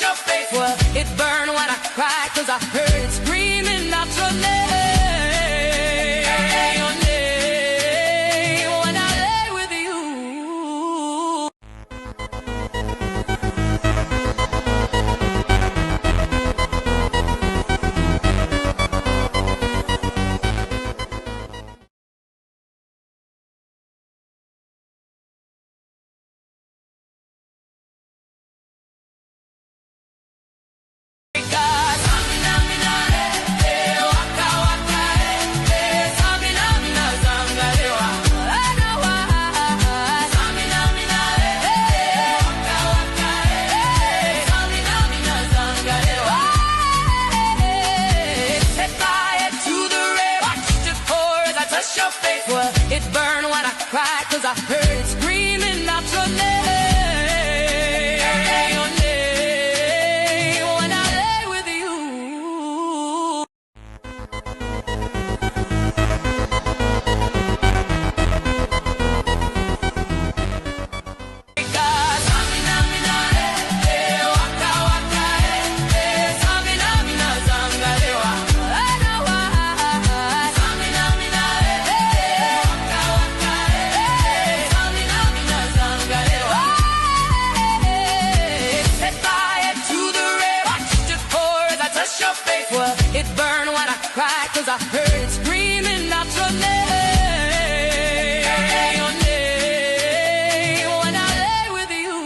your face. Well, it burned when I cried, 'cause I heard it screaming out your name. Your name when I lay with you. Well, it burned when I cried, 'cause I heard it screaming out your name. Your name when I lay with you. Well, it burned when I cried, 'cause I heard it screaming out your name. Your name when I lay with you.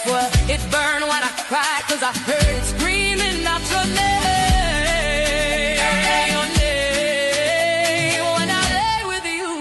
Well, it burned when I cried, 'cause I heard it screaming out your name. Your name when I lay with you.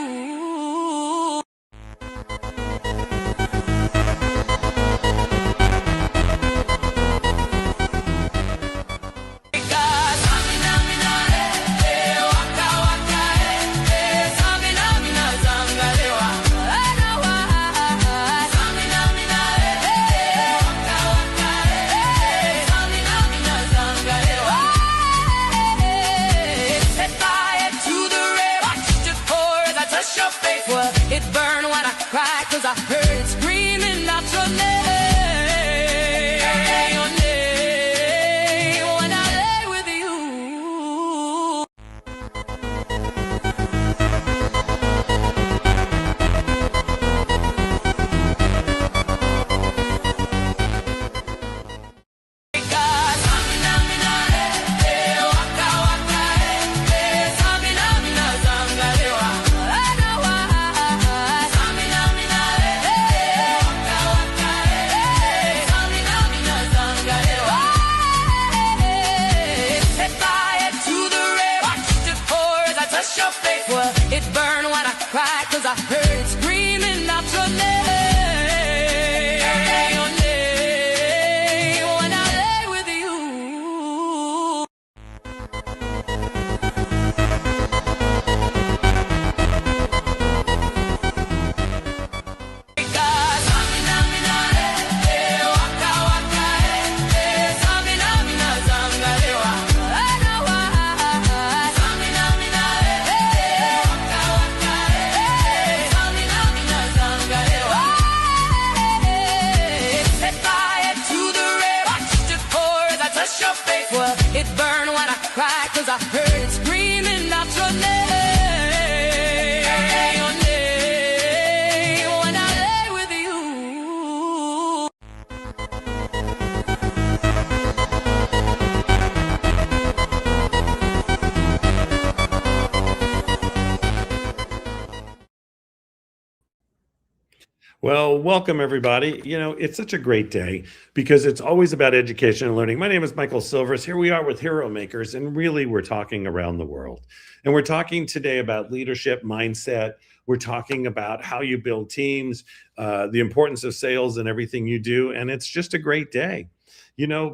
Well, it burned when I cried, 'cause I heard it screaming out your name. Your name when I lay with you. Well, welcome everybody. It's such a great day because it's always about education and learning. My name is Michael Silvers. Here we are with Hero Makers, and really we're talking around the world. And we're talking today about leadership mindset. We're talking about how you build teams, the importance of sales and everything you do. And it's just a great day.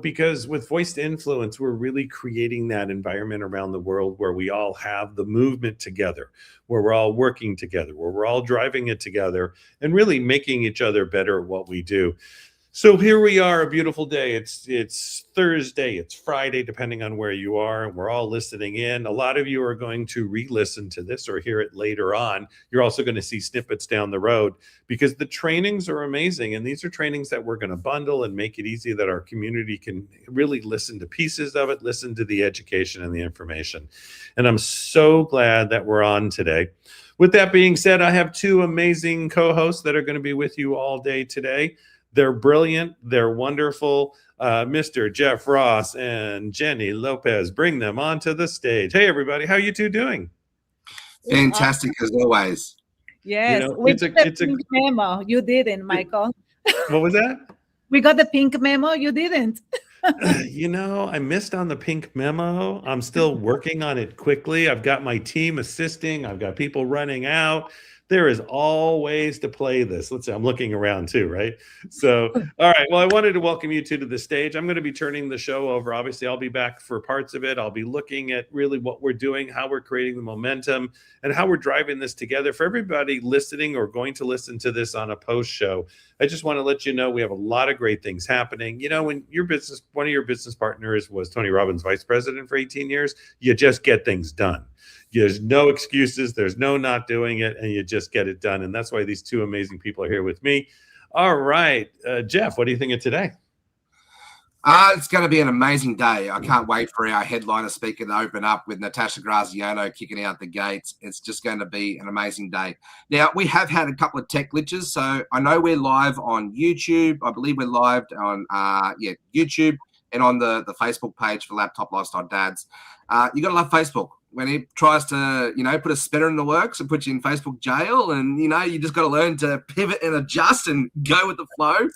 Because with Voice to Influence, we're really creating that environment around the world where we all have the movement together, where we're all working together, where we're all driving it together and really making each other better at what we do. So here we are, a beautiful day. It's Thursday, it's Friday, depending on where you are, and we're all listening in. A lot of you are going to re-listen to this or hear it later on. You're also going to see snippets down the road because the trainings are amazing, and these are trainings that we're going to bundle and make it easy that our community can really listen to pieces of it, listen to the education and the information. And I'm so glad that we're on today. With that being said, I have two amazing co-hosts that are going to be with you all day today. They're brilliant. They're wonderful. Mr. Jeff Ross and Jenny Lopez, bring them onto the stage. Hey, everybody. How are you two doing? Fantastic as always. Yes, we got the pink memo. You didn't, Michael. What was that? We got the pink memo. You didn't. I missed on the pink memo. I'm still working on it quickly. I've got my team assisting. I've got people running out. There is always to play this. Let's see, I'm looking around too, right? So, all right. Well, I wanted to welcome you two to the stage. I'm going to be turning the show over. Obviously, I'll be back for parts of it. I'll be looking at really what we're doing, how we're creating the momentum, and how we're driving this together. For everybody listening or going to listen to this on a post show, I just want to let you know we have a lot of great things happening. When one of your business partners was Tony Robbins vice president for 18 years, you just get things done. There's no excuses. There's no not doing it, and you just get it done. And that's why these two amazing people are here with me. All right, Jeff, what do you think of today? It's going to be an amazing day. I can't wait for our headliner speaker to open up with Natasha Graziano kicking out the gates. It's just going to be an amazing day. Now, we have had a couple of tech glitches. So I know we're live on YouTube. I believe we're live on YouTube and on the Facebook page for Laptop Lifestyle Dads. You got to love Facebook. When he tries to, put a spanner in the works and put you in Facebook jail, and, you just got to learn to pivot and adjust and go with the flow.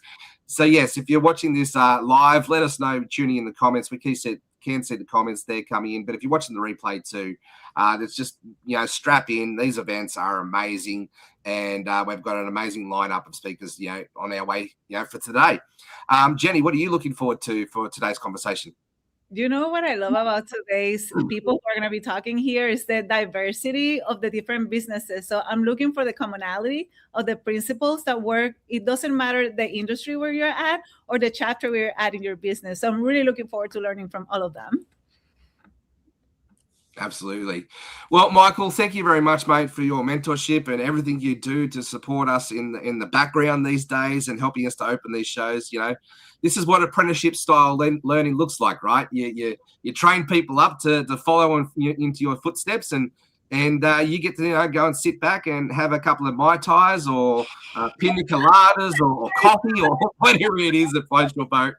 So, yes, if you're watching this live, let us know, tuning in the comments. We can see the comments there coming in. But if you're watching the replay too, it's just, strap in. These events are amazing. And we've got an amazing lineup of speakers, on our way, for today. Jenny, what are you looking forward to for today's conversation? You know what I love about today's people who are going to be talking here is the diversity of the different businesses. So I'm looking for the commonality of the principles that work. It doesn't matter the industry where you're at or the chapter where you're at in your business. So I'm really looking forward to learning from all of them. Absolutely. Well, Michael, thank you very much, mate, for your mentorship and everything you do to support us in the background these days and helping us to open these shows. This is what apprenticeship style learning looks like, right? You train people up to follow into your footsteps, and you get to go and sit back and have a couple of Mai Tais or pina coladas or coffee or whatever it is that floats your boat.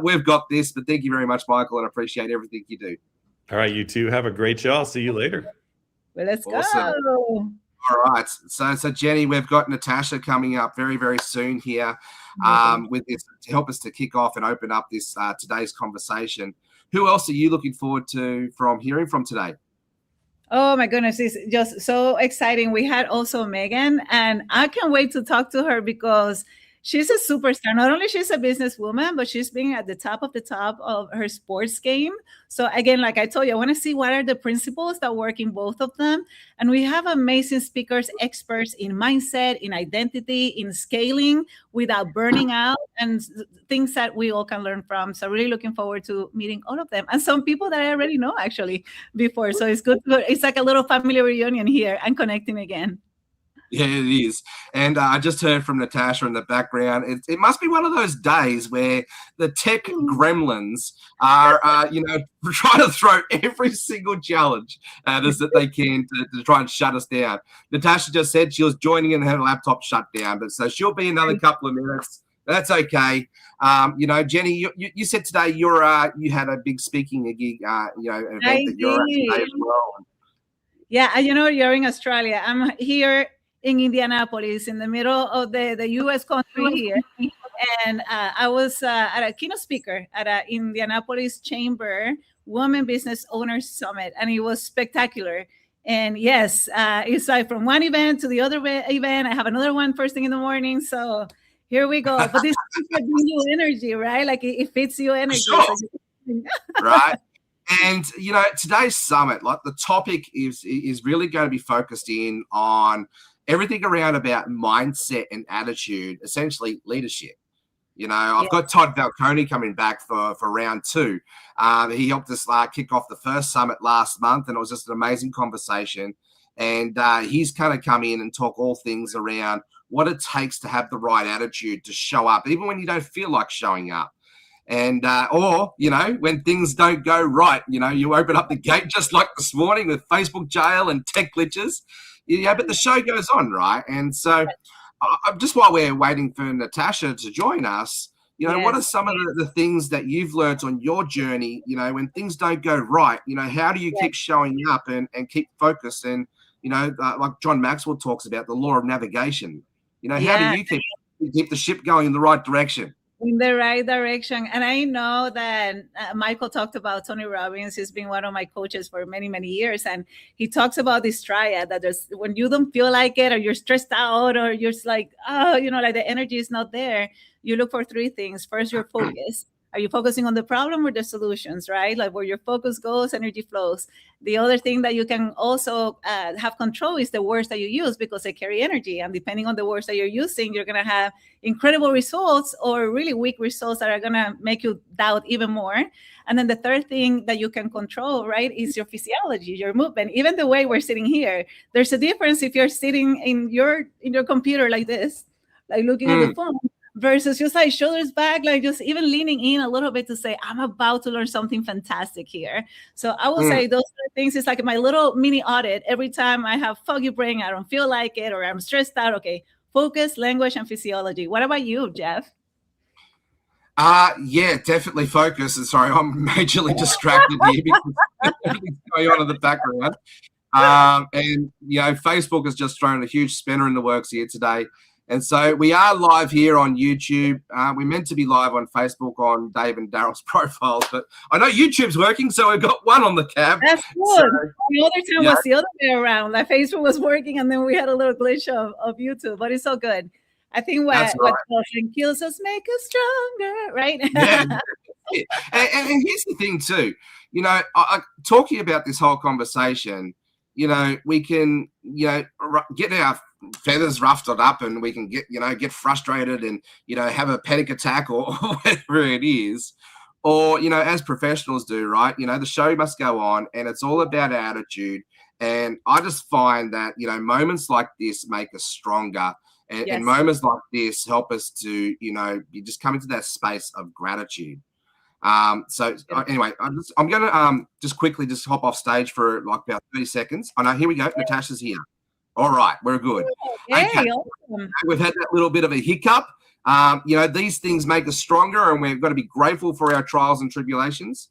We've got this, but thank you very much, Michael, and I appreciate everything you do. All right, you two have a great show. I'll see you later. Well, let's awesome. go. All right. So Jenny, we've got Natasha coming up very, very soon here with this to help us to kick off and open up this today's conversation. Who else are you looking forward to hearing from today? Oh my goodness, it's just so exciting. We had also Megan, and I can't wait to talk to her because she's a superstar. Not only she's a businesswoman, but she's being at the top of her sports game. So again, like I told you, I want to see what are the principles that work in both of them. And we have amazing speakers, experts in mindset, in identity, in scaling without burning out, and things that we all can learn from. So really looking forward to meeting all of them. And some people that I already know actually before. So it's good. It's like a little family reunion here and connecting again. Yeah, it is. And I just heard from Natasha in the background. It must be one of those days where the tech gremlins are, trying to throw every single challenge at us that they can to try and shut us down. Natasha just said she was joining in and had her laptop shut down, but so she'll be another couple of minutes. That's okay. Jenny, you said today you had a big speaking gig, event that you're at today as well. Yeah, you're in Australia. I'm here in Indianapolis, in the middle of the U.S. country here. And I was at a keynote speaker at an Indianapolis Chamber Women Business Owners Summit, and it was spectacular. And yes, it's like from one event to the other event. I have another one first thing in the morning. So here we go. But this is giving you energy, right? Like it fits you energy. Sure. So Right. And today's summit, like the topic is really going to be focused in on everything around about mindset and attitude, essentially leadership. I've got Todd Valcone coming back for round 2. He helped us kick off the first summit last month, and it was just an amazing conversation. And he's kind of come in and talk all things around what it takes to have the right attitude to show up, even when you don't feel like showing up. And when things don't go right, you open up the gate just like this morning with Facebook jail and tech glitches. But the show goes on, right? And so just while we're waiting for Natasha to join us, what are some of the things that you've learned on your journey, when things don't go right? How do you keep showing up and keep focused? And, like John Maxwell talks about the law of navigation. How do you keep the ship going in the right direction? In the right direction. And I know that Michael talked about Tony Robbins. He's been one of my coaches for many, many years. And he talks about this triad that there's when you don't feel like it, or you're stressed out, or you're just like, like the energy is not there, you look for 3 things. First, your focus. Are you focusing on the problem or the solutions, right? Like where your focus goes, energy flows. The other thing that you can also have control is the words that you use, because they carry energy. And depending on the words that you're using, you're going to have incredible results or really weak results that are going to make you doubt even more. And then the third thing that you can control, right, is your physiology, your movement. Even the way we're sitting here, there's a difference if you're sitting in your computer like this, like looking at the phone, versus just like shoulders back, like just even leaning in a little bit to say, I'm about to learn something fantastic here. So I will say those things is like my little mini audit. Every time I have foggy brain, I don't feel like it, or I'm stressed out. Okay, focus, language, and physiology. What about you, Jeff? Yeah, definitely focus. And sorry, I'm majorly distracted here because everything's going on in the background. And Facebook has just thrown a huge spanner in the works here today. And so we are live here on YouTube. We're meant to be live on Facebook on Dave and Daryl's profiles, but I know YouTube's working, so we've got one on the cab. That's good. So, the other time was the other way around. Like Facebook was working, and then we had a little glitch of YouTube, but it's all good. I think what kills us make us stronger, right? Yeah. And here's the thing too. Talking about this whole conversation, we can, get our feathers ruffled up, and we can get frustrated and, have a panic attack or whatever it is. Or, as professionals do, right? The show must go on, and it's all about attitude. And I just find that, moments like this make us stronger. And moments like this help us to, you just come into that space of gratitude. Anyway, I'm going to just quickly just hop off stage for like about 30 seconds. I know, here we go. Natasha's here. All right, we're good. Hey, okay. Awesome. We've had that little bit of a hiccup. These things make us stronger, and we've got to be grateful for our trials and tribulations.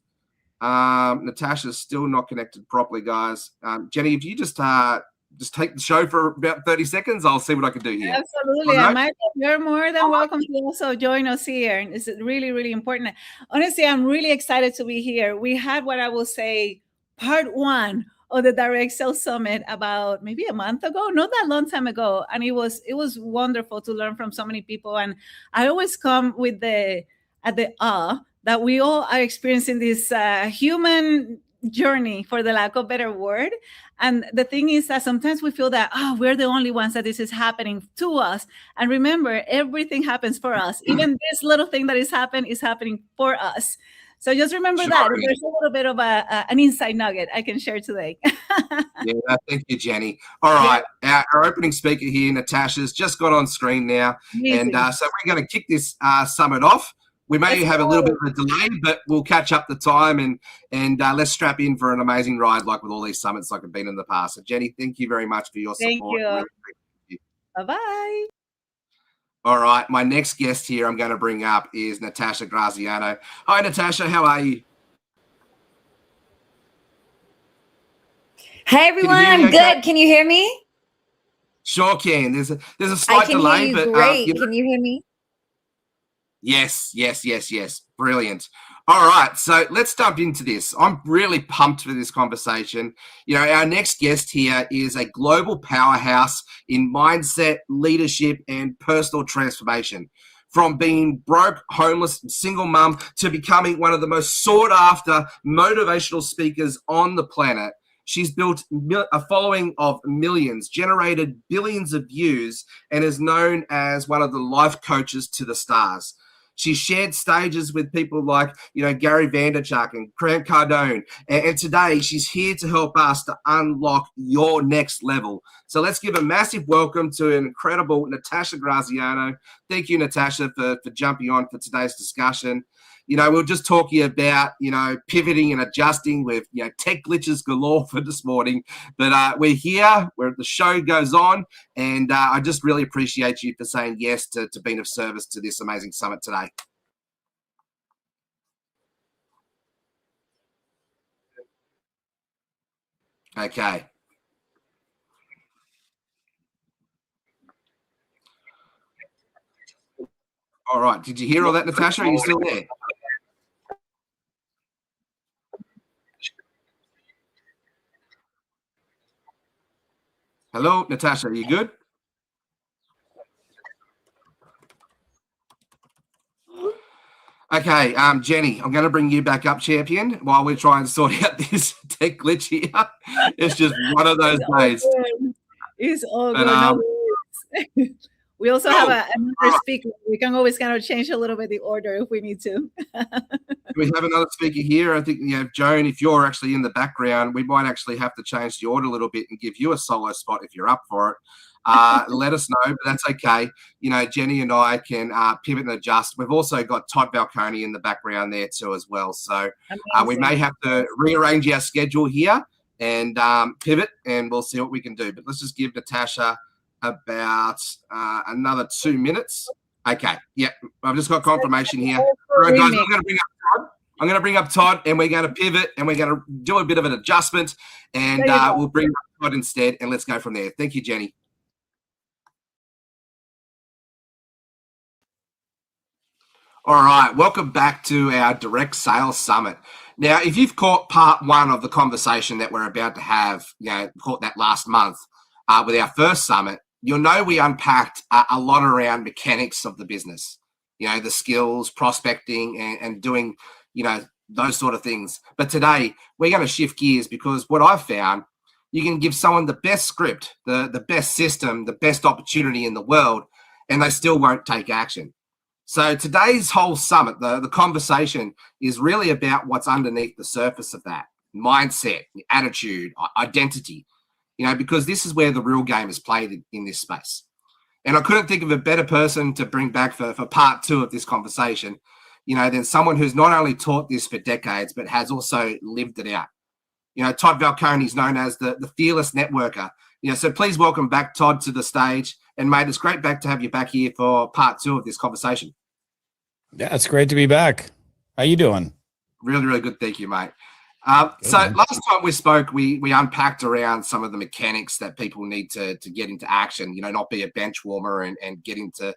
Natasha's still not connected properly, guys. Jenny, if you just take the show for about 30 seconds, I'll see what I can do here. Absolutely. Right. Michael, you're more than welcome to also join us here. It's really, really important. Honestly, I'm really excited to be here. We had what I will say part 1 of the Direct Sales Summit about maybe a month ago, not that long time ago. And it was wonderful to learn from so many people. And I always come with the awe that we all are experiencing this human journey, for the lack of a better word. And the thing is that sometimes we feel that, we're the only ones that this is happening to us. And remember, everything happens for us. Even this little thing that is happening for us. So just remember that. There's a little bit of an inside nugget I can share today. Yeah, thank you, Jenny. All right. Our opening speaker here, Natasha's just got on screen now. Amazing. And so we're going to kick this summit off. We may have a little bit of a delay, but we'll catch up the time and let's strap in for an amazing ride like with all these summits like I've been in the past. So, Jenny, thank you very much for your support. Thank you. Really appreciate you. Bye-bye. All right, my next guest here I'm going to bring up is Natasha Graziano. Hi, Natasha. How are you? Hi, everyone. I'm good. Can you hear me? Sure can. There's a I slight can delay, hear you but great. you know, Can you hear me? yes. Brilliant. All right, so let's jump into this. I'm really pumped for this conversation. You know, our next guest here is a global powerhouse in mindset, leadership, and personal transformation. From being broke, homeless, and single mum to becoming one of the most sought after motivational speakers on the planet. She's built a following of millions, generated billions of views, and is known as one of the life coaches to the stars. She's shared stages with people like, Gary Vaynerchuk and Grant Cardone. And today she's here to help us to unlock your next level. So let's give a massive welcome to an incredible Natasha Graziano. Thank you, Natasha, for jumping on for today's discussion. We'll just talk to you about, pivoting and adjusting with, tech glitches galore for this morning. But we're here, where the show goes on. And I just really appreciate you for saying yes to being of service to this amazing summit today. Okay. All right. Did you hear all that, Natasha? Are you still there? Hello, Natasha. Are you good? Okay, Jenny, I'm going to bring you back up, champion, while we try and sort out this tech glitch here. It's just one of those days. It's all good. No worries. We also have another speaker. We can always kind of change a little bit the order if we need to. We have another speaker here. I think, Joan, if you're actually in the background, we might actually have to change the order a little bit and give you a solo spot if you're up for it. Let us know, but that's okay. Jenny and I can pivot and adjust. We've also got Todd Balcony in the background there too as well. So we may have to rearrange our schedule here and pivot, and we'll see what we can do. But let's just give Natasha about another 2 minutes. Okay. Yeah. I've just got confirmation here. All right, guys, I'm going to bring up Todd, and we're going to pivot, and we're going to do a bit of an adjustment, and we'll bring up Todd instead, and let's go from there. Thank you, Jenny. All right. Welcome back to our Direct Sales Summit. Now, if you've caught part one of the conversation that we're about to have, caught that last month with our first summit, you'll know we unpacked a lot around mechanics of the business, the skills, prospecting, and doing, those sort of things. But today we're going to shift gears, because what I've found, you can give someone the best script, the best system, the best opportunity in the world, and they still won't take action. So today's whole summit, the conversation is really about what's underneath the surface of that mindset, attitude, identity, because this is where the real game is played in this space. And I couldn't think of a better person to bring back for part two of this conversation, than someone who's not only taught this for decades, but has also lived it out. Todd Balcony is known as the fearless networker. So please welcome back Todd to the stage. And mate, it's great to have you back here for part two of this conversation. Yeah, it's great to be back. How you doing? Really, really good. Thank you, mate. So last time we spoke, we unpacked around some of the mechanics that people need to get into action, not be a bench warmer and get into,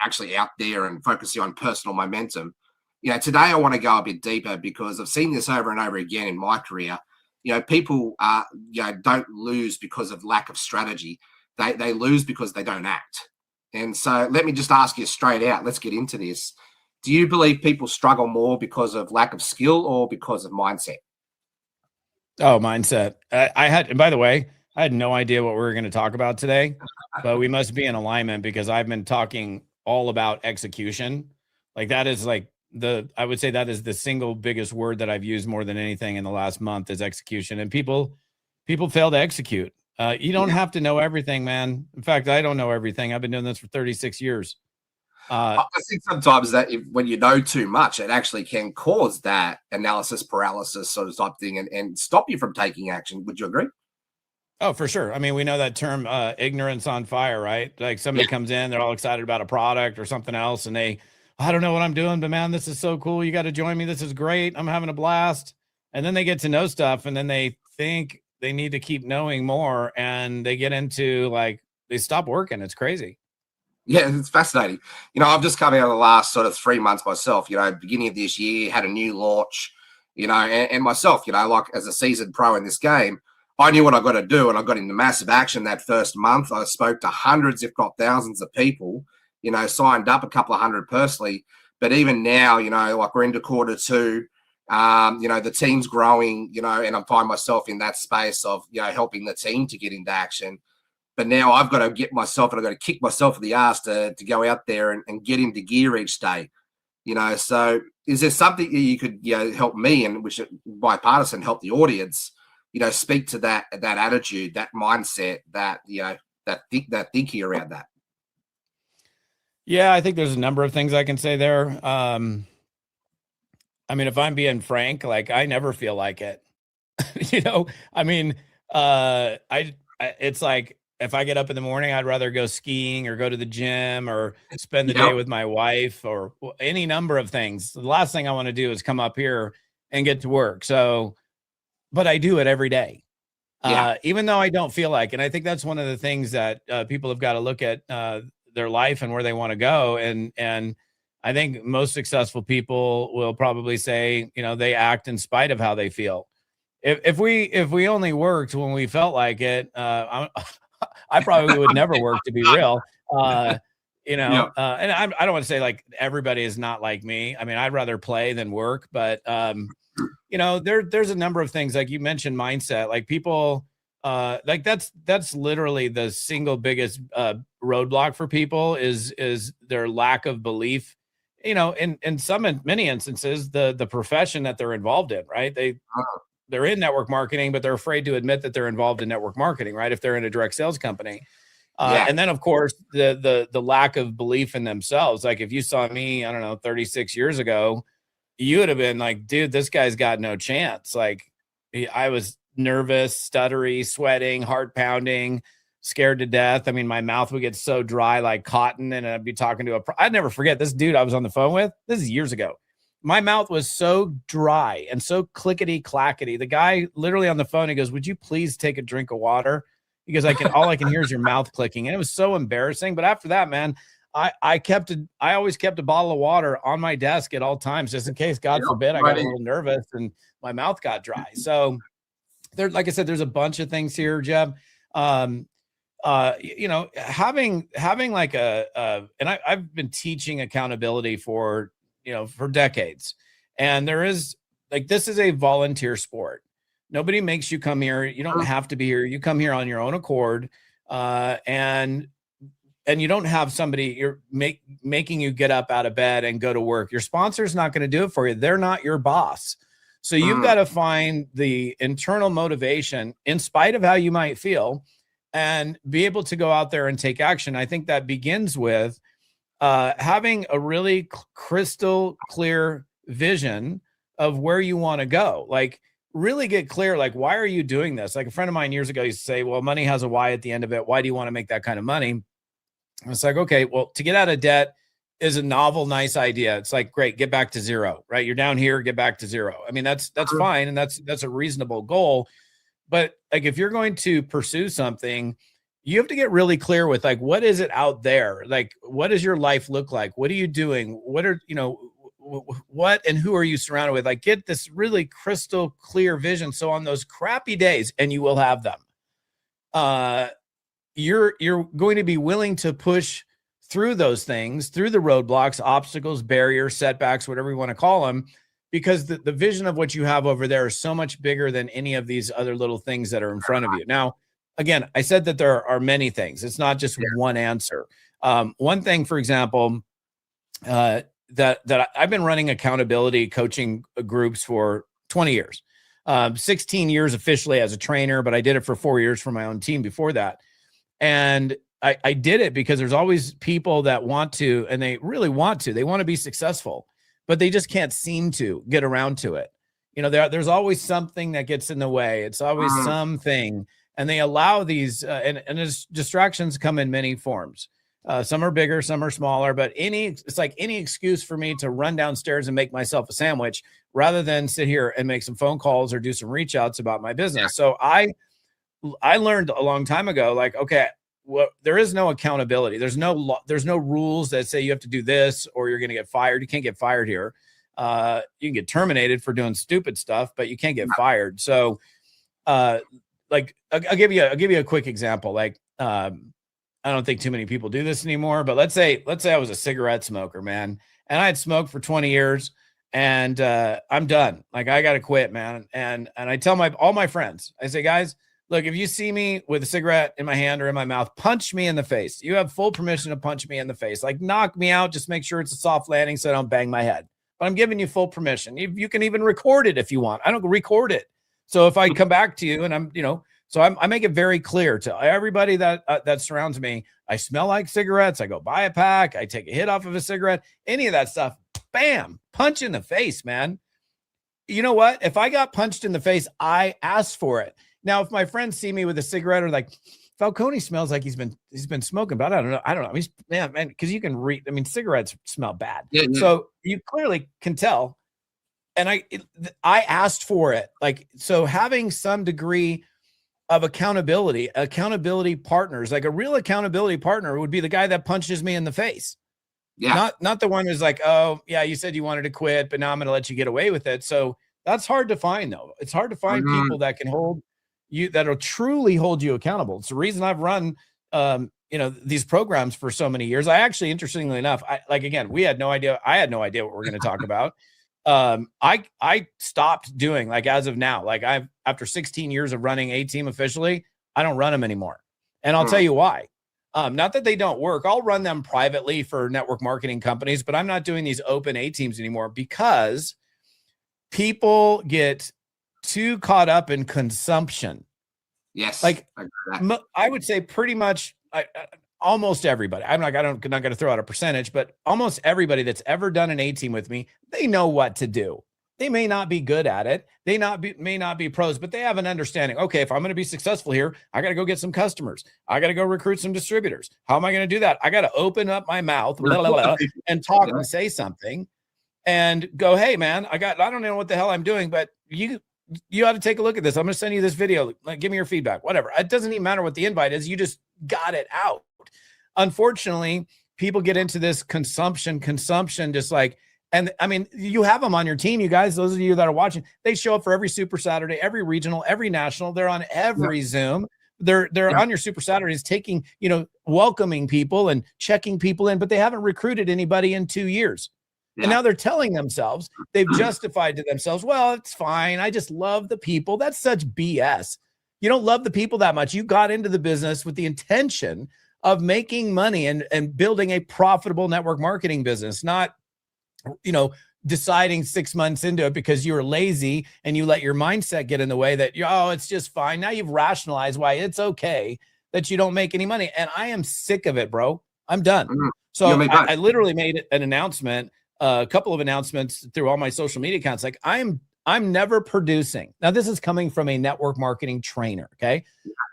actually out there and focusing on personal momentum. Today I want to go a bit deeper, because I've seen this over and over again in my career. People, don't lose because of lack of strategy. They lose because they don't act. And so let me just ask you straight out. Let's get into this. Do you believe people struggle more because of lack of skill or because of mindset? Oh, mindset. And by the way, I had no idea what we were going to talk about today, but we must be in alignment, because I've been talking all about execution. Like that is like I would say that is the single biggest word that I've used more than anything in the last month, is execution. And people fail to execute. You don't have to know everything, man. In fact, I don't know everything. I've been doing this for 36 years. I think sometimes that when you know too much, it actually can cause that analysis paralysis sort of type thing and stop you from taking action. Would you agree? Oh, for sure. I mean, we know that term, ignorance on fire, right? Like somebody comes in, they're all excited about a product or something else, and I don't know what I'm doing, but man, this is so cool. You got to join me. This is great. I'm having a blast. And then they get to know stuff, and then they think they need to keep knowing more, and they get into like stop working. It's crazy. Yeah, it's fascinating. I've just come out of the last sort of 3 months myself. Beginning of this year, had a new launch. And myself, like as a seasoned pro in this game, I knew what I got to do, and I got into massive action that first month. I spoke to hundreds, if not thousands, of people. Signed up a couple of hundred personally. But even now, like we're into quarter two. The team's growing, and I find myself in that space of, helping the team to get into action. But now I've got to get myself, and I've got to kick myself in the ass to go out there and get into gear each day. So is there something that you could, help me, and which bipartisan help the audience, speak to that attitude, that mindset, that, that thinking around that? Yeah, I think there's a number of things I can say there. I mean, if I'm being frank, like I never feel like it, it's like, if I get up in the morning, I'd rather go skiing or go to the gym or spend the day with my wife or any number of things. The last thing I want to do is come up here and get to work. So, but I do it every day, even though I don't feel like, and I think that's one of the things that people have got to look at their life and where they want to go. And I think most successful people will probably say, they act in spite of how they feel. If we only worked when we felt like it, I probably would never work, to be real. And I don't want to say like everybody is not like me. I mean, I'd rather play than work, but there's a number of things like you mentioned, mindset, like people, like that's literally the single biggest roadblock for people is their lack of belief. In many instances, the profession that they're involved in, right? They're in network marketing, but they're afraid to admit that they're involved in network marketing, right? If they're in a direct sales company. And then of course the lack of belief in themselves. Like if you saw me, I don't know, 36 years ago, you would have been like, dude, this guy's got no chance. Like I was nervous, stuttery, sweating, heart pounding, scared to death. I mean, my mouth would get so dry, like cotton. And I'd be talking to I'd never forget this dude I was on the phone with. This is years ago. My mouth was so dry and so clickety clackety. The guy literally on the phone, he goes, would you please take a drink of water? He goes, all I can hear is your mouth clicking. And it was so embarrassing. But after that, man, I always kept a bottle of water on my desk at all times, just in case, God forbid, I got a little nervous and my mouth got dry. So there, like I said, there's a bunch of things here, Jeb. Having like and I've been teaching accountability for decades. And there is like, this is a volunteer sport. Nobody makes you come here. You don't have to be here. You come here on your own accord. And you don't have somebody making you get up out of bed and go to work. Your sponsor's not going to do it for you. They're not your boss. So you've got to find the internal motivation in spite of how you might feel and be able to go out there and take action. I think that begins with having a really crystal clear vision of where you want to go. Like really get clear, like, why are you doing this? Like a friend of mine years ago used to say, well, money has a why at the end of it. Why do you want to make that kind of money? And it's like, okay, well, to get out of debt is a novel, nice idea. It's like, great, get back to zero, right? You're down here, get back to zero. I mean, that's fine. And that's a reasonable goal. But like, if you're going to pursue something, you have to get really clear with like, what is it out there? Like, what does your life look like? What are you doing? What are, what and who are you surrounded with? Like, get this really crystal clear vision. So on those crappy days, and you will have them, you're going to be willing to push through those things, through the roadblocks, obstacles, barriers, setbacks, whatever you want to call them, because the vision of what you have over there is so much bigger than any of these other little things that are in front of you. Now, again, I said that there are many things. It's not just one answer. One thing, for example, that I've been running accountability coaching groups for 20 years, 16 years officially as a trainer, but I did it for 4 years for my own team before that. And I did it because there's always people that want to, and they really want to, they want to be successful, but they just can't seem to get around to it. There's always something that gets in the way. It's always something. And they allow these, and distractions come in many forms. Some are bigger, some are smaller, but it's like any excuse for me to run downstairs and make myself a sandwich rather than sit here and make some phone calls or do some reach outs about my business. So I learned a long time ago, like, okay, there is no accountability. There's no rules that say you have to do this or you're going to get fired. You can't get fired here. You can get terminated for doing stupid stuff, but you can't get fired. So, like I'll give you a quick example. Like, I don't think too many people do this anymore, but let's say I was a cigarette smoker, man, and I had smoked for 20 years and, I'm done. Like, I got to quit, man. And I tell all my friends, I say, guys, look, if you see me with a cigarette in my hand or in my mouth, punch me in the face. You have full permission to punch me in the face. Like, knock me out. Just make sure it's a soft landing so I don't bang my head. But I'm giving you full permission. You can even record it if you want. I don't record it. So if I come back to you and I'm, so I make it very clear to everybody that surrounds me. I smell like cigarettes. I go buy a pack. I take a hit off of a cigarette. Any of that stuff, bam, punch in the face, man. You know what? If I got punched in the face, I asked for it. Now, if my friends see me with a cigarette or like, Falcone smells like he's been smoking, but I don't know. He's man, because you can read. I mean, cigarettes smell bad, so you clearly can tell. And I asked for it, like, so having some degree of accountability partners, like a real accountability partner would be the guy that punches me in the face. Yeah, not the one who's like, oh yeah, you said you wanted to quit, but now I'm going to let you get away with it. So that's hard to find, though. It's hard to find people that can hold you, that'll truly hold you accountable. It's the reason I've run, these programs for so many years. I actually, interestingly enough, we had no idea. I had no idea what we're going to talk about. I stopped doing, like, as of now, like after 16 years of running A Team officially, I don't run them anymore. And I'll tell you why. Not that they don't work. I'll run them privately for network marketing companies, but I'm not doing these open A Teams anymore because people get too caught up in consumption. Yes. Like, I would say pretty much almost everybody. I'm not going to throw out a percentage, but almost everybody that's ever done an A Team with me, they know what to do. They may not be good at it. They may not be pros, but they have an understanding. Okay, if I'm going to be successful here, I got to go get some customers. I got to go recruit some distributors. How am I going to do that? I got to open up my mouth and talk and say something and go, hey man, I don't know what the hell I'm doing, but you ought to take a look at this. I'm going to send you this video. Like, give me your feedback, whatever. It doesn't even matter what the invite is. You just got it out. Unfortunately, people get into this consumption, just like, and I mean, you have them on your team, you guys, those of you that are watching, they show up for every Super Saturday, every regional, every national. They're on every Zoom. They're on your Super Saturdays, taking, welcoming people and checking people in, but they haven't recruited anybody in 2 years. And now they're telling themselves, they've justified to themselves, well, it's fine. I just love the people. That's such BS. You don't love the people that much. You got into the business with the intention of making money and building a profitable network marketing business, not, deciding 6 months into it because you were lazy and you let your mindset get in the way that, it's just fine. Now you've rationalized why it's okay that you don't make any money. And I am sick of it, bro. I'm done. So I literally made an announcement, a couple of announcements through all my social media accounts. Like, I'm never producing. Now, this is coming from a network marketing trainer. Okay.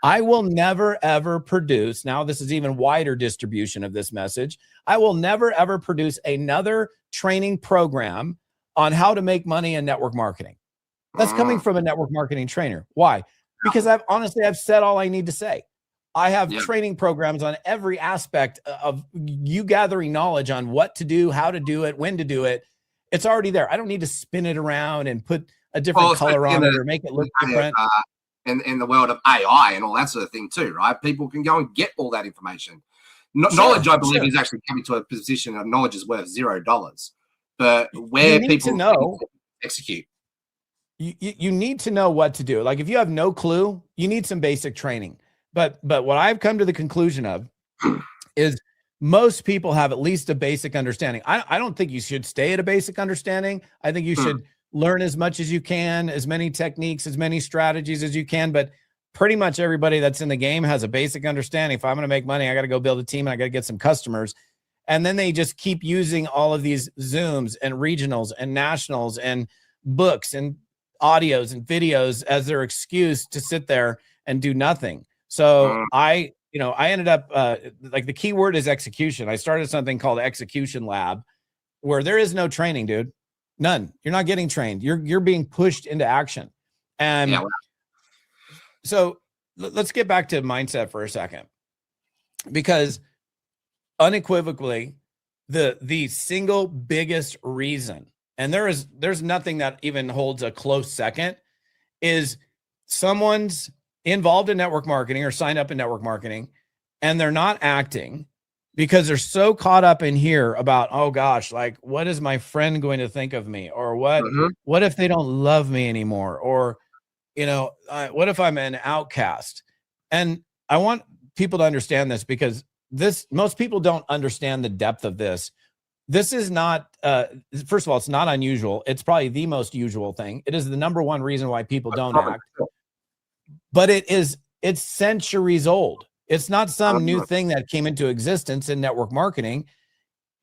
I will never, ever produce. Now, this is even wider distribution of this message. I will never, ever produce another training program on how to make money in network marketing. That's coming from a network marketing trainer. Why? Because I've said all I need to say. I have training programs on every aspect of you gathering knowledge on what to do, how to do it, when to do it. It's already there. I don't need to spin it around and put a different color on it or make it look different. In the world of AI and all that sort of thing too, right? People can go and get all that information. Knowledge, I believe, is actually coming to a position of knowledge is worth $0. But where people know execute. You need to know what to do. Like, if you have no clue, you need some basic training. But what I've come to the conclusion of is most people have at least a basic understanding. I don't think you should stay at a basic understanding. I think you should learn as much as you can, as many techniques, as many strategies as you can. But pretty much everybody that's in the game has a basic understanding. If I'm going to make money, I got to go build a team and I got to get some customers. And then they just keep using all of these Zooms and regionals and nationals and books and audios and videos as their excuse to sit there and do nothing. So I ended up like, the key word is execution. I started something called Execution Lab, where there is no training, dude. None. You're not getting trained. You're being pushed into action. And so let's get back to mindset for a second. because unequivocally, the single biggest reason, and there's nothing that even holds a close second, is someone's involved in network marketing or signed up in network marketing, and they're not acting because they're so caught up in here about, oh gosh, like, what is my friend going to think of me? Or what if they don't love me anymore? Or, what if I'm an outcast? And I want people to understand this, because most people don't understand the depth of this. This is not, first of all, it's not unusual. It's probably the most usual thing. It is the number one reason why people don't act, but it's centuries old. It's not some new thing that came into existence in network marketing.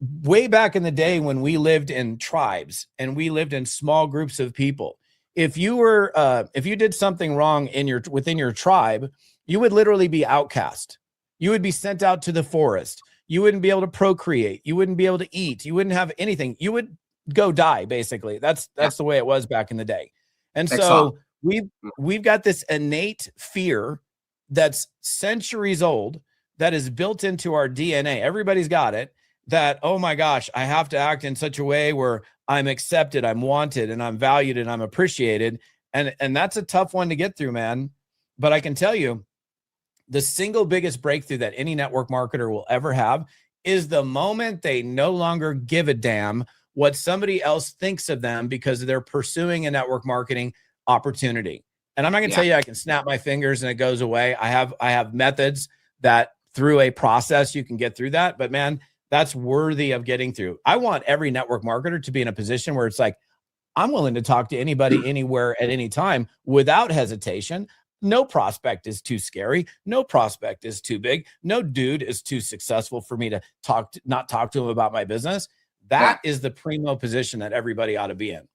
Way back in the day when we lived in tribes and we lived in small groups of people, if you did something wrong within your tribe, you would literally be outcast. You would be sent out to the forest. You wouldn't be able to procreate. You wouldn't be able to eat. You wouldn't have anything. You would go die, basically. That's the way it was back in the day. And so we've got this innate fear that's centuries old, that is built into our DNA. Everybody's got it, that, oh my gosh, I have to act in such a way where I'm accepted, I'm wanted, and I'm valued, and I'm appreciated. And that's a tough one to get through, man. But I can tell you, the single biggest breakthrough that any network marketer will ever have is the moment they no longer give a damn what somebody else thinks of them because they're pursuing a network marketing opportunity. And I'm not going to tell you I can snap my fingers and it goes away. I have methods that through a process you can get through that. But man, that's worthy of getting through. I want every network marketer to be in a position where it's like, I'm willing to talk to anybody, anywhere, at any time without hesitation. No prospect is too scary. No prospect is too big. No dude is too successful for me to not talk to him about my business. That is the primo position that everybody ought to be in.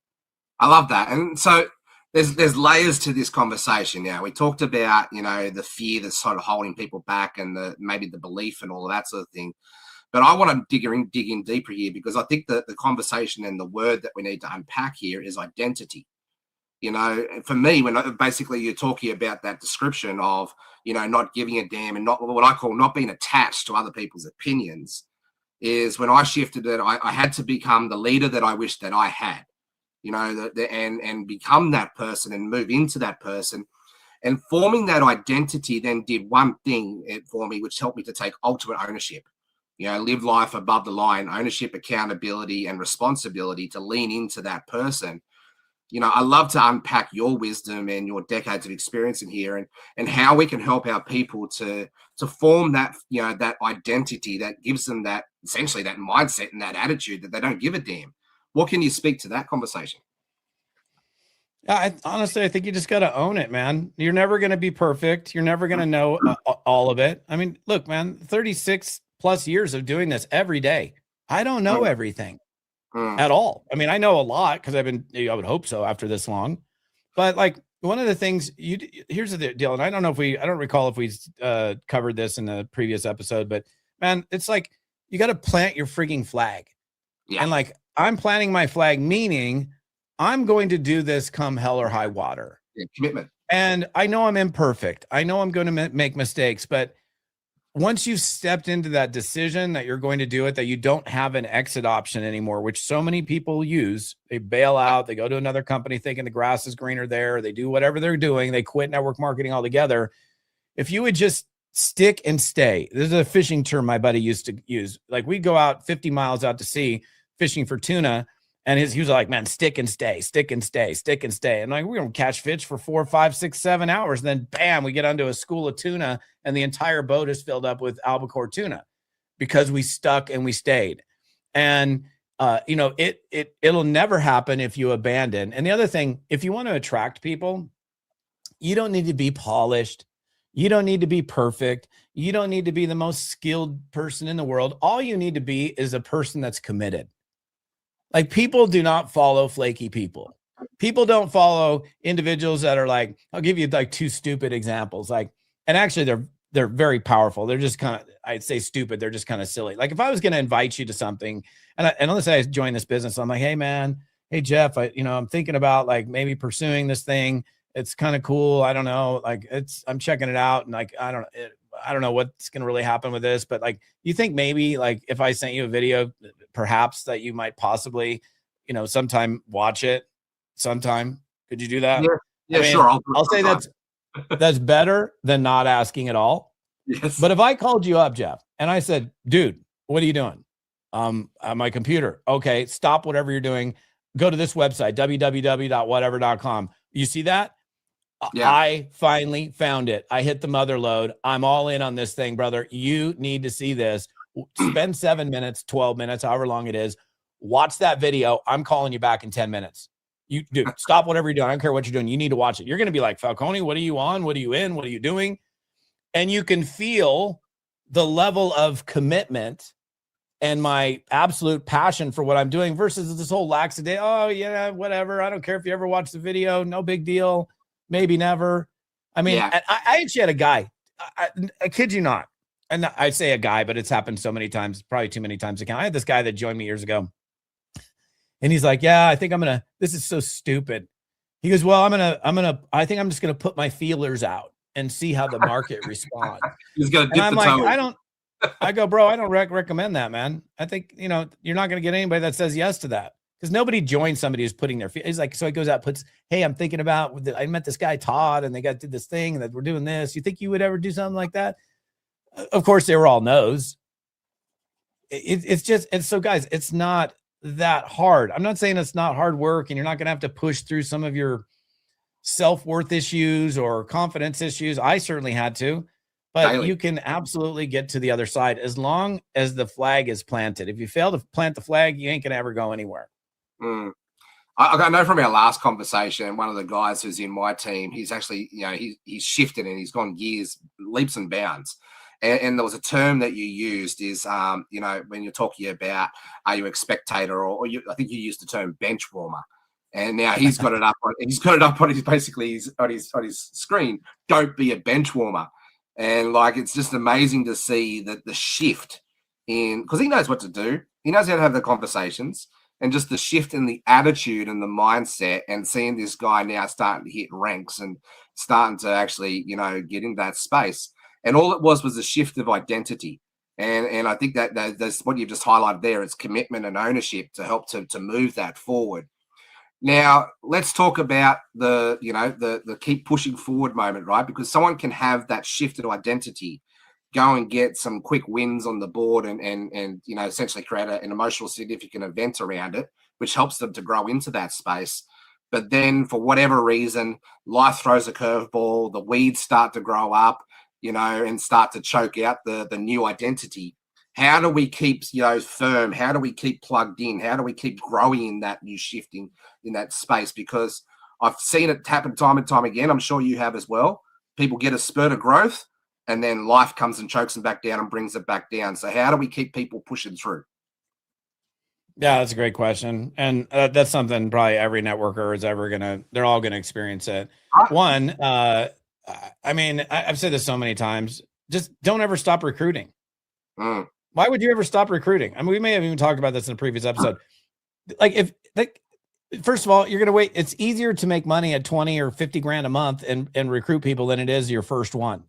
I love that. And so there's layers to this conversation. Now, we talked about, the fear that's sort of holding people back, and maybe the belief and all of that sort of thing. But I want to dig in deeper here, because I think that the conversation and the word that we need to unpack here is identity. For me, when basically you're talking about that description of, not giving a damn and not what I call not being attached to other people's opinions, is when I shifted it, I had to become the leader that I wished that I had, and become that person and move into that person. And forming that identity then did one thing for me, which helped me to take ultimate ownership. Live life above the line, ownership, accountability, and responsibility to lean into that person. I love to unpack your wisdom and your decades of experience in here, and how we can help our people to form that, that identity that gives them that, essentially that mindset and that attitude that they don't give a damn. What can you speak to that conversation? Yeah, honestly, I think you just got to own it, man. You're never going to be perfect. You're never going to know all of it. I mean, look, man, 36 plus years of doing this every day. I don't know everything at all. I mean, I know a lot because I would hope so after this long. But like, one of the things here's the deal. And I don't recall if we covered this in the previous episode, but man, it's like, you got to plant your freaking flag. Yeah. And like, I'm planting my flag, meaning I'm going to do this come hell or high water. Yeah, commitment. And I know I'm imperfect. I know I'm going to make mistakes, but once you've stepped into that decision that you're going to do it, that you don't have an exit option anymore, which so many people use, they bail out, they go to another company thinking the grass is greener there, they do whatever they're doing, they quit network marketing altogether. If you would just stick and stay, this is a fishing term my buddy used to use. Like, we'd go out 50 miles out to sea fishing for tuna, and he was like, man, stick and stay, stick and stay, stick and stay. And like, we're going to catch fish for 4, 5, 6, 7 hours. And then bam, we get onto a school of tuna and the entire boat is filled up with albacore tuna because we stuck and we stayed. And, it'll never happen if you abandon. And the other thing, if you want to attract people, you don't need to be polished. You don't need to be perfect. You don't need to be the most skilled person in the world. All you need to be is a person that's committed. Like, people do not follow flaky people. People don't follow individuals that are like, I'll give you like 2 stupid examples. Like, and actually they're very powerful. They're just kind of, I'd say stupid. They're just kind of silly. Like, if I was going to invite you to something and let's say I join this business, I'm like, hey man, hey Jeff, I'm thinking about like maybe pursuing this thing. It's kind of cool. I don't know. Like, I'm checking it out. And like, I don't know. I don't know what's going to really happen with this, but like, you think maybe like if I sent you a video, perhaps that you might possibly, sometime watch it sometime. Could you do that? Yeah, I mean, sure. I'll say that's better than not asking at all. Yes. But if I called you up, Jeff, and I said, dude, what are you doing? On my computer. Okay, stop whatever you're doing. Go to this website, www.whatever.com. You see that? Yeah. I finally found it. I hit the mother load. I'm all in on this thing, brother. You need to see this. Spend 7 minutes, 12 minutes, however long it is. Watch that video. I'm calling you back in 10 minutes. You dude, stop whatever you're doing. I don't care what you're doing. You need to watch it. You're going to be like, Falcone, what are you on? What are you in? What are you doing? And you can feel the level of commitment and my absolute passion for what I'm doing versus this whole laxity. Oh, yeah, whatever. I don't care if you ever watch the video. No big deal. Maybe never. I mean, Yeah. I actually had a guy. I kid you not. And I say a guy, but it's happened so many times, probably too many times to count. I had this guy that joined me years ago. And he's like, yeah, I think this is so stupid. He goes, well, I think I'm just going to put my feelers out and see how the market responds. He's going to dip And I'm the like, toe in. I go, bro, I don't recommend that, man. I think, you're not going to get anybody that says yes to that because nobody joins somebody who's putting their feet. He's like, so he goes out, puts, hey, I'm thinking about, I met this guy, Todd, and they did this thing and that we're doing this. You think you would ever do something like that? Of course, they were all no's. It's so guys, it's not that hard. I'm not saying it's not hard work and you're not going to have to push through some of your self-worth issues or confidence issues. I certainly had to, but Daily. you can absolutely get to the other side as long as the flag is planted. If you fail to plant the flag, you ain't going to ever go anywhere. I know from our last conversation, one of the guys who's in my team, he's actually, he's shifted and he's gone years, leaps and bounds. And there was a term that you used is, when you're talking about, are you a spectator or I think you used the term bench warmer. And now he's got it up. He's got it up on his screen. Don't be a bench warmer. And like, it's just amazing to see that the shift in, because he knows what to do. He knows how to have the conversations and just the shift in the attitude and the mindset and seeing this guy now starting to hit ranks and starting to actually, get in that space. And all it was a shift of identity. And I think that's what you've just highlighted there. It's commitment and ownership to help to move that forward. Now, let's talk about the keep pushing forward moment, right? Because someone can have that shifted identity, go and get some quick wins on the board and essentially create an emotional significant event around it, which helps them to grow into that space. But then for whatever reason, life throws a curveball, the weeds start to grow up, and start to choke out the new identity. How do we keep, firm? How do we keep plugged in? How do we keep growing in that new shifting in that space? Because I've seen it happen time and time again. I'm sure you have as well. People get a spurt of growth and then life comes and chokes them back down and brings it back down. So how do we keep people pushing through? Yeah, that's a great question. And that's something probably every networker is they're all going to experience it. One, I've said this so many times, just don't ever stop recruiting. Why would you ever stop recruiting? I mean, we may have even talked about this in a previous episode. First of all, you're going to wait. It's easier to make money at 20 or 50 grand a month and recruit people than it is your first one.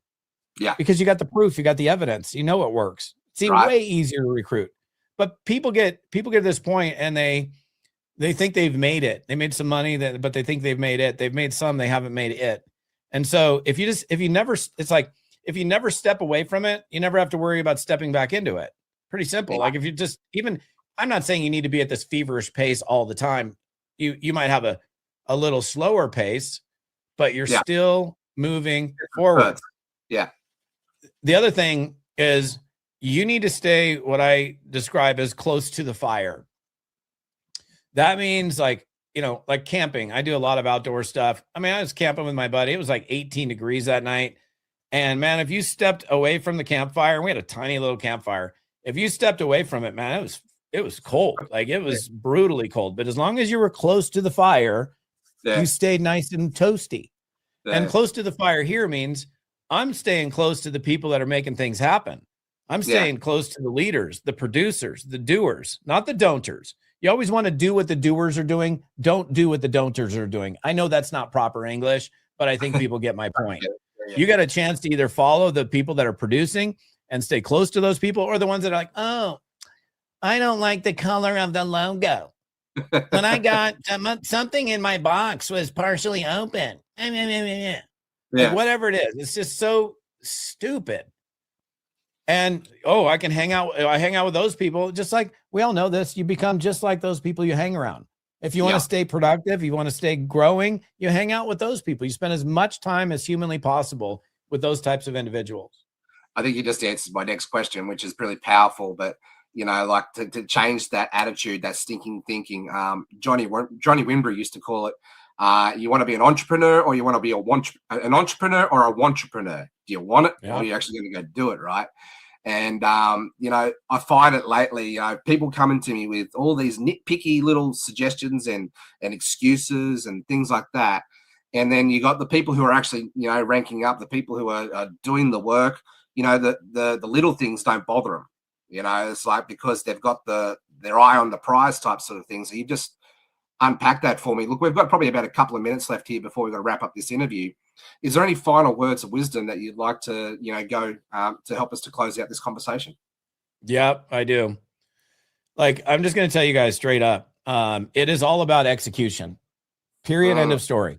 Yeah. Because you got the proof, you got the evidence, it works. It's way easier to recruit. But people get to this point and they think they've made it. They made some money but they think they've made it. They've made some, they haven't made it. And so if you never step away from it, you never have to worry about stepping back into it. Pretty simple. Yeah. Like if you just I'm not saying you need to be at this feverish pace all the time. You might have a little slower pace, but you're still moving forward. Yeah. The other thing is you need to stay what I describe as close to the fire. That means like camping. I do a lot of outdoor stuff. I was camping with my buddy. It was like 18 degrees that night. And man, if you stepped away from the campfire, and we had a tiny little campfire. If you stepped away from it, man, it was cold. Like it was brutally cold. But as long as you were close to the fire, you stayed nice and toasty. And close to the fire here means I'm staying close to the people that are making things happen. I'm staying close to the leaders, the producers, the doers, not the don'ters. You always want to do what the doers are doing. Don't do what the don'ters are doing. I know that's not proper English, but I think people get my point. You got a chance to either follow the people that are producing and stay close to those people, or the ones that are like, oh, I don't like the color of the logo. When I got something in my box was partially open. Yeah. Like, whatever it is, it's just so stupid. And I hang out with those people. Just like we all know this, you become just like those people you hang around. If you want to stay productive, you want to stay growing, you hang out with those people. You spend as much time as humanly possible with those types of individuals. I think you just answered my next question, which is really powerful. But like to change that attitude, that stinking thinking. Johnny Winbury used to call it, you want to be an entrepreneur, or you want to be an entrepreneur or a wantrepreneur. Do you want it, or are you actually going to go do it, right? And I find it lately, people coming to me with all these nitpicky little suggestions and excuses and things like that. And then you got the people who are actually, ranking up, the people who are doing the work. The little things don't bother them. It's like, because they've got their eye on the prize type sort of thing. So you just unpack that for me. Look, we've got probably about a couple of minutes left here before we've got to wrap up this interview. Is there any final words of wisdom that you'd like to, go to help us to close out this conversation? Yeah, I do. Like, I'm just going to tell you guys straight up. It is all about execution. Period. End of story.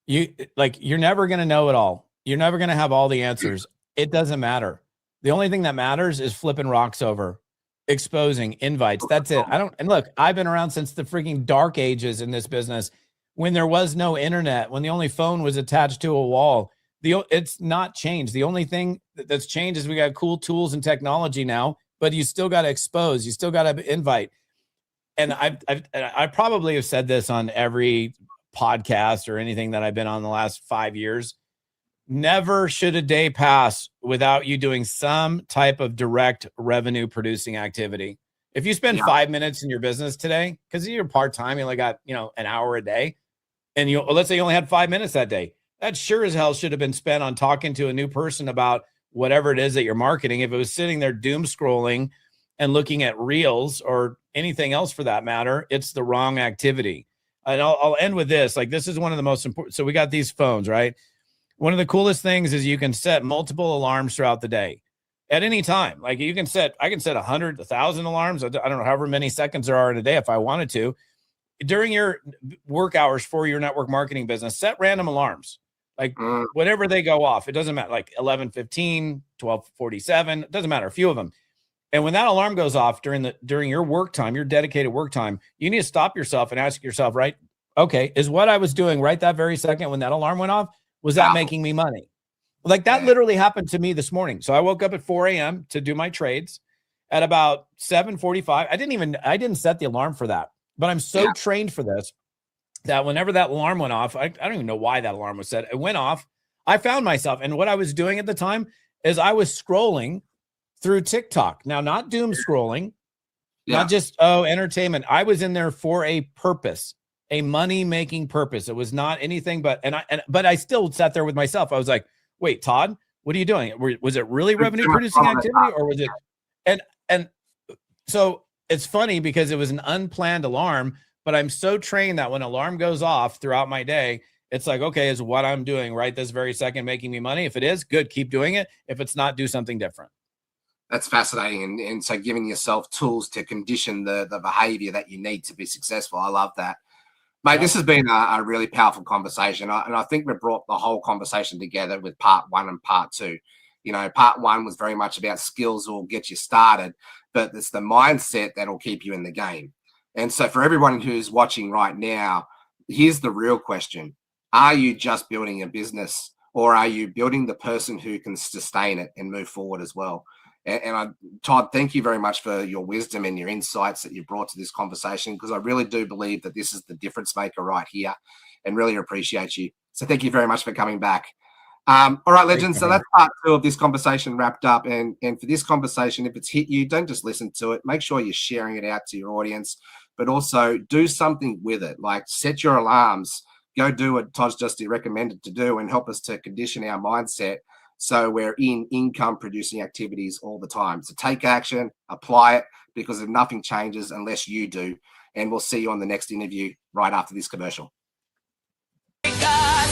You're never going to know it all. You're never going to have all the answers. It doesn't matter. The only thing that matters is flipping rocks over, exposing invites. That's it. And look, I've been around since the freaking dark ages in this business, when there was no internet, when the only phone was attached to a wall. It's not changed. The only thing that's changed is we got cool tools and technology now, but you still got to expose. You still got to invite. And I probably have said this on every podcast or anything that I've been on the last 5 years. Never should a day pass without you doing some type of direct revenue producing activity. If you spend 5 minutes in your business today, because you're part-time, you only got, an hour a day, and let's say you only had 5 minutes that day, that sure as hell should have been spent on talking to a new person about whatever it is that you're marketing. If it was sitting there doom scrolling and looking at reels or anything else for that matter, it's the wrong activity. And I'll end with this. Like, this is one of the most important. So we got these phones, right? One of the coolest things is you can set multiple alarms throughout the day at any time. Like, I can set 100, 1,000 alarms. I don't know, however many seconds there are in a day, if I wanted to. During your work hours for your network marketing business, set random alarms. Like, whenever they go off, it doesn't matter, like 11:15, 12:47, it doesn't matter, a few of them. And when that alarm goes off during your work time, your dedicated work time, you need to stop yourself and ask yourself, right, okay, is what I was doing right that very second when that alarm went off, was that making me money? Like, that literally happened to me this morning. So I woke up at 4 a.m. to do my trades. At about 7:45, I didn't set the alarm for that, but I'm so trained for this that whenever that alarm went off, I don't even know why that alarm was set. It went off. I found myself, and what I was doing at the time is I was scrolling through TikTok. Now, not doom scrolling, not just, entertainment. I was in there for a purpose, a money-making purpose. It was not anything but, but I still sat there with myself. I was like, wait, Todd, what are you doing? Was it really revenue-producing activity, or was it? And so it's funny because it was an unplanned alarm, but I'm so trained that when alarm goes off throughout my day, it's like, okay, is what I'm doing right this very second making me money? If it is, good, keep doing it. If it's not, do something different. That's fascinating. And so giving yourself tools to condition the behavior that you need to be successful. I love that. Mate, this has been a really powerful conversation. And I think we brought the whole conversation together with part one and part two. Part one was very much about skills that will get you started, but it's the mindset that will keep you in the game. And so for everyone who's watching right now, here's the real question. Are you just building a business, or are you building the person who can sustain it and move forward as well? And Todd, thank you very much for your wisdom and your insights that you brought to this conversation, because I really do believe that this is the difference maker right here, and really appreciate you. So thank you very much for coming back. All right, legends. So that's part two of this conversation wrapped up. And for this conversation, if it's hit you, don't just listen to it. Make sure you're sharing it out to your audience, but also do something with it. Like, set your alarms, go do what Todd's just recommended to do, and help us to condition our mindset so we're in income producing activities all the time. So take action, apply it, because if nothing changes unless you do. And we'll see you on the next interview right after this commercial. God,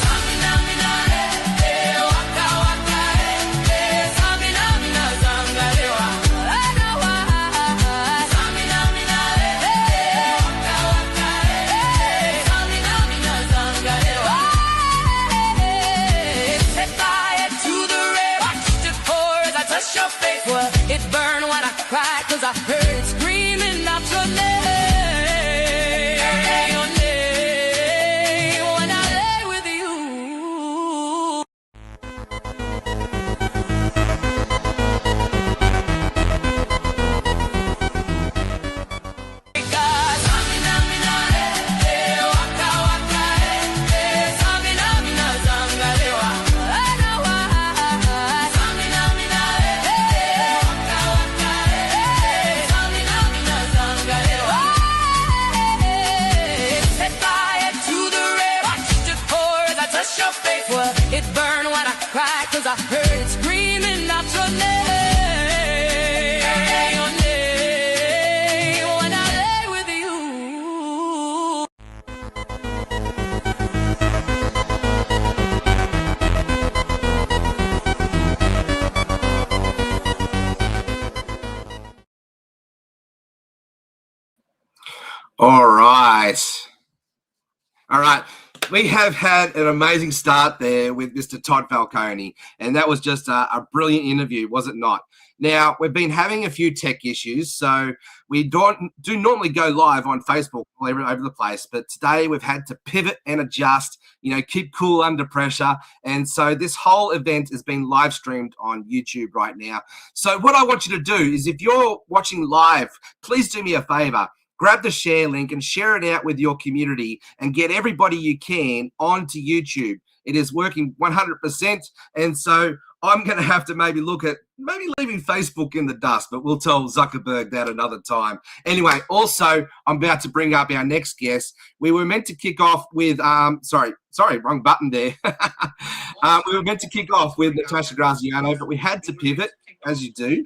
'cause I heard it screaming out your name, when I lay with you. All right. All right. We have had an amazing start there with Mr. Todd Falcone, and that was just a brilliant interview, was it not? Now, we've been having a few tech issues, so we do normally go live on Facebook all over the place, but today we've had to pivot and adjust, keep cool under pressure, and so this whole event is being live streamed on YouTube right now. So what I want you to do is, if you're watching live, please do me a favor. Grab the share link and share it out with your community and get everybody you can onto YouTube. It is working 100%. And so I'm going to have to maybe look at leaving Facebook in the dust, but we'll tell Zuckerberg that another time. Anyway, also, I'm about to bring up our next guest. We were meant to kick off with, sorry, wrong button there. We were meant to kick off with Natasha Graziano, but we had to pivot, as you do.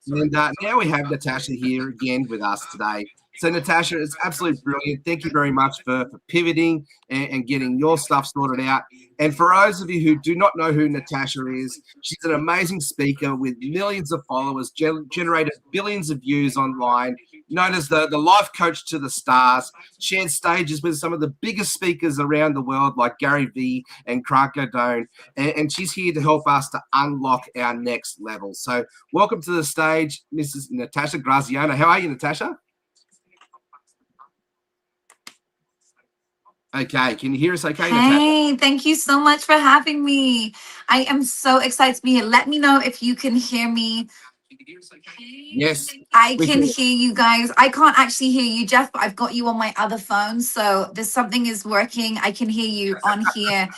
And now we have Natasha here again with us today. So, Natasha, it's absolutely brilliant. Thank you very much for pivoting and getting your stuff sorted out. And for those of you who do not know who Natasha is, she's an amazing speaker with millions of followers, generated billions of views online, known as the life coach to the stars, shared stages with some of the biggest speakers around the world like Gary Vee and Grant Cardone. And she's here to help us to unlock our next level. So welcome to the stage, Mrs. Natasha Graziano. How are you, Natasha? Okay, can you hear us okay, Natasha? Hey, thank you so much for having me. I am so excited to be here. Let me know if you can hear me. Yes. I can hear you guys. I can't actually hear you, Jeff, but I've got you on my other phone. So there's something is working. I can hear you on here.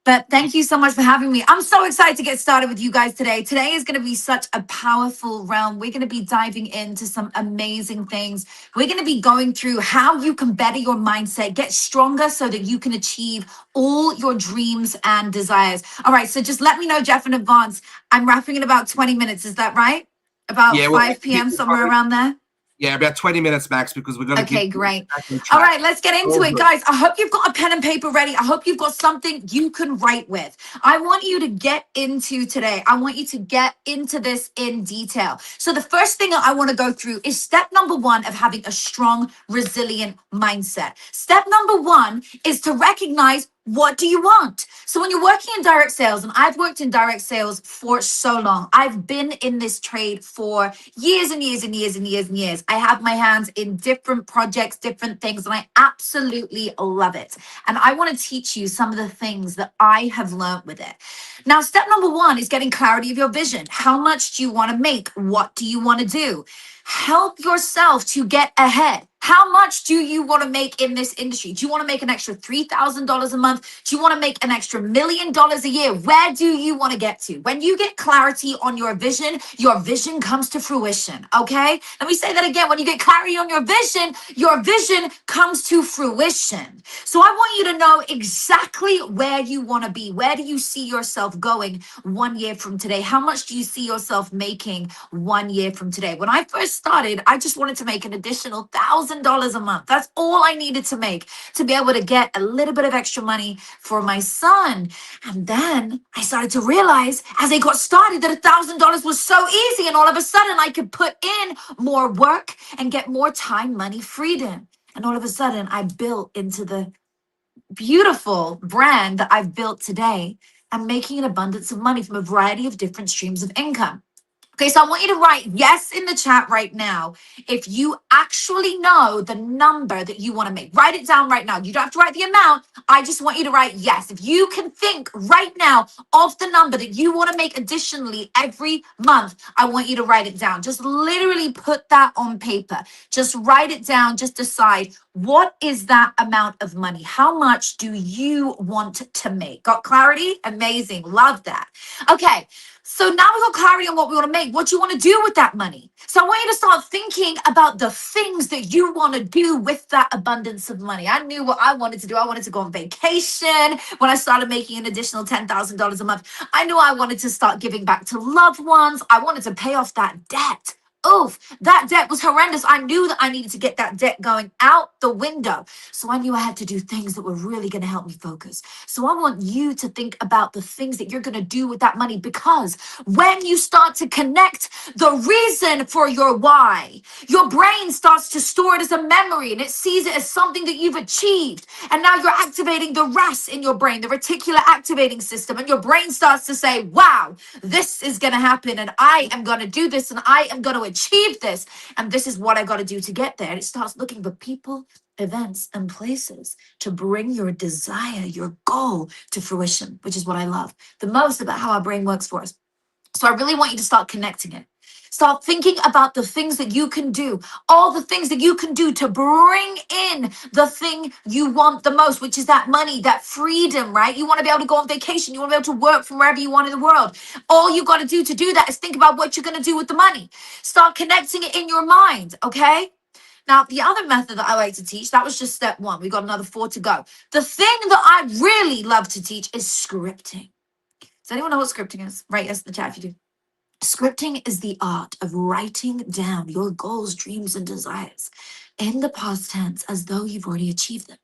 But thank you so much for having me. I'm so excited to get started with you guys today. Today is going to be such a powerful realm. We're going to be diving into some amazing things. We're going to be going through how you can better your mindset, get stronger so that you can achieve all your dreams and desires. All right, so just let me know, Jeff, in advance. I'm wrapping in about 20 minutes. Is that right? About 5 p.m., somewhere around there? Yeah, about 20 minutes max, because we're going to Okay, great. All right, let's get into it. Guys, I hope you've got a pen and paper ready. I hope you've got something you can write with. I want you to get into today. I want you to get into this in detail. So the first thing I want to go through is step number 1 of having a strong, resilient mindset. Step number 1 is to recognize, what do you want? So when you're working in direct sales, and I've worked in direct sales for so long, I've been in this trade for years and years and years and years and years. I have my hands in different projects, different things, and I absolutely love it. And I want to teach you some of the things that I have learned with it. Now, step number 1 is getting clarity of your vision. How much do you want to make? What do you want to do? Help yourself to get ahead. How much do you want to make in this industry? Do you want to make an extra $3,000 a month? Do you want to make an extra $1 million a year? Where do you want to get to? When you get clarity on your vision comes to fruition, okay? Let me say that again. When you get clarity on your vision comes to fruition. So I want you to know exactly where you want to be. Where do you see yourself going 1 year from today? How much do you see yourself making 1 year from today? When I first started, I just wanted to make an additional $1,000 a month. That's all I needed to make to be able to get a little bit of extra money for my son. And then I started to realize as I got started that $1,000 was so easy, and all of a sudden I could put in more work and get more time, money, freedom. And all of a sudden I built into the beautiful brand that I've built today. I'm making an abundance of money from a variety of different streams of income. Okay, so I want you to write yes in the chat right now if you actually know the number that you want to make. Write it down right now. You don't have to write the amount. I just want you to write yes. If you can think right now of the number that you want to make additionally every month, I want you to write it down. Just literally put that on paper. Just write it down. Just decide, what is that amount of money? How much do you want to make? Got clarity? Amazing. Love that. Okay. So now we got clarity on what we want to make. What you want to do with that money. So I want you to start thinking about the things that you want to do with that abundance of money. I knew what I wanted to do. I wanted to go on vacation. When I started making an additional $10,000 a month, I knew I wanted to start giving back to loved ones. I wanted to pay off that debt. Oof, that debt was horrendous. I knew that I needed to get that debt going out the window. So I knew I had to do things that were really going to help me focus. So I want you to think about the things that you're going to do with that money, because when you start to connect the reason for your why, your brain starts to store it as a memory and it sees it as something that you've achieved. And now you're activating the RAS in your brain, the reticular activating system. And your brain starts to say, wow, this is going to happen. And I am going to do this. And I am going to achieve this, and this is what I got to do to get there. And it starts looking for people, events, and places to bring your desire, your goal to fruition, which is what I love the most about how our brain works for us. So I really want you to start connecting it. Start thinking about the things that you can do, all the things that you can do to bring in the thing you want the most, which is that money, that freedom, right? You want to be able to go on vacation. You want to be able to work from wherever you want in the world. All you got to do that is think about what you're going to do with the money. Start connecting it in your mind, okay? Now, the other method that I like to teach, that was just step 1. We got another 4 to go. The thing that I really love to teach is scripting. Does anyone know what scripting is? Write yes in the chat if you do. Scripting is the art of writing down your goals, dreams, and desires in the past tense as though you've already achieved them.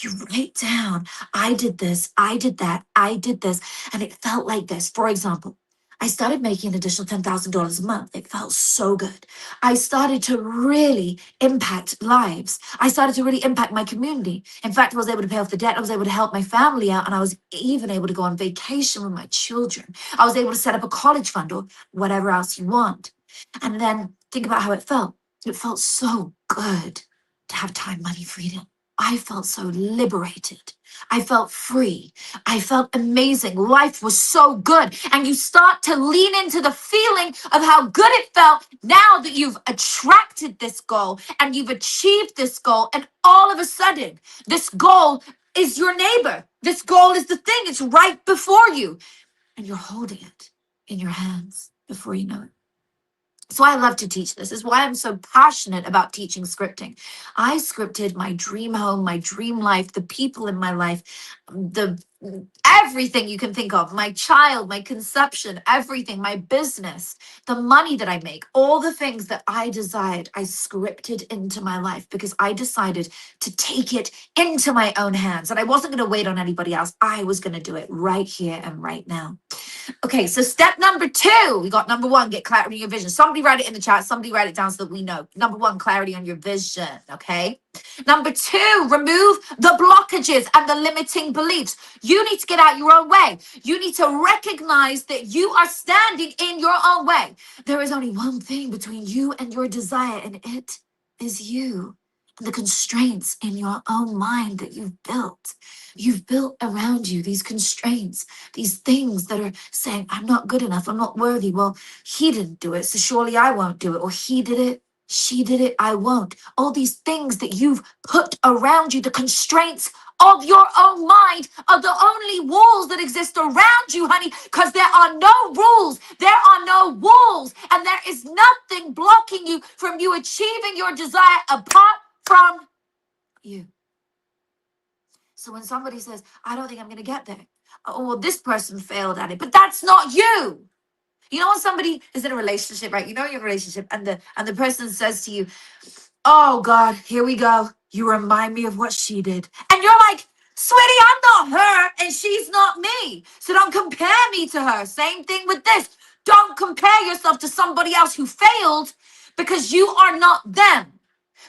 You write down, I did this, I did that, I did this, and it felt like this. For example, I started making an additional $10,000 a month. It felt so good. I started to really impact lives. I started to really impact my community. In fact, I was able to pay off the debt. I was able to help my family out. And I was even able to go on vacation with my children. I was able to set up a college fund or whatever else you want. And then think about how it felt. It felt so good to have time, money, freedom. I felt so liberated. I felt free. I felt amazing. Life was so good. And you start to lean into the feeling of how good it felt now that you've attracted this goal and you've achieved this goal. And all of a sudden, this goal is your neighbor. This goal is the thing. It's right before you. And you're holding it in your hands before you know it. So I love to teach this. This is why I'm so passionate about teaching scripting. I scripted my dream home, my dream life, the people in my life, everything you can think of, my child, my conception, everything, my business, the money that I make, all the things that I desired, I scripted into my life because I decided to take it into my own hands. And I wasn't going to wait on anybody else. I was going to do it right here and right now. Okay, so step number 2, we got number 1, get clarity on your vision. Somebody write it in the chat. Somebody write it down so that we know. Number 1, clarity on your vision, okay? Number 2, remove the blockages and the limiting beliefs. You need to get out your own way. You need to recognize that you are standing in your own way. There is only one thing between you and your desire, and it is you. The constraints in your own mind that you've built. You've built around you these constraints, these things that are saying, I'm not good enough, I'm not worthy. Well, he didn't do it, so surely I won't do it. Or he did it, she did it, I won't. All these things that you've put around you, the constraints of your own mind are the only walls that exist around you, honey, because there are no rules, there are no walls, and there is nothing blocking you from you achieving your desire apart from you. So when somebody says, I don't think I'm going to get there. Oh, well, this person failed at it, but that's not you. You know when somebody is in a relationship, right? You know you're in a relationship and the person says to you, oh God, here we go. You remind me of what she did. And you're like, sweetie, I'm not her and she's not me. So don't compare me to her. Same thing with this. Don't compare yourself to somebody else who failed because you are not them.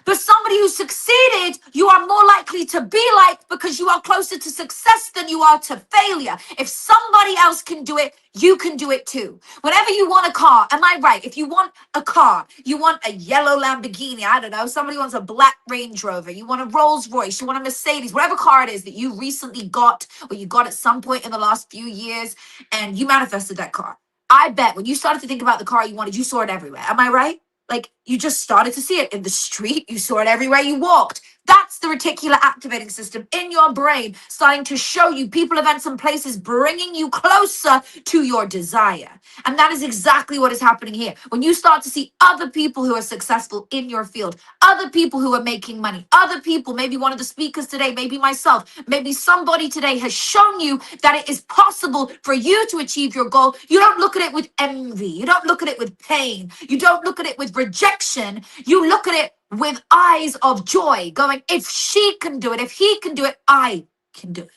But somebody who succeeded, you are more likely to be like because you are closer to success than you are to failure. If somebody else can do it, you can do it too. Whenever you want a car, am I right? If you want a car, you want a yellow Lamborghini, I don't know, somebody wants a black Range Rover, you want a Rolls Royce, you want a Mercedes, whatever car it is that you recently got or you got at some point in the last few years and you manifested that car. I bet when you started to think about the car you wanted, you saw it everywhere. Am I right? Like you just started to see it in the street. You saw it everywhere you walked. That's the reticular activating system in your brain starting to show you people, events, and places, bringing you closer to your desire. And that is exactly what is happening here. When you start to see other people who are successful in your field, other people who are making money, other people, maybe one of the speakers today, maybe myself, maybe somebody today has shown you that it is possible for you to achieve your goal. You don't look at it with envy. You don't look at it with pain. You don't look at it with rejection. You look at it with eyes of joy, going, if she can do it, if he can do it, I can do it.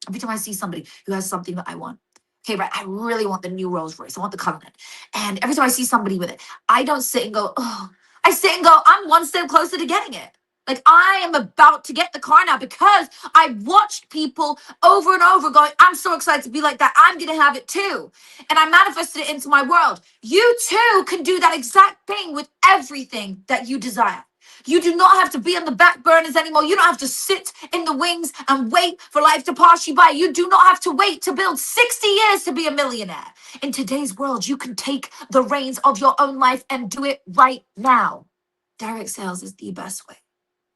Every time I see somebody who has something that I want, okay, right, I really want the new Rolls Royce. I want the Covenant. And every time I see somebody with it, I don't sit and go, oh, I sit and go, I'm one step closer to getting it. Like, I am about to get the car now because I watched people over and over going, I'm so excited to be like that. I'm going to have it too. And I manifested it into my world. You too can do that exact thing with everything that you desire. You do not have to be on the back burners anymore. You don't have to sit in the wings and wait for life to pass you by. You do not have to wait to build 60 years to be a millionaire. In today's world, you can take the reins of your own life and do it right now. Direct sales is the best way.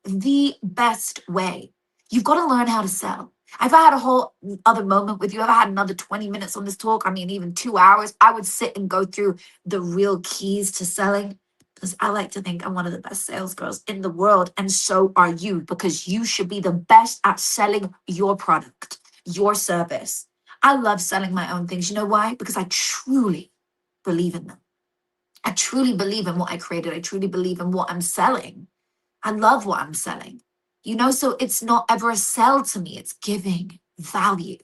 The best way. You've got to learn how to sell. If I had a whole other moment with you, if I had another 20 minutes on this talk, I mean, even 2 hours, I would sit and go through the real keys to selling, because I like to think I'm one of the best sales girls in the world. And so are you, because you should be the best at selling your product, your service. I love selling my own things. You know why? Because I truly believe in them. I truly believe in what I created. I truly believe in what I'm selling. I love what I'm selling, you know, so it's not ever a sell to me. It's giving value,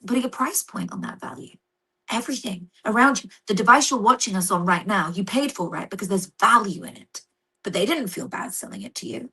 putting a price point on that value. Everything around you, the device you're watching us on right now, you paid for, right? Because there's value in it, but they didn't feel bad selling it to you.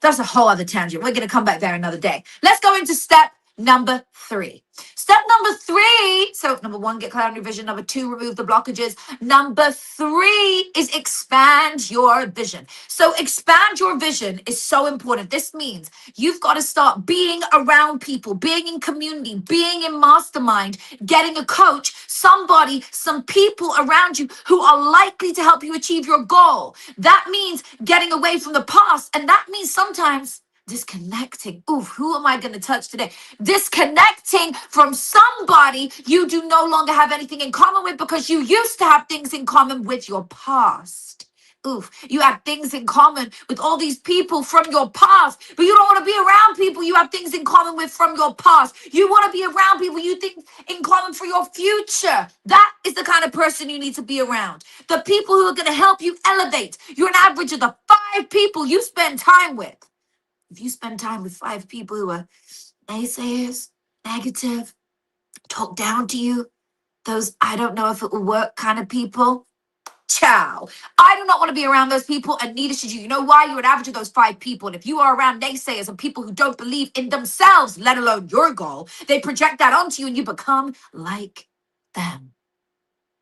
That's a whole other tangent. We're going to come back there another day. Let's go into step number 3. Step number 3. So number 1, get clarity and vision. Number 2, remove the blockages. Number 3 is expand your vision. So expand your vision is so important. This means you've got to start being around people, being in community, being in mastermind, getting a coach, somebody, some people around you who are likely to help you achieve your goal. That means getting away from the past. And that means sometimes disconnecting. Ooh, who am I going to touch today? Disconnecting from somebody you do no longer have anything in common with, because you used to have things in common with your past. Oof, you have things in common with all these people from your past, but you don't want to be around people you have things in common with from your past. You want to be around people you think in common for your future. That is the kind of person you need to be around. The people who are going to help you elevate. You're an average of the 5 people you spend time with. If you spend time with 5 people who are naysayers, negative, talk down to you, those I don't know if it will work kind of people, ciao. I do not want to be around those people, and neither should you. You know why? You're an average of those 5 people. And if you are around naysayers and people who don't believe in themselves, let alone your goal, they project that onto you and you become like them.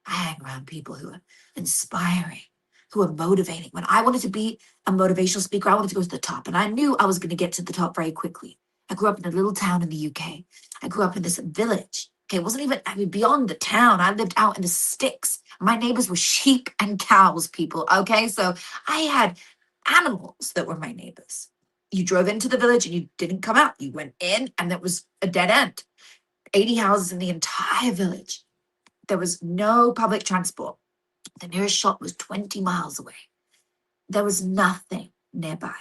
I hang around people who are inspiring, who are motivating. When I wanted to be a motivational speaker, I wanted to go to the top, and I knew I was going to get to the top very quickly. I grew up in a little town in the UK. I grew up in this village. Okay, it wasn't even, I mean, beyond the town. I lived out in the sticks. My neighbors were sheep and cows, people. Okay, so I had animals that were my neighbors. You drove into the village and you didn't come out. You went in and it was a dead end. 80 houses in the entire village. There was no public transport. The nearest shop was 20 miles away. There was nothing nearby.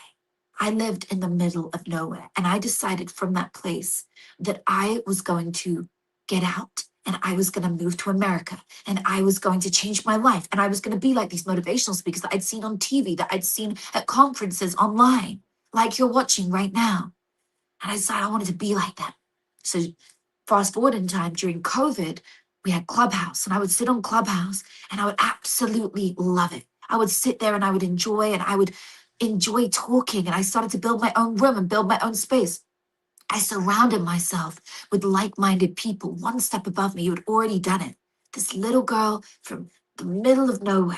I lived in the middle of nowhere, and I decided from that place that I was going to get out and I was going to move to America, and I was going to change my life, and I was going to be like these motivational speakers that I'd seen on TV, that I'd seen at conferences online, like you're watching right now. And I decided I wanted to be like that. So fast forward in time, during COVID, we had Clubhouse, and I would sit on Clubhouse and I would absolutely love it. I would sit there and I would enjoy, and I would enjoy talking. And I started to build my own room and build my own space. I surrounded myself with like-minded people, one step above me who had already done it. This little girl from the middle of nowhere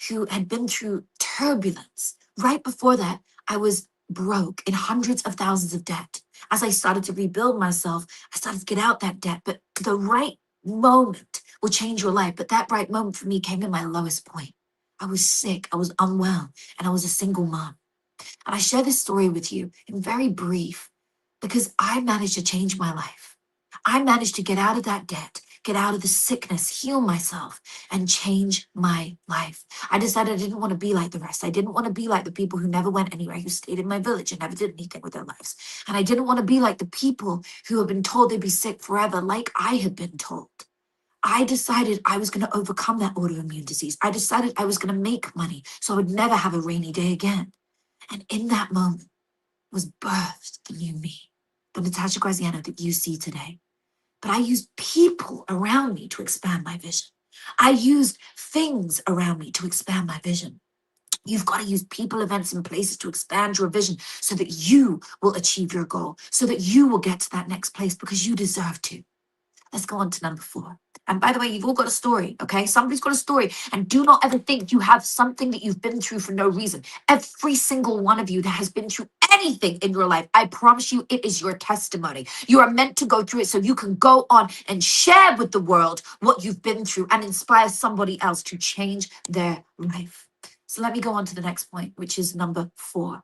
who had been through turbulence. Right before that, I was broke in hundreds of thousands of debt. As I started to rebuild myself, I started to get out that debt. But the right moment will change your life. But that right moment for me came in my lowest point. I was sick, I was unwell, and I was a single mom. And I share this story with you in very brief because I managed to change my life. I managed to get out of that debt, get out of the sickness, heal myself, and change my life. I decided I didn't want to be like the rest. I didn't want to be like the people who never went anywhere, who stayed in my village and never did anything with their lives. And I didn't want to be like the people who have been told they'd be sick forever, like I had been told. I decided I was going to overcome that autoimmune disease. I decided I was going to make money so I would never have a rainy day again. And in that moment was birthed the new me, the Natasha Graziano that you see today. But I used people around me to expand my vision. I used things around me to expand my vision. You've got to use people, events, and places to expand your vision so that you will achieve your goal, so that you will get to that next place because you deserve to. Let's go on to number 4. And by the way, you've all got a story, okay? Somebody's got a story. And do not ever think you have something that you've been through for no reason. Every single one of you that has been through anything in your life, I promise you, it is your testimony. You are meant to go through it so you can go on and share with the world what you've been through and inspire somebody else to change their life. So let me go on to the next point, which is number 4.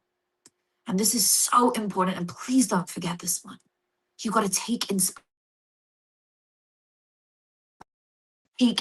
And this is so important. And please don't forget this one. You got to take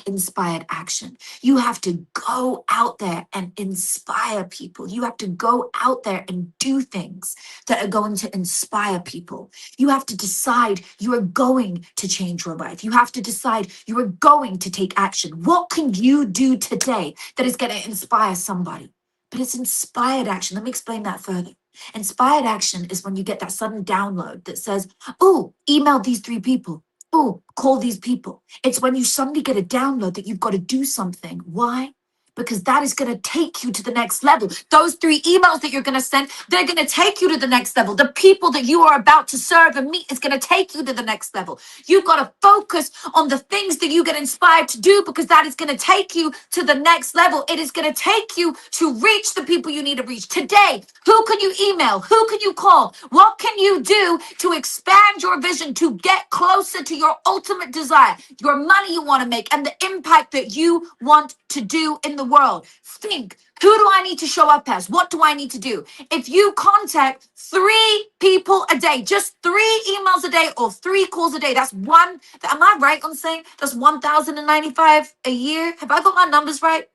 inspired action. You have to go out there and inspire people. You have to go out there and do things that are going to inspire people. You have to decide you are going to change your life. You have to decide you are going to take action. What can you do today that is going to inspire somebody? But it's inspired action. Let me explain that further. Inspired action is when you get that sudden download that says, oh, email these 3 people. Oh, call these people. It's when you suddenly get a download that you've got to do something. Why? Because that is going to take you to the next level. Those 3 emails that you're going to send, they're going to take you to the next level. The people that you are about to serve and meet is going to take you to the next level. You've got to focus on the things that you get inspired to do because that is going to take you to the next level. It is going to take you to reach the people you need to reach. Today, who can you email? Who can you call? What can you do to expand your vision, to get closer to your ultimate desire, your money you want to make, and the impact that you want to do in the world? Think, who do I need to show up as? What do I need to do? If you contact 3 people a day, just 3 emails a day or 3 calls a day, that's one. Am I right on saying that's 1,095 a year? Have I got my numbers right?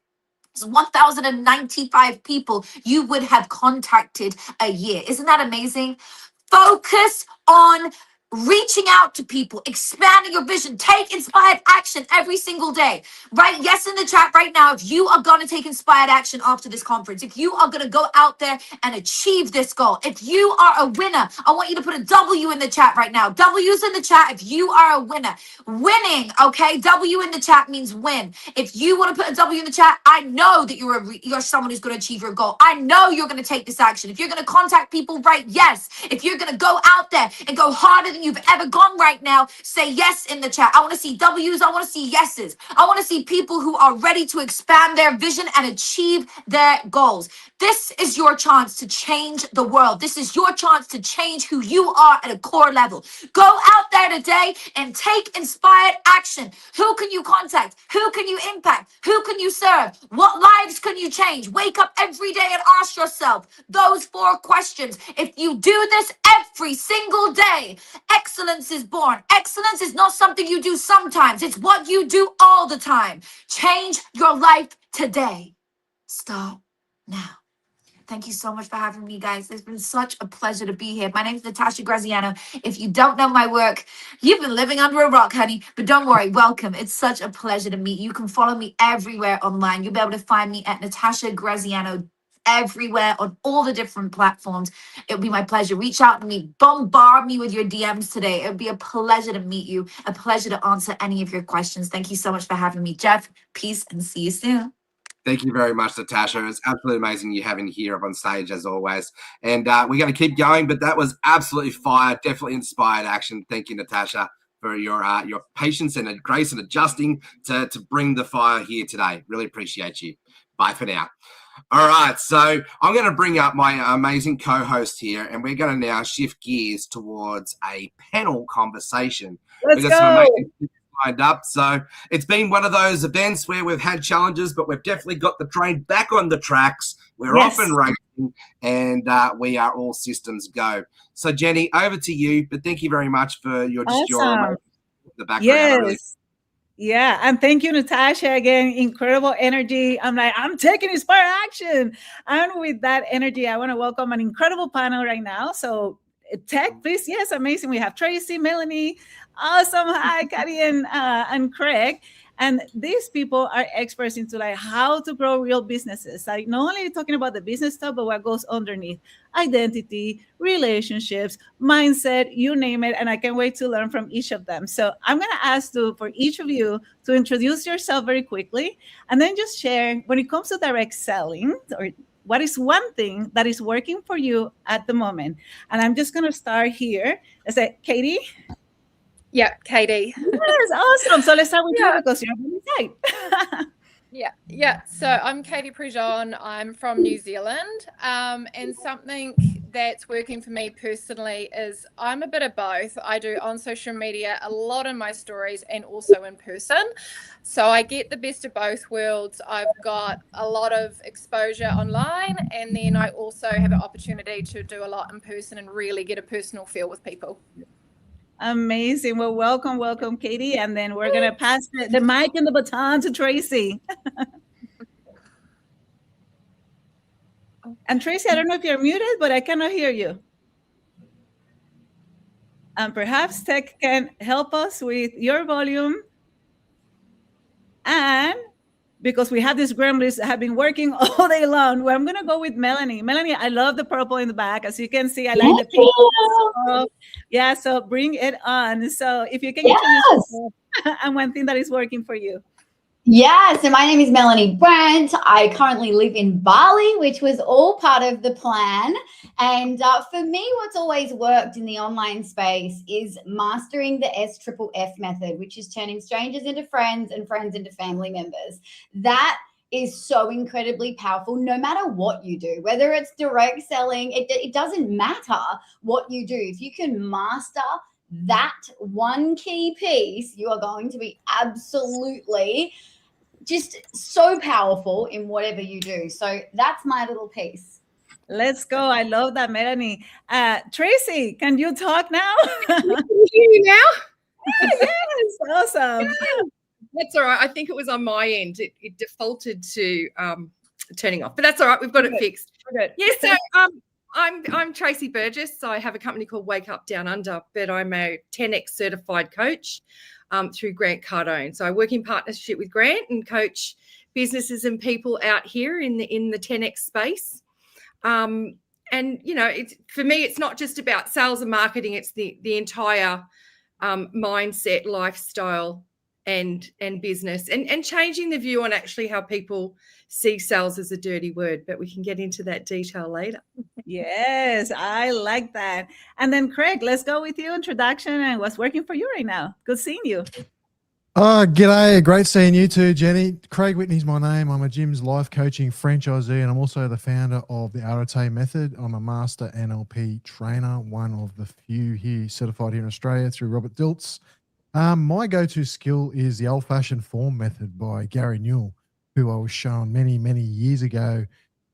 It's 1,095 people you would have contacted a year. Isn't that amazing? Focus on reaching out to people, expanding your vision. Take inspired action every single day. Write yes in the chat right now if you are going to take inspired action after this conference. If you are going to go out there and achieve this goal. If you are a winner, I want you to put a W in the chat right now. W's in the chat if you are a winner. Winning, okay? W in the chat means win. If you want to put a W in the chat, I know that you're someone who's going to achieve your goal. I know you're going to take this action. If you're going to contact people, write yes. If you're going to go out there and go harder than you've ever gone right now, say yes in the chat. I want to see W's. I want to see yeses. I want to see people who are ready to expand their vision and achieve their goals. This is your chance to change the world. This is your chance to change who you are at a core level. Go out there today and take inspired action. Who can you contact? Who can you impact? Who can you serve? What lives can you change? Wake up every day and ask yourself those 4 questions. If you do this every single day, excellence is born. Excellence is not something you do sometimes. It's what you do all the time. Change your life today. Start now. Thank you so much for having me, guys. It's been such a pleasure to be here. My name is Natasha Graziano. If you don't know my work, you've been living under a rock, honey. But don't worry, welcome. It's such a pleasure to meet you. You can follow me everywhere online. You'll be able to find me at Natasha Graziano everywhere on all the different platforms. It would be my pleasure. Reach out to me. Bombard me with your DMs today. It would be a pleasure to meet you. A pleasure to answer any of your questions. Thank you so much for having me, Jeff. Peace and see you soon. Thank you very much, Natasha. It's absolutely amazing you having here up on stage as always. And we're going to keep going, but that was absolutely fire. Definitely inspired action. Thank you, Natasha, for your patience and grace and adjusting to bring the fire here today. Really appreciate you. Bye for now. All right, so I'm going to bring up my amazing co-host here, and we're going to now shift gears towards a panel conversation. Let's go. lined up. So it's been one of those events where we've had challenges, but we've definitely got the train back on the tracks. We're off and racing, and we are all systems go. So Jenny, over to you. But thank you very much for your the background. Yes. Yeah, and thank you, Natasha. Again, incredible energy. I'm taking inspired action. And with that energy, I want to welcome an incredible panel right now. So tech, please. Yes, amazing. We have Tracy, Melanie. Awesome. Hi, Katty and Craig. And these people are experts into like how to grow real businesses. Like not only talking about the business stuff, but what goes underneath: identity, relationships, mindset, you name it. And I can't wait to learn from each of them. So I'm going to ask for each of you to introduce yourself very quickly, and then just share when it comes to direct selling, or what is one thing that is working for you at the moment. And I'm just going to start here. I say, Katie. Yeah, Katie. Yes, awesome. So let's start with you because you're really tight. Yeah. So I'm Katie Prejean. I'm from New Zealand. And something that's working for me personally is I'm a bit of both. I do on social media, a lot of my stories, and also in person. So I get the best of both worlds. I've got a lot of exposure online, and then I also have an opportunity to do a lot in person and really get a personal feel with people. Amazing. Well, welcome, Katie. And then we're going to pass the mic and the baton to Tracy. And Tracy, I don't know if you're muted, but I cannot hear you. And perhaps tech can help us with your volume. And because we have these gremlins that have been working all day long, well, I'm going to go with Melanie. Melanie, I love the purple in the back. As you can see, I like the pink. So, yeah, so bring it on. So if you can introduce yourself and one thing that is working for you. Yeah, so my name is Melanie Brandt. I currently live in Bali, which was all part of the plan. And for me, what's always worked in the online space is mastering the SFFF method, which is turning strangers into friends and friends into family members. That is so incredibly powerful, no matter what you do, whether it's direct selling, it doesn't matter what you do. If you can master that one key piece, you are going to be absolutely just so powerful in whatever you do. So that's my little piece. Let's go. I love that, Melanie. Tracy, can you talk now? Can you hear me now? Yes, awesome. Yeah. That's all right. I think it was on my end. It defaulted to turning off, but that's all right. We've got it fixed. Good. Yeah. So I'm Tracy Burgess. I have a company called Wake Up Down Under, but I'm a 10X certified coach through Grant Cardone. So I work in partnership with Grant and coach businesses and people out here in the 10X space. And you know, for me, it's not just about sales and marketing. It's the entire mindset, lifestyle, and business, and changing the view on actually how people see sales as a dirty word. But we can get into that detail later. Yes, I like that. And then Craig, let's go with you. Introduction and what's working for you right now. Good seeing you. G'day. Great seeing you too, Jenny. Craig Whitney's my name. I'm a Jim's life coaching franchisee, and I'm also the founder of the Arate Method. I'm a master NLP trainer, one of the few here certified here in Australia through Robert Dilts. My go-to skill is the old-fashioned form method by Gary Newell, who I was shown many, many years ago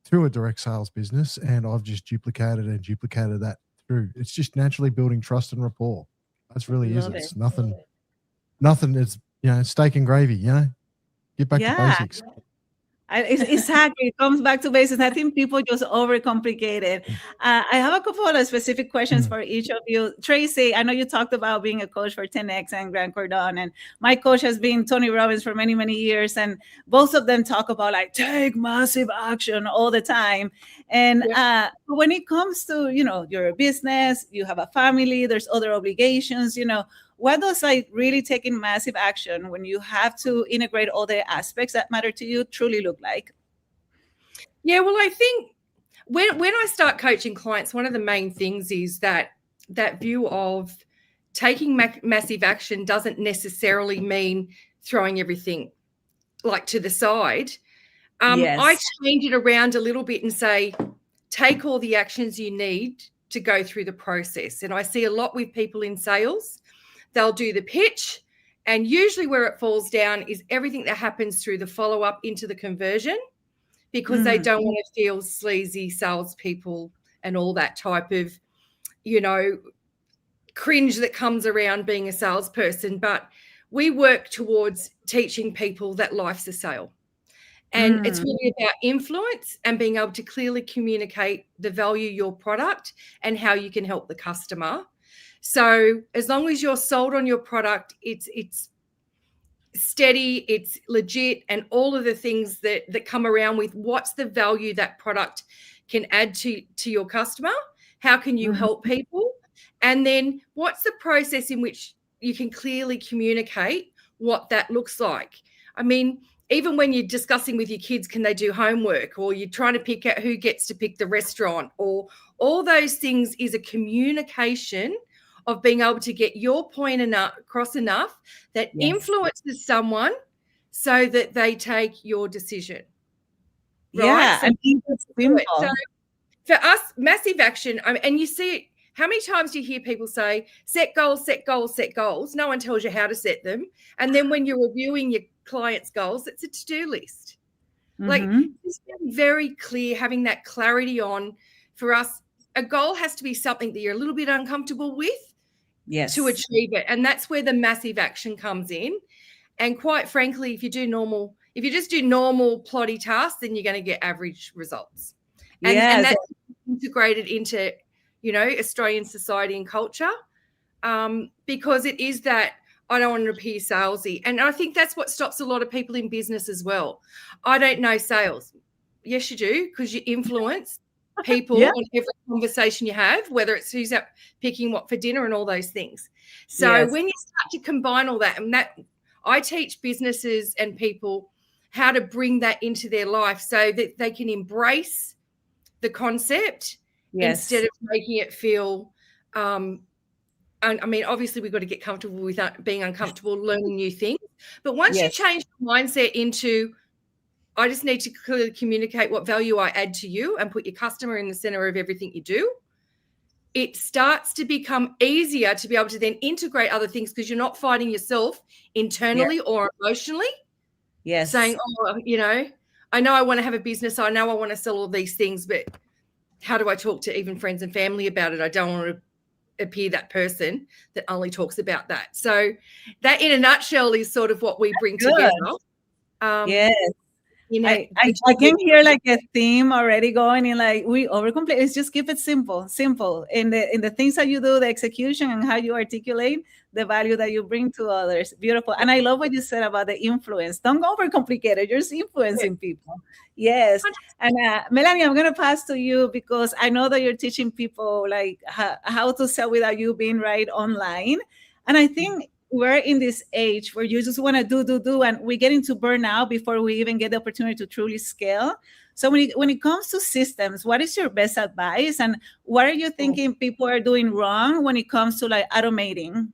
through a direct sales business, and I've just duplicated that through. It's just naturally building trust and rapport. That's really is. It's nothing. It's, you know, steak and gravy, you know, get back to basics. Exactly. It comes back to basics. I think people just overcomplicate it. I have a couple of specific questions for each of you. Tracy, I know you talked about being a coach for 10X and Grant Cardone, and my coach has been Tony Robbins for many, many years. And both of them talk about like take massive action all the time. And when it comes to, you know, you're a business, you have a family, there's other obligations, you know, what does like really taking massive action when you have to integrate all the aspects that matter to you truly look like? Yeah, well, I think when I start coaching clients, one of the main things is that view of taking massive action doesn't necessarily mean throwing everything like to the side. I change it around a little bit and say, take all the actions you need to go through the process. And I see a lot with people in sales. They'll do the pitch And usually where it falls down is everything that happens through the follow-up into the conversion, because they don't want to feel sleazy salespeople and all that type of, cringe that comes around being a salesperson. But we work towards teaching people that life's a sale. And it's really about influence and being able to clearly communicate the value of your product and how you can help the customer. So as long as you're sold on your product, it's steady, it's legit, and all of the things that come around with what's the value that product can add to your customer, how can you help people, and then what's the process in which you can clearly communicate what that looks like. I mean, even when you're discussing with your kids, can they do homework, or you're trying to pick out who gets to pick the restaurant, or all those things is a communication of being able to get your point across enough that influences someone so that they take your decision. Right? Yeah, So, and it's simple. so for us, massive action, and you see it, how many times do you hear people say, set goals, set goals, set goals? No one tells you how to set them. And then when you're reviewing your clients' goals, it's a to-do list. Like, just being very clear, having that clarity on, for us, a goal has to be something that you're a little bit uncomfortable with to achieve it. And that's where the massive action comes in. And quite frankly, if you just do normal plotty tasks, then you're going to get average results. And that's integrated into, Australian society and culture, because it is that I don't want to appear salesy. And I think that's what stops a lot of people in business as well. I don't know sales. Yes, you do, because you influence people on every conversation you have, whether it's who's out picking what for dinner and all those things. So when you start to combine all that, and that I teach businesses and people how to bring that into their life so that they can embrace the concept instead of making it feel I mean, obviously we've got to get comfortable with being uncomfortable, learning new things. But once you change the mindset into, I just need to clearly communicate what value I add to you and put your customer in the center of everything you do, it starts to become easier to be able to then integrate other things, because you're not fighting yourself internally or emotionally. Saying, I know I want to have a business. I know I want to sell all these things, but how do I talk to even friends and family about it? I don't want to appear that person that only talks about that. So that, in a nutshell, is sort of what we bring together. I can hear like a theme already going in, like we overcomplicate. It's just keep it simple in the things that you do, the execution and how you articulate the value that you bring to others. Beautiful. And I love what you said about the influence. Don't overcomplicate it. You're just influencing people. Yes. And Melanie, I'm going to pass to you, because I know that you're teaching people like how to sell without you being right online. And I think we're in this age where you just want to do, and we get into burnout before we even get the opportunity to truly scale. So when it comes to systems, what is your best advice, and what are you thinking people are doing wrong when it comes to like automating?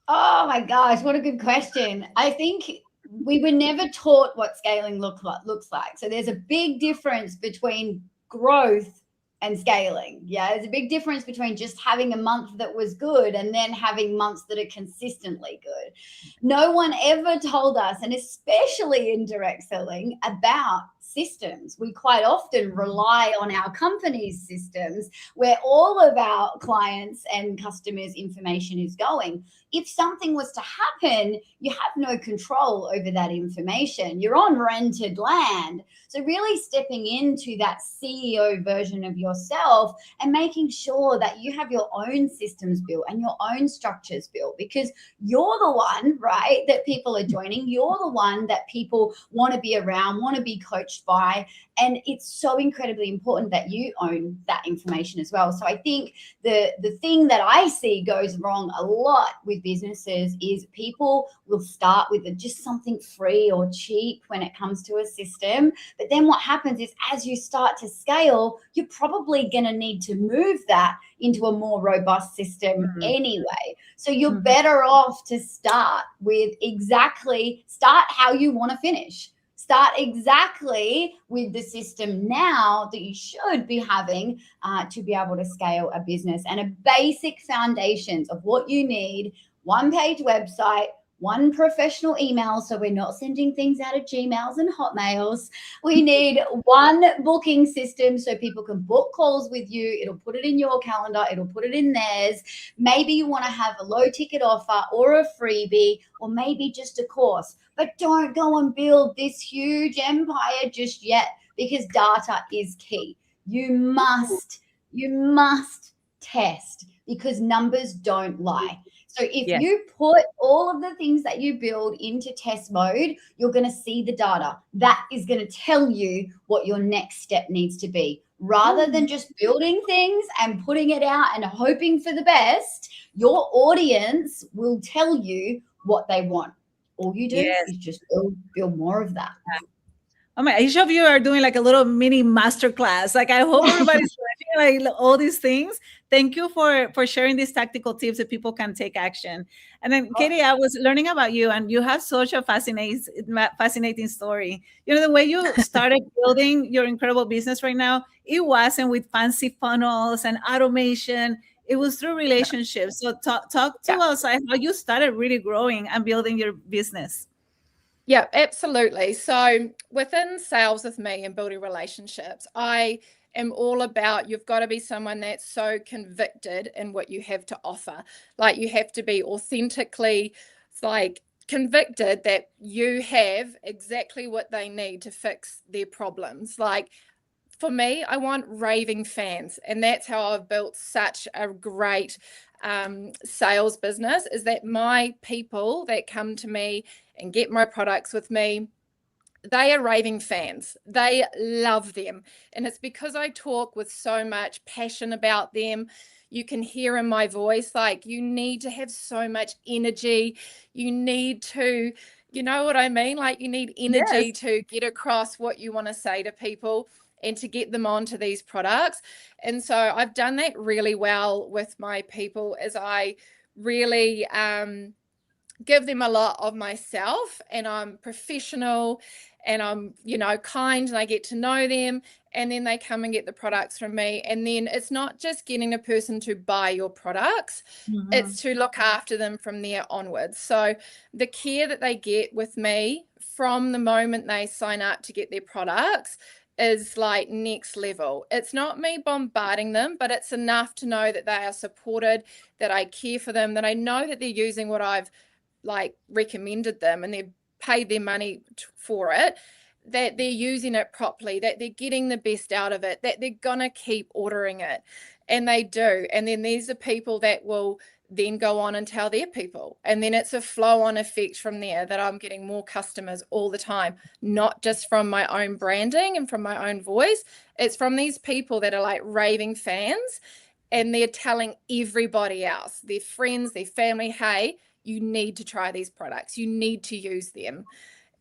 Oh my gosh, what a good question. I think we were never taught what scaling looks like. So there's a big difference between growth and scaling. There's a big difference between just having a month that was good and then having months that are consistently good. No one ever told us, and especially in direct selling, about systems. We quite often rely on our company's systems, where all of our clients and customers' information is going. If something was to happen, you have no control over that information. You're on rented land. So really stepping into that CEO version of yourself and making sure that you have your own systems built and your own structures built, because you're the one, right, that people are joining. You're the one that people want to be around, want to be coached by. And it's so incredibly important that you own that information as well. So I think the thing that I see goes wrong a lot with businesses is people will start with just something free or cheap when it comes to a system. But then what happens is, as you start to scale, you're probably going to need to move that into a more robust system anyway. So you're better off to start how you want to finish. Start exactly with the system now that you should be having to be able to scale a business, and a basic foundations of what you need: one-page website, one professional email, so we're not sending things out of Gmails and Hotmails. We need one booking system so people can book calls with you. It'll put it in your calendar. It'll put it in theirs. Maybe you want to have a low ticket offer or a freebie or maybe just a course, but don't go and build this huge empire just yet, because data is key. You must test, because numbers don't lie. So if Yes. you put all of the things that you build into test mode, you're going to see the data. That is going to tell you what your next step needs to be. Rather than just building things and putting it out and hoping for the best, your audience will tell you what they want. All you do Yes. is just build more of that. Oh my, each of you are doing like a little mini masterclass. Like, I hope everybody's learning like all these things. Thank you for sharing these tactical tips that people can take action. And then Katie, I was learning about you, and you have such a fascinating story. You know, the way you started building your incredible business right now, it wasn't with fancy funnels and automation. It was through relationships. So talk to us like how you started really growing and building your business. Yeah, absolutely. So within sales with me and building relationships, I am all about, you've got to be someone that's so convicted in what you have to offer. Like, you have to be authentically like convicted that you have exactly what they need to fix their problems. Like, for me, I want raving fans, and that's how I've built such a great sales business, is that my people that come to me and get my products with me, they are raving fans. They love them. And it's because I talk with so much passion about them. You can hear in my voice, like, you need to have so much energy. You need to, you know what I mean? Like, you need energy to get across what you want to say to people and to get them onto these products. And so I've done that really well with my people, as I really give them a lot of myself, and I'm professional, and I'm, you know, kind, and I get to know them, and then they come and get the products from me. And then it's not just getting a person to buy your products, it's to look after them from there onwards. So the care that they get with me from the moment they sign up to get their products is like next level. It's not me bombarding them, but it's enough to know that they are supported, that I care for them, that I know that they're using what I've like recommended them, and they've paid their money for it, that they're using it properly, that they're getting the best out of it, that they're gonna keep ordering it. And they do. And then there's the people that will then go on and tell their people, and then it's a flow-on effect from there, that I'm getting more customers all the time, not just from my own branding and from my own voice. It's from these people that are like raving fans, and they're telling everybody else, their friends, their family, hey, you need to try these products, you need to use them.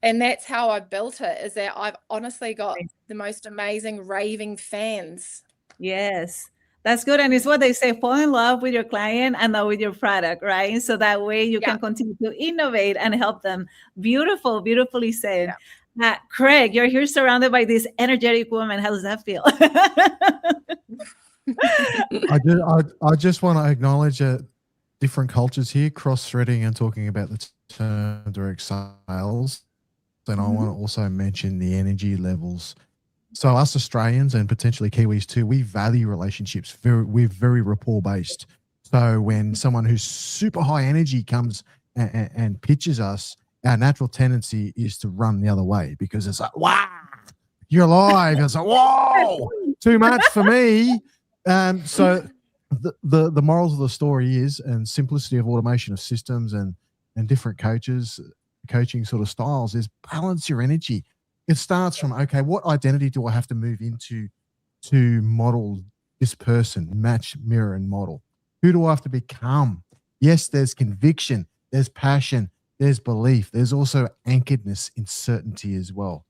And that's how I built it, is that I've honestly got the most amazing raving fans. Yes, that's good. And it's what they say, fall in love with your client and not with your product, right? So that way you can continue to innovate and help them. Beautiful, beautifully said. Craig, you're here surrounded by this energetic woman. How does that feel? I just want to acknowledge different cultures here, cross-threading and talking about the term direct sales. And I want to also mention the energy levels. So us Australians and potentially Kiwis too, we value relationships. We're very rapport based. So when someone who's super high energy comes and pitches us, our natural tendency is to run the other way, because it's like, wow, you're alive. It's like, whoa, too much for me. So the morals of the story is, and simplicity of automation of systems and different coaching sort of styles, is balance your energy. It starts from, okay, what identity do I have to move into to model this person, match, mirror, and model? Who do I have to become? Yes, there's conviction, there's passion, there's belief. There's also anchoredness in certainty as well.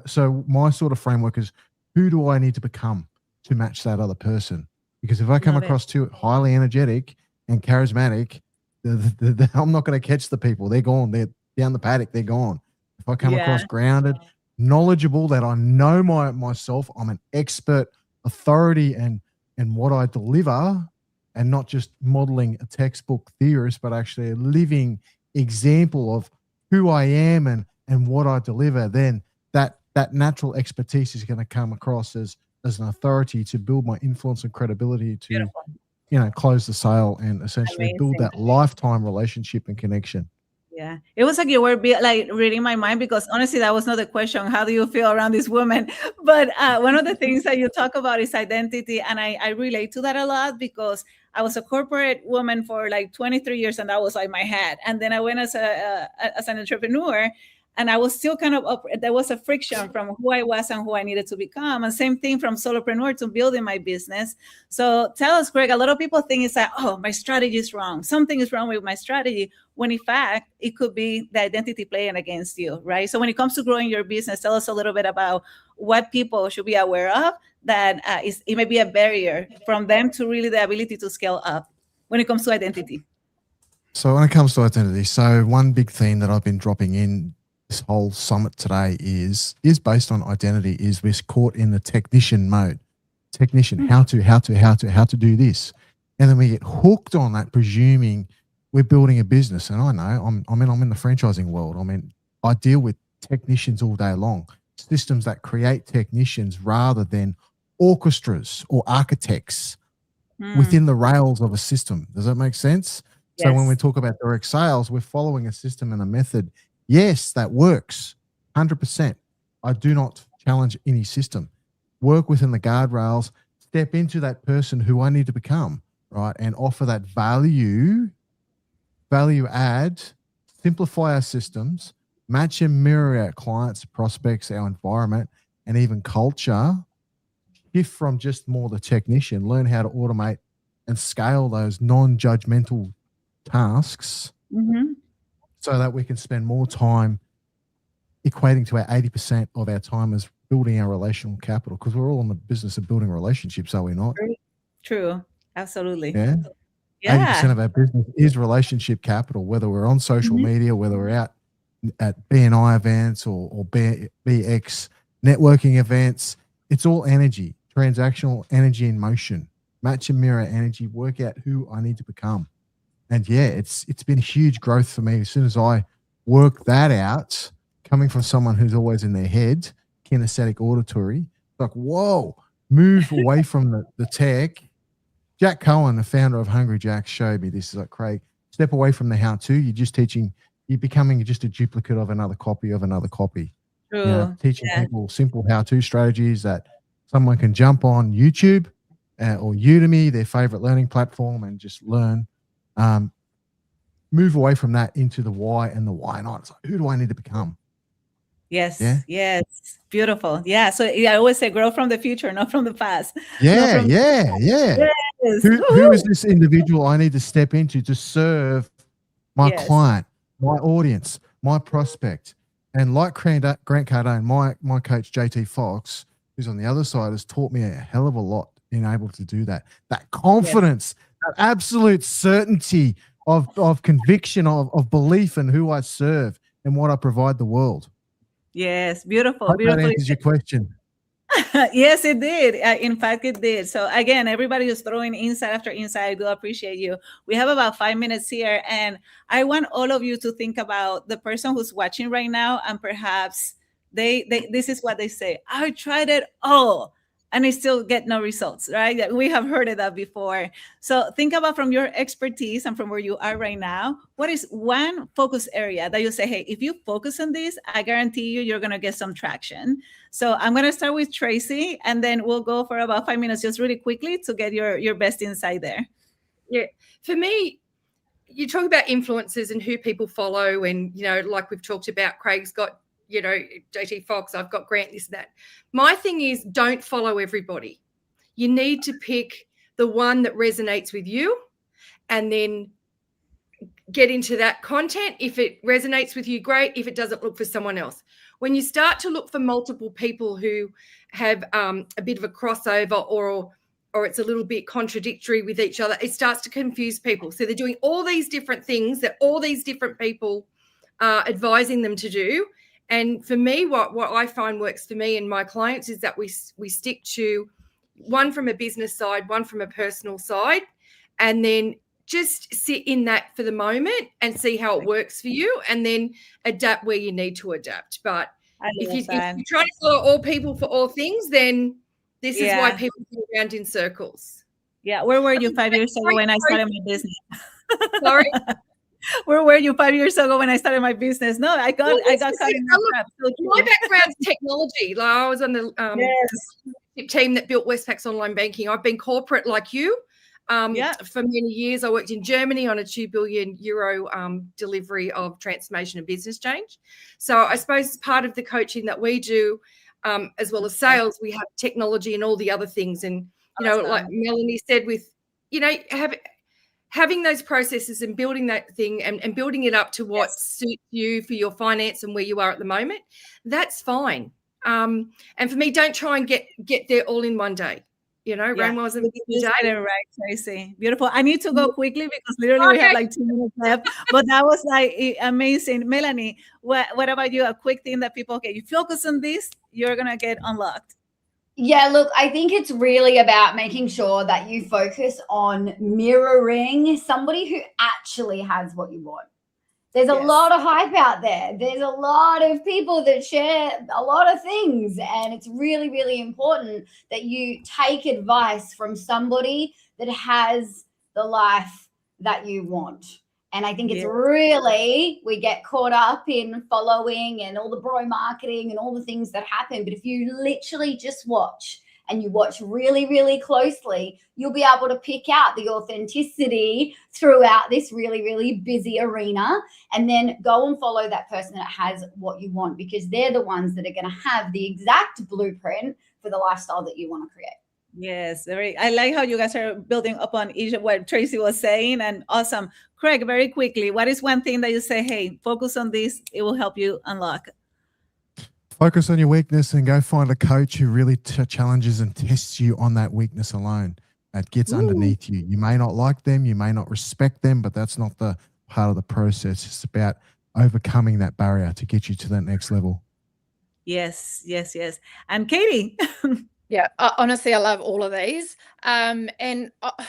So my sort of framework is, who do I need to become to match that other person? Because if I come across too highly energetic and charismatic, I'm not going to catch the people. They're gone. They're down the paddock. They're gone. If I come across grounded, knowledgeable, that I know myself, I'm an expert, authority, and what I deliver, and not just modeling a textbook theorist, but actually a living, example of who I am and what I deliver, then that natural expertise is going to come across as an authority to build my influence and credibility to, Beautiful. close the sale and essentially build Amazing. that lifetime relationship and connection. Yeah, it was like you were like reading my mind, because honestly, that was not the question. How do you feel around this woman? But one of the things that you talk about is identity. And I relate to that a lot, because I was a corporate woman for like 23 years, and that was like my head. And then I went as an entrepreneur, and I was still kind of up. There was a friction from who I was and who I needed to become. And same thing from solopreneur to building my business. So tell us, Greg, a lot of people think it's like, oh, my strategy is wrong. Something is wrong with my strategy, when in fact, it could be the identity playing against you, right? So when it comes to growing your business, tell us a little bit about what people should be aware of that it may be a barrier from them to really the ability to scale up when it comes to identity. So when it comes to identity, so one big theme that I've been dropping in this whole summit today is based on identity. Is we're caught in the technician mode. Technician, how to do this, and then we get hooked on that, presuming we're building a business. And I know I'm in the franchising world. I mean, I deal with technicians all day long. Systems that create technicians rather than orchestras or architects within the rails of a system. Does that make sense? Yes. So when we talk about direct sales, we're following a system and a method. Yes, that works 100%. I do not challenge any system. Work within the guardrails, step into that person who I need to become, right? And offer that value add, simplify our systems, match and mirror our clients, prospects, our environment, and even culture. Shift from just more the technician, learn how to automate and scale those non-judgmental tasks so that we can spend more time equating to our 80% of our time as building our relational capital, because we're all in the business of building relationships, are we not? True. Absolutely. Yeah. Yeah. 80% of our business is relationship capital, whether we're on social media, whether we're out at BNI events or BX networking events. It's all energy, transactional energy in motion. Match and mirror energy, work out who I need to become. And yeah, it's been huge growth for me. As soon as I work that out, coming from someone who's always in their head, kinesthetic auditory, like, whoa, move away from the tech. Jack Cohen, the founder of Hungry Jack, showed me this. Is like, Craig, step away from the how-to. You're becoming just a duplicate of another copy of another copy. True. Teaching people simple how-to strategies that someone can jump on YouTube or Udemy, their favorite learning platform, and just learn. Move away from that into the why and the why not. It's like, who do I need to become? Yes. Yeah. Yes. Beautiful. Yeah. So I always say grow from the future, not from the past. Yeah. Yes. Who is this individual I need to step into to serve my client, my audience, my prospect? And like Grant Cardone, my coach, JT Fox, who's on the other side, has taught me a hell of a lot being able to do that. That confidence, that absolute certainty of conviction, of belief in who I serve and what I provide the world. Yes. Beautiful. Hope Beautiful. that answers your question. Yes, it did. In fact, it did. So again, everybody who's throwing insight after insight, I do appreciate you. We have about 5 minutes here, and I want all of you to think about the person who's watching right now, and perhaps they this is what they say: I tried it all and I still get no results, right? We have heard of that before. So think about, from your expertise and from where you are right now, what is one focus area that you say, hey, if you focus on this, I guarantee you're going to get some traction. So I'm going to start with Tracy, and then we'll go for about 5 minutes, just really quickly, to get your best insight there. Yeah. For me, you talk about influencers and who people follow, and, like we've talked about, Craig's got, JT Fox, I've got Grant, this and that. My thing is, don't follow everybody. You need to pick the one that resonates with you, and then get into that content. If it resonates with you, great. If it doesn't, look for someone else. When you start to look for multiple people who have a bit of a crossover, or it's a little bit contradictory with each other, it starts to confuse people. So they're doing all these different things that all these different people are advising them to do. And for me, what I find works for me and my clients is that we stick to one from a business side, one from a personal side, and then just sit in that for the moment and see how it works for you, and then adapt where you need to adapt. But if you're trying to follow all people for all things, then this is why people go around in circles. Yeah. Where were you 5 years ago when I started my business? Sorry? Where were you 5 years ago when I started my business? No, I got caught in that trap. My background's technology. Like I was on the team that built Westpac's online banking. I've been corporate like you. For many years, I worked in Germany on a €2 billion delivery of transformation and business change. So I suppose part of the coaching that we do, as well as sales, we have technology and all the other things. And, like Melanie said, with, having those processes and building that thing and building it up to what suits you for your finance and where you are at the moment, that's fine. And for me, don't try and get there all in one day. Rome wasn't right, Tracy. Beautiful. I need to go quickly because literally we have like 2 minutes left. But that was like amazing. Melanie, what about you? A quick thing that people, you focus on this, you're gonna get unlocked. Yeah, look, I think it's really about making sure that you focus on mirroring somebody who actually has what you want. There's a lot of hype out there. There's a lot of people that share a lot of things. And it's really, really important that you take advice from somebody that has the life that you want. And I think it's really, we get caught up in following and all the bro marketing and all the things that happen. But if you literally just watch and you watch really, really closely, you'll be able to pick out the authenticity throughout this really, really busy arena, and then go and follow that person that has what you want, because they're the ones that are going to have the exact blueprint for the lifestyle that you want to create. Yes, I like how you guys are building upon each of what Tracy was saying, and awesome. Craig, very quickly, what is one thing that you say, hey, focus on this, it will help you unlock? Focus on your weakness and go find a coach who really challenges and tests you on that weakness alone. That gets underneath you. You may not like them, you may not respect them, but that's not the part of the process. It's about overcoming that barrier to get you to that next level. Yes. And Katie? Yeah, honestly, I love all of these. And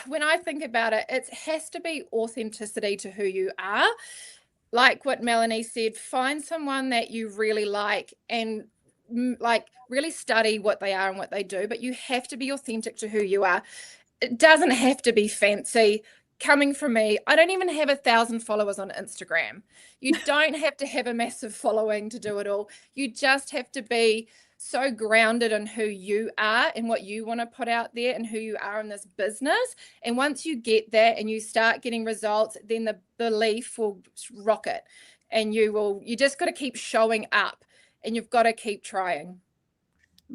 when I think about it, it has to be authenticity to who you are. Like what Melanie said, find someone that you really like and really study what they are and what they do, but you have to be authentic to who you are. It doesn't have to be fancy. Coming from me, I don't even have 1,000 followers on Instagram. You don't have to have a massive following to do it all. You just have to be so grounded in who you are and what you want to put out there and who you are in this business. And once you get that and you start getting results, then the belief will rocket, and you just got to keep showing up and you've got to keep trying.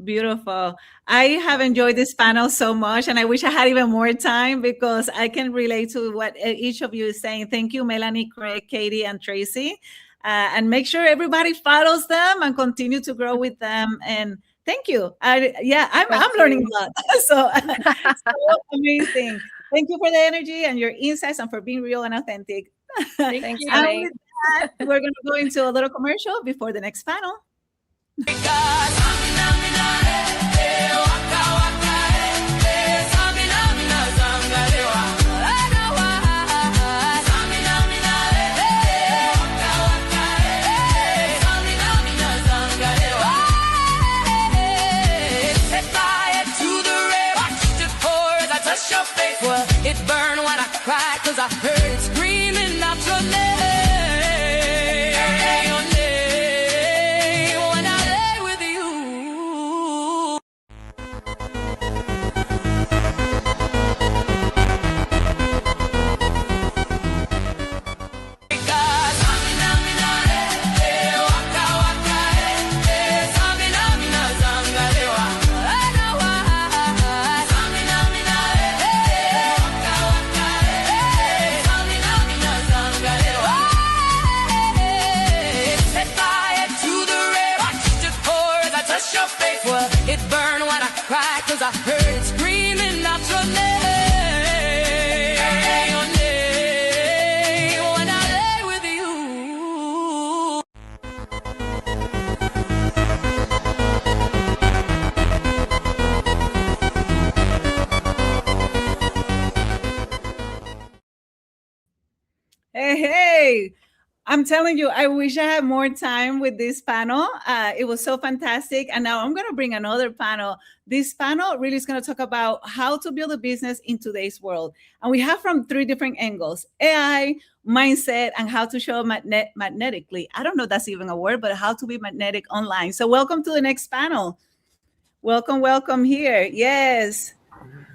Beautiful. I have enjoyed this panel so much, and I wish I had even more time because I can relate to what each of you is saying. Thank you, Melanie, Craig, Katie, and Tracy. And make sure everybody follows them and continue to grow with them. And thank you. I'm learning a lot. So amazing. Thank you for the energy and your insights and for being real and authentic. Thank you. And with that, we're going to go into a little commercial before the next panel. It burned when I cried, 'cause I heard it screaming out your name, your name, when I lay with you. Hey. I'm telling you, I wish I had more time with this panel. It was so fantastic. And now I'm going to bring another panel. This panel really is going to talk about how to build a business in today's world. And we have from 3 different angles: AI, mindset, and how to show magnetically. I don't know if that's even a word, but how to be magnetic online. So welcome to the next panel. Welcome here. Yes.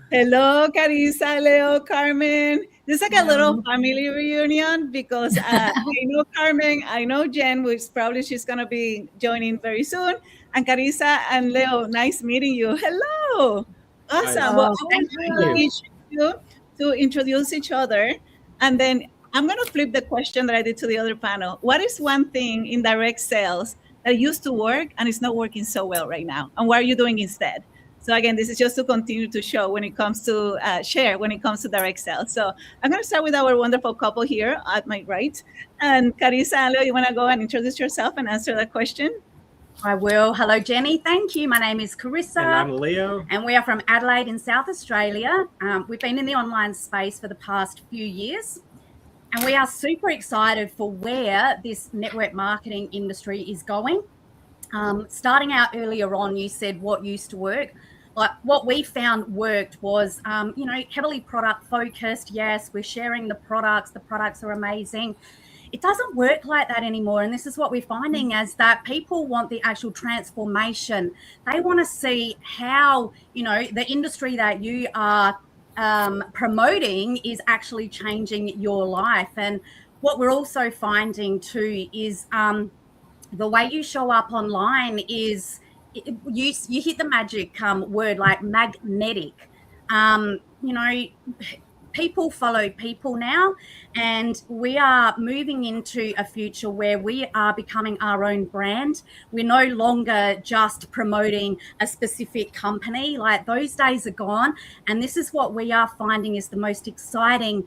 Hello, Carissa, Leo, Carmen. This is like a little family reunion because I know Carmen, I know Jen, which probably she's going to be joining very soon. And Carissa and Leo, nice meeting you. Hello. Awesome. Well, I want you to introduce each other. And then I'm going to flip the question that I did to the other panel. What is one thing in direct sales that used to work and it's not working so well right now? And what are you doing instead? So again, this is just to continue to show when it comes to share, when it comes to direct sales. So I'm going to start with our wonderful couple here at my right. And Carissa and Leo, you want to go and introduce yourself and answer that question? I will. Hello, Jenny. Thank you. My name is Carissa. And I'm Leo. And we are from Adelaide in South Australia. We've been in the online space for the past few years. And we are super excited for where this network marketing industry is going. Starting out earlier on, you said what used to work. Like what we found worked was, heavily product focused. Yes, we're sharing the products. The products are amazing. It doesn't work like that anymore. And this is what we're finding is that people want the actual transformation. They want to see how, the industry that you are promoting is actually changing your life. And what we're also finding too is the way you show up online is you hit the magic word like magnetic. People follow people now, and we are moving into a future where we are becoming our own brand. We're no longer just promoting a specific company. Like those days are gone, and this is what we are finding is the most exciting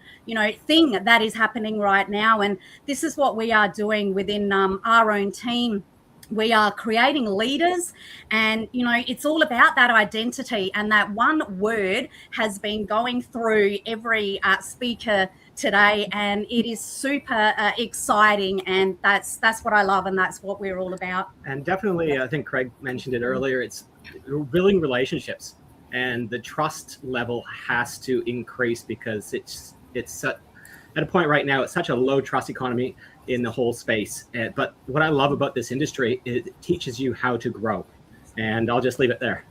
thing that is happening right now. And this is what we are doing within our own team. We are creating leaders, and it's all about that identity, and that one word has been going through every speaker today, and it is super exciting, and that's what I love, and that's what we're all about. And definitely, I think Craig mentioned it earlier, it's building relationships, and the trust level has to increase because it's at a point right now, it's such a low trust economy in the whole space. But what I love about this industry is it teaches you how to grow. And I'll just leave it there.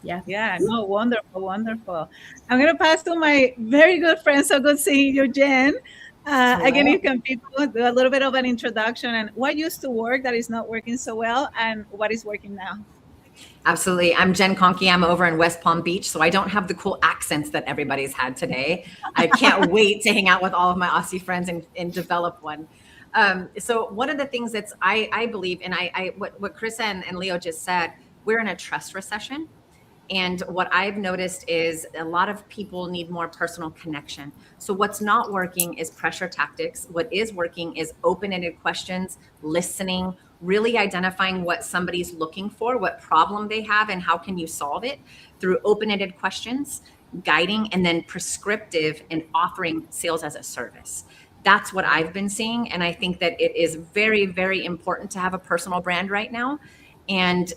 Yeah, no, wonderful. I'm going to pass to my very good friend. So good seeing you, Jen. Again, you can people do a little bit of an introduction and what used to work that is not working so well and what is working now. Absolutely. I'm Jen Conkey. I'm over in West Palm Beach, so I don't have the cool accents that everybody's had today. I can't wait to hang out with all of my Aussie friends and develop one. So one of the things that's I believe, and what Chris and Leo just said, we're in a trust recession. And what I've noticed is a lot of people need more personal connection. So what's not working is pressure tactics. What is working is open-ended questions, listening, really identifying what somebody's looking for, what problem they have, and how can you solve it through open-ended questions, guiding, and then prescriptive and offering sales as a service. That's what I've been seeing. And I think that it is very, very important to have a personal brand right now. And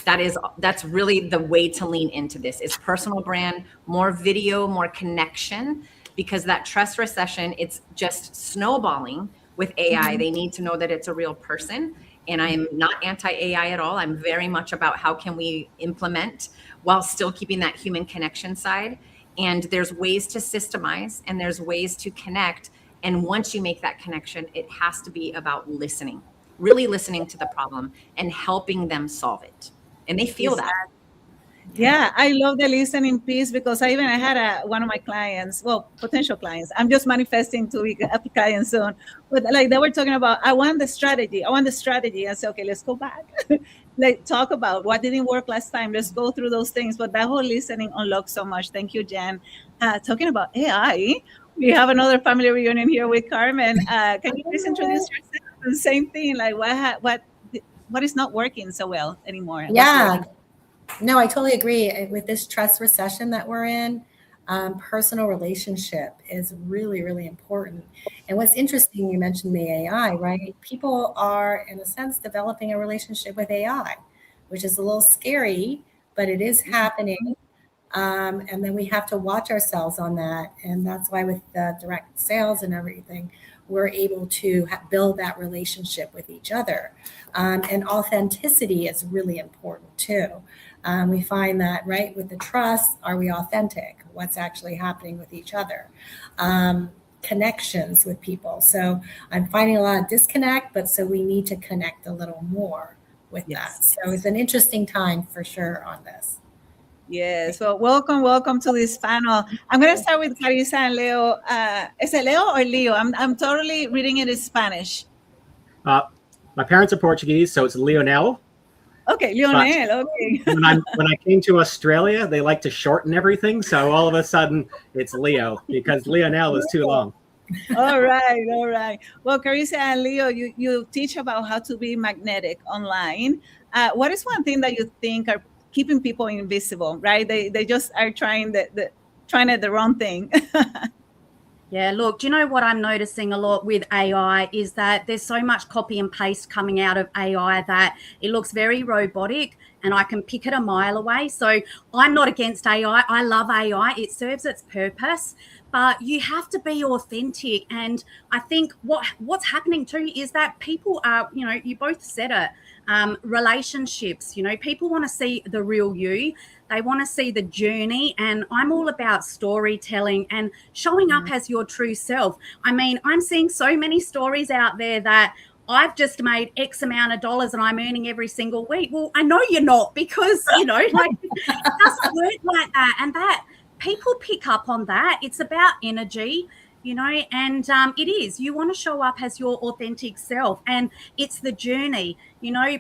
that's really the way to lean into this is personal brand, more video, more connection, because that trust recession, it's just snowballing with AI. They need to know that it's a real person. And I am not anti-AI at all. I'm very much about how can we implement while still keeping that human connection side. And there's ways to systemize and there's ways to connect. And once you make that connection, it has to be about listening, really listening to the problem and helping them solve it. And they feel that. Yeah, I love the listening piece because I had one of my clients, well, potential clients. I'm just manifesting to be a client soon. But like they were talking about, I want the strategy. I said, okay, let's go back. Like talk about what didn't work last time. Let's go through those things. But that whole listening unlocks so much. Thank you, Jen. Talking about AI, we have another family reunion here with Carmen. Can you please introduce yourself? The same thing, like what is not working so well anymore? Yeah, no, I totally agree with this trust recession that we're in. Personal relationship is really, really important. And what's interesting, you mentioned the AI, right? People are, in a sense, developing a relationship with AI, which is a little scary, but it is happening. And then we have to watch ourselves on that. And that's why with the direct sales and everything, we're able to build that relationship with each other. And authenticity is really important too. We find that, right, with the trust, are we authentic? What's actually happening with each other? Connections with people. So I'm finding a lot of disconnect, but so we need to connect a little more with that. So it's an interesting time for sure on this. Yes. Well, welcome to this panel. I'm going to start with Carissa and Leo. Is it Leo or Leo? I'm totally reading it in Spanish. My parents are Portuguese, so it's Leonel. Okay, Leonel. Okay. when I came to Australia, they like to shorten everything, so all of a sudden it's Leo because Leonel is too long. All right. Well, Carissa and Leo, you teach about how to be magnetic online. What is one thing that you think are keeping people invisible, right? They just are trying the wrong thing. Yeah, look, do you know what I'm noticing a lot with AI is that there's so much copy and paste coming out of AI that it looks very robotic and I can pick it a mile away. So I'm not against AI. I love AI. It serves its purpose, but you have to be authentic. And I think what's happening too is that people are, you both said it, relationships, people want to see the real you. They want to see the journey, and I'm all about storytelling and showing up as your true self. I mean, I'm seeing so many stories out there that I've just made X amount of dollars and I'm earning every single week. Well, I know you're not because, it doesn't work like that. And that people pick up on that. It's about energy. And it is. You want to show up as your authentic self, and it's the journey.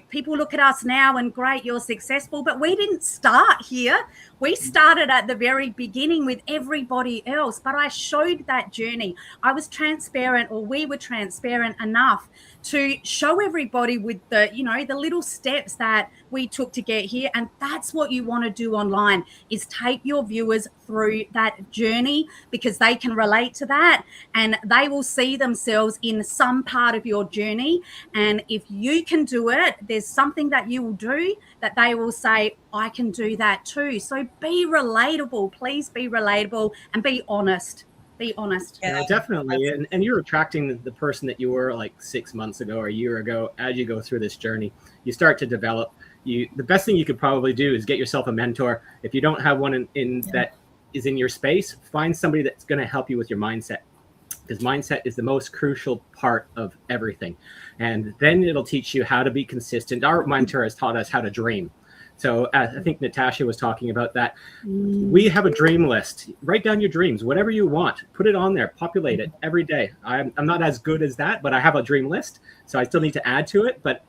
People look at us now and great, you're successful, but we didn't start here. We started at the very beginning with everybody else, but I showed that journey. I was transparent, or we were transparent enough to show everybody with the little steps that we took to get here. And that's what you want to do online, is take your viewers through that journey, because they can relate to that and they will see themselves in some part of your journey. And if you can do it, there's something that you will do that they will say, I can do that too. So be relatable, please be relatable, and be honest. Be honest. Yeah, definitely. And you're attracting the person that you were like 6 months ago or a year ago. As you go through this journey, you start to develop. The best thing you could probably do is get yourself a mentor. If you don't have one that is in your space, find somebody that's going to help you with your mindset, because mindset is the most crucial part of everything. And then it'll teach you how to be consistent. Our mentor has taught us how to dream. So I think Natasha was talking about that. We have a dream list. Write down your dreams, whatever you want. Put it on there. Populate it every day. I'm not as good as that, but I have a dream list. So I still need to add to it. But,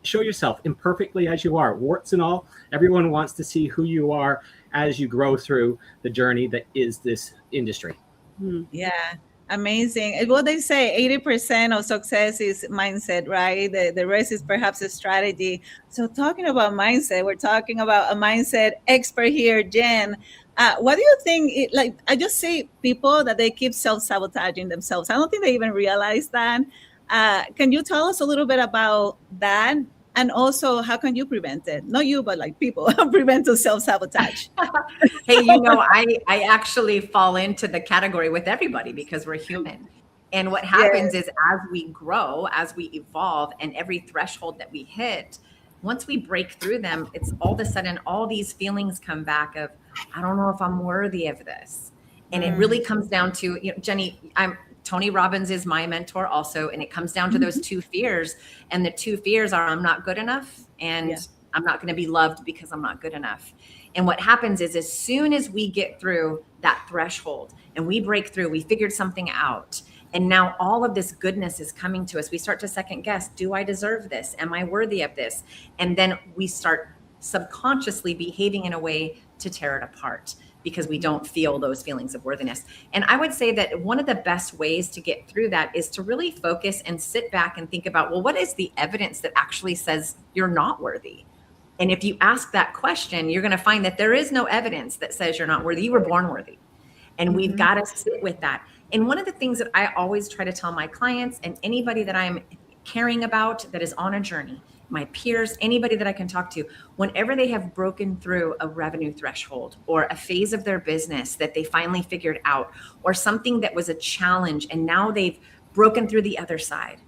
show yourself imperfectly as you are, warts and all. Everyone wants to see who you are as you grow through the journey that is this industry. Yeah. Amazing. What they say, 80% of success is mindset, right? The rest is perhaps a strategy. So talking about mindset, we're talking about a mindset expert here, Jen. What do you think? I just see people that they keep self-sabotaging themselves. I don't think they even realize that. Can you tell us a little bit about that? And also, how can you prevent it? Not you, but people prevent self-sabotage. Hey, I actually fall into the category with everybody because we're human. And what happens is as we grow, as we evolve, and every threshold that we hit, once we break through them, it's all of a sudden all these feelings come back of, I don't know if I'm worthy of this. And it really comes down to, Jenny, Tony Robbins is my mentor also. And it comes down to those two fears. And the two fears are, I'm not good enough, and I'm not going to be loved because I'm not good enough. And what happens is, as soon as we get through that threshold and we break through, we figured something out. And now all of this goodness is coming to us. We start to second guess, do I deserve this? Am I worthy of this? And then we start subconsciously behaving in a way to tear it apart, because we don't feel those feelings of worthiness. And I would say that one of the best ways to get through that is to really focus and sit back and think about, well, what is the evidence that actually says you're not worthy? And if you ask that question, you're going to find that there is no evidence that says you're not worthy. You were born worthy. And we've got to sit with that. And one of the things that I always try to tell my clients and anybody that I'm caring about that is on a journey, my peers, anybody that I can talk to, whenever they have broken through a revenue threshold or a phase of their business that they finally figured out, or something that was a challenge and now they've broken through the other side,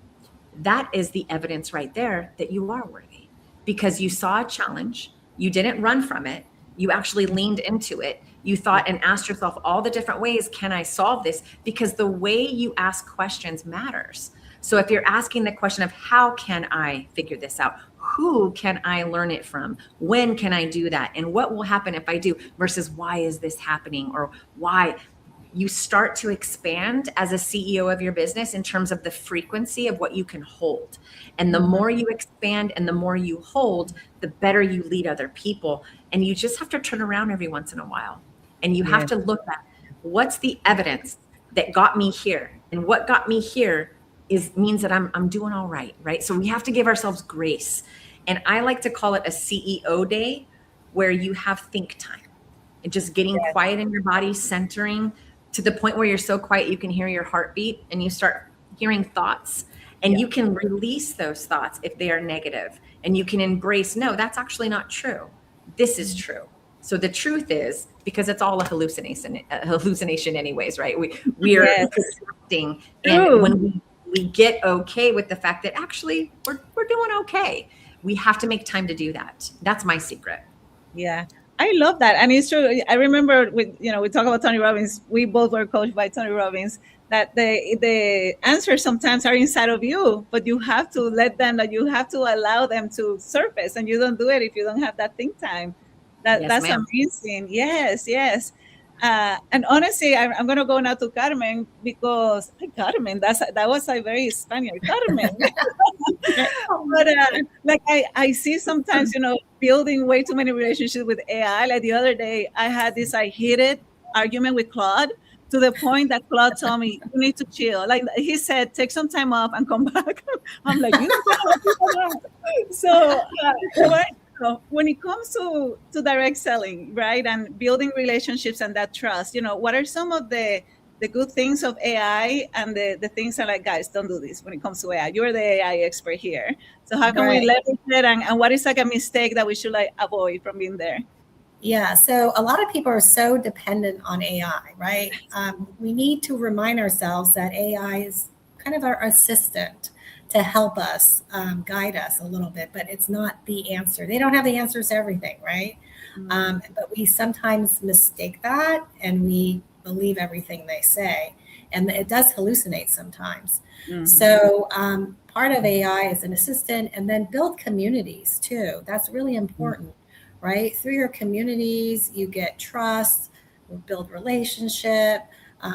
that is the evidence right there that you are worthy, because you saw a challenge, you didn't run from it, you actually leaned into it. You thought and asked yourself all the different ways, can I solve this? Because the way you ask questions matters. So if you're asking the question of how can I figure this out? Who can I learn it from? When can I do that? And what will happen if I do, versus why is this happening, or why? You start to expand as a CEO of your business in terms of the frequency of what you can hold. And the more you expand and the more you hold, the better you lead other people. And you just have to turn around every once in a while. And you have to look at what's the evidence that got me here, and what got me here means that I'm doing all right, right? So we have to give ourselves grace. And I like to call it a CEO day, where you have think time and just getting quiet in your body, centering to the point where you're so quiet you can hear your heartbeat, and you start hearing thoughts, and you can release those thoughts if they are negative, and you can embrace, no, that's actually not true. This is true. So the truth is, because it's all a hallucination anyways, right? We are accepting, and when we get okay with the fact that actually we're doing okay, we have to make time to do that. That's my secret. Yeah, I love that. And it's true. I remember we talk about Tony Robbins. We both were coached by Tony Robbins, that the answers sometimes are inside of you, but you have to let them, that you have to allow them to surface, and you don't do it if you don't have that think time. That's amazing. Yes. And honestly, I'm going to go now to Carmen, because Carmen, that was a very Spaniard, Carmen. But like I see sometimes, building way too many relationships with AI. Like the other day, I had this heated argument with Claude, to the point that Claude told me, you need to chill. Like he said, take some time off and come back. I'm like, so when it comes to direct selling, right, and building relationships and that trust, what are some of the good things of AI, and the things that, like, guys, don't do this when it comes to AI? You're the AI expert here. So how can we leverage it, and what is like a mistake that we should avoid from being there? Yeah, so a lot of people are so dependent on AI, right? We need to remind ourselves that AI is kind of our assistant to help us, guide us a little bit, but it's not the answer. They don't have the answers to everything, right? But we sometimes mistake that, and we believe everything they say, and it does hallucinate sometimes. So part of AI is an assistant, and then build communities too. That's really important, right? Through your communities, you get trust, build relationship,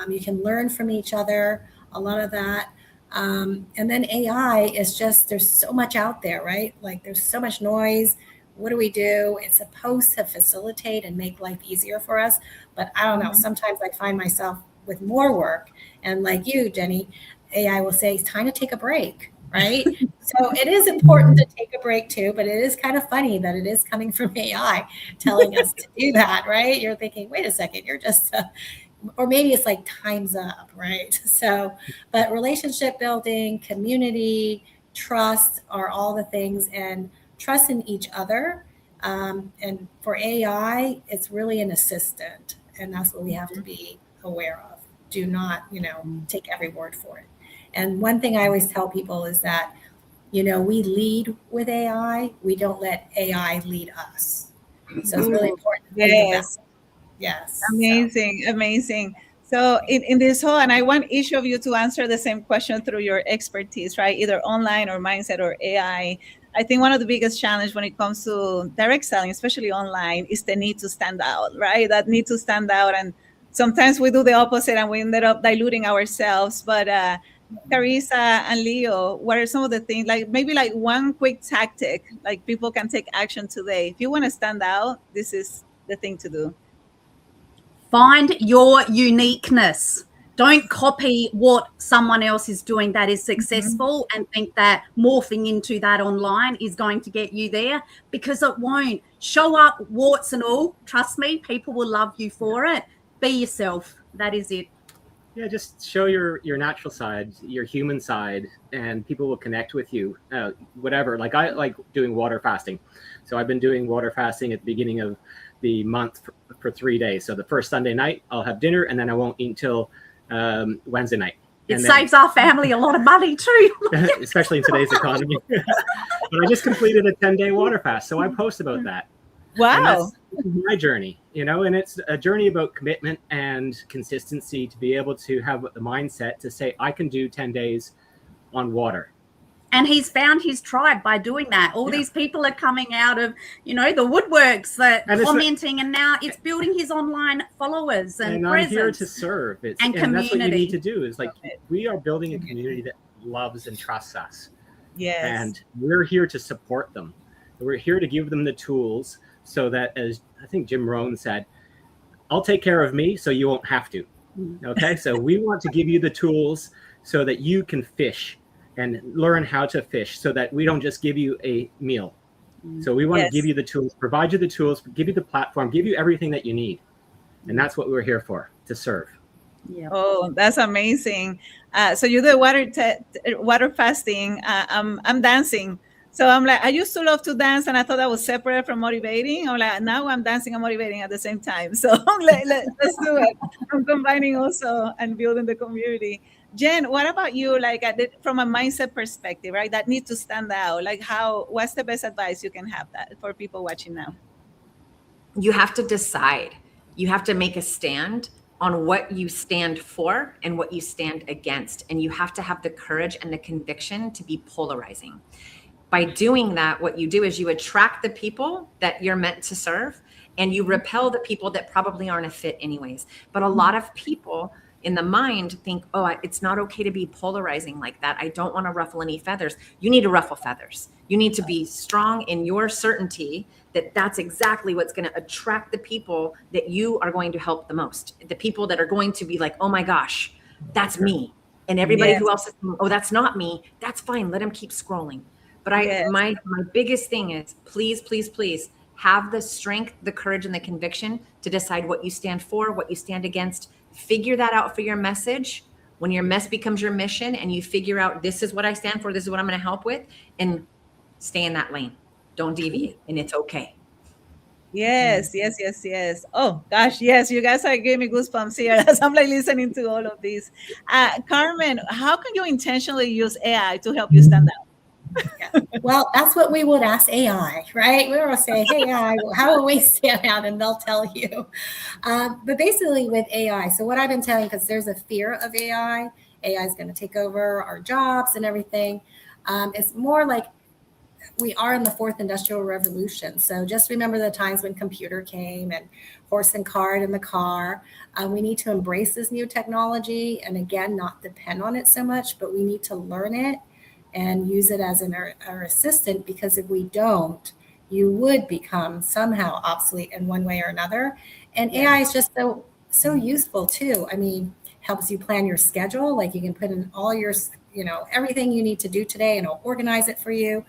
you can learn from each other, a lot of that. And then AI is just, there's so much out there, right? Like there's so much noise. What do we do? It's supposed to facilitate and make life easier for us. But I don't know, sometimes I find myself with more work, and like you, Jenny, AI will say, it's time to take a break, right? So it is important to take a break too, but it is kind of funny that it is coming from AI telling us to do that, right? You're thinking, wait a second, you're just, or maybe it's like time's up, right? So, but relationship building, community, trust are all the things, and trust in each other. And for AI, it's really an assistant, and that's what we have to be aware of. Do not, take every word for it. And one thing I always tell people is that, we lead with AI. We don't let AI lead us. So it's really important. Yes. Amazing. So in this whole, and I want each of you to answer the same question through your expertise, right? Either online or mindset or AI. I think one of the biggest challenges when it comes to direct selling, especially online, is the need to stand out, right? That need to stand out. And sometimes we do the opposite and we ended up diluting ourselves. But Carissa and Leo, what are some of the things, like maybe like one quick tactic, like people can take action today? If you want to stand out, this is the thing to do. Find your uniqueness. Don't copy what someone else is doing that is successful and think that morphing into that online is going to get you there, because it won't. Show up, warts and all. Trust me, people will love you for it. Be yourself. That is it. Yeah, just show your natural side, your human side, and people will connect with you. Whatever. Like I like doing water fasting, so I've been doing water fasting at the beginning of the month for 3 days. So the first Sunday night I'll have dinner, and then I won't eat until Wednesday night. It saves our family a lot of money too. Especially in today's economy. But I just completed a 10-day water fast, so I post about that. Wow. And that's my journey, and it's a journey about commitment and consistency to be able to have the mindset to say, I can do 10 days on water. And he's found his tribe by doing that. All these people are coming out of, the woodworks, commenting, and now it's building his online followers and presence. I'm here to serve. And that's what you need to do is we are building a community that loves and trusts us. Yes. And we're here to support them. We're here to give them the tools so that, as I think Jim Rohn said, I'll take care of me so you won't have to. Okay. So we want to give you the tools so that you can fish and learn how to fish, so that we don't just give you a meal. So we want to give you the tools, provide you the tools, give you the platform, give you everything that you need. And that's what we're here for, to serve. Yeah. Oh, that's amazing. So you do water fasting. I'm dancing. So I'm like, I used to love to dance, and I thought that was separate from motivating. I'm like, now I'm dancing and motivating at the same time. So let's do it. I'm combining also and building the community. Jen, what about you? Like from a mindset perspective, right? That need to stand out. Like what's the best advice you can have that for people watching now? You have to decide. You have to make a stand on what you stand for and what you stand against. And you have to have the courage and the conviction to be polarizing. By doing that, what you do is you attract the people that you're meant to serve, and you repel the people that probably aren't a fit anyways. But a lot of people in the mind think, it's not okay to be polarizing like that. I don't want to ruffle any feathers. You need to ruffle feathers. You need to be strong in your certainty that that's exactly what's going to attract the people that you are going to help the most. The people that are going to be like, oh my gosh, that's me. And everybody who else is, that's not me. That's fine. Let them keep scrolling. But my biggest thing is please, please, please have the strength, the courage, and the conviction to decide what you stand for, what you stand against. Figure that out for your message. When your mess becomes your mission and you figure out, this is what I stand for, this is what I'm going to help with, and stay in that lane. Don't deviate, and it's okay. Yes. Oh gosh, yes, you guys are giving me goosebumps here as I'm like listening to all of this. Carmen, how can you intentionally use AI to help you stand out? Well, that's what we would ask AI, right? We will say, hey, AI, how will we stand out? And they'll tell you. But basically with AI, so what I've been telling, because there's a fear of AI is going to take over our jobs and everything. It's more like we are in the fourth industrial revolution. So just remember the times when computer came and horse and cart in the car. We need to embrace this new technology and again, not depend on it so much, but we need to learn it and use it as our assistant, because if we don't, you would become somehow obsolete in one way or another. And AI is just so useful too. I mean, helps you plan your schedule. Like you can put in all your, everything you need to do today, and it'll organize it for you.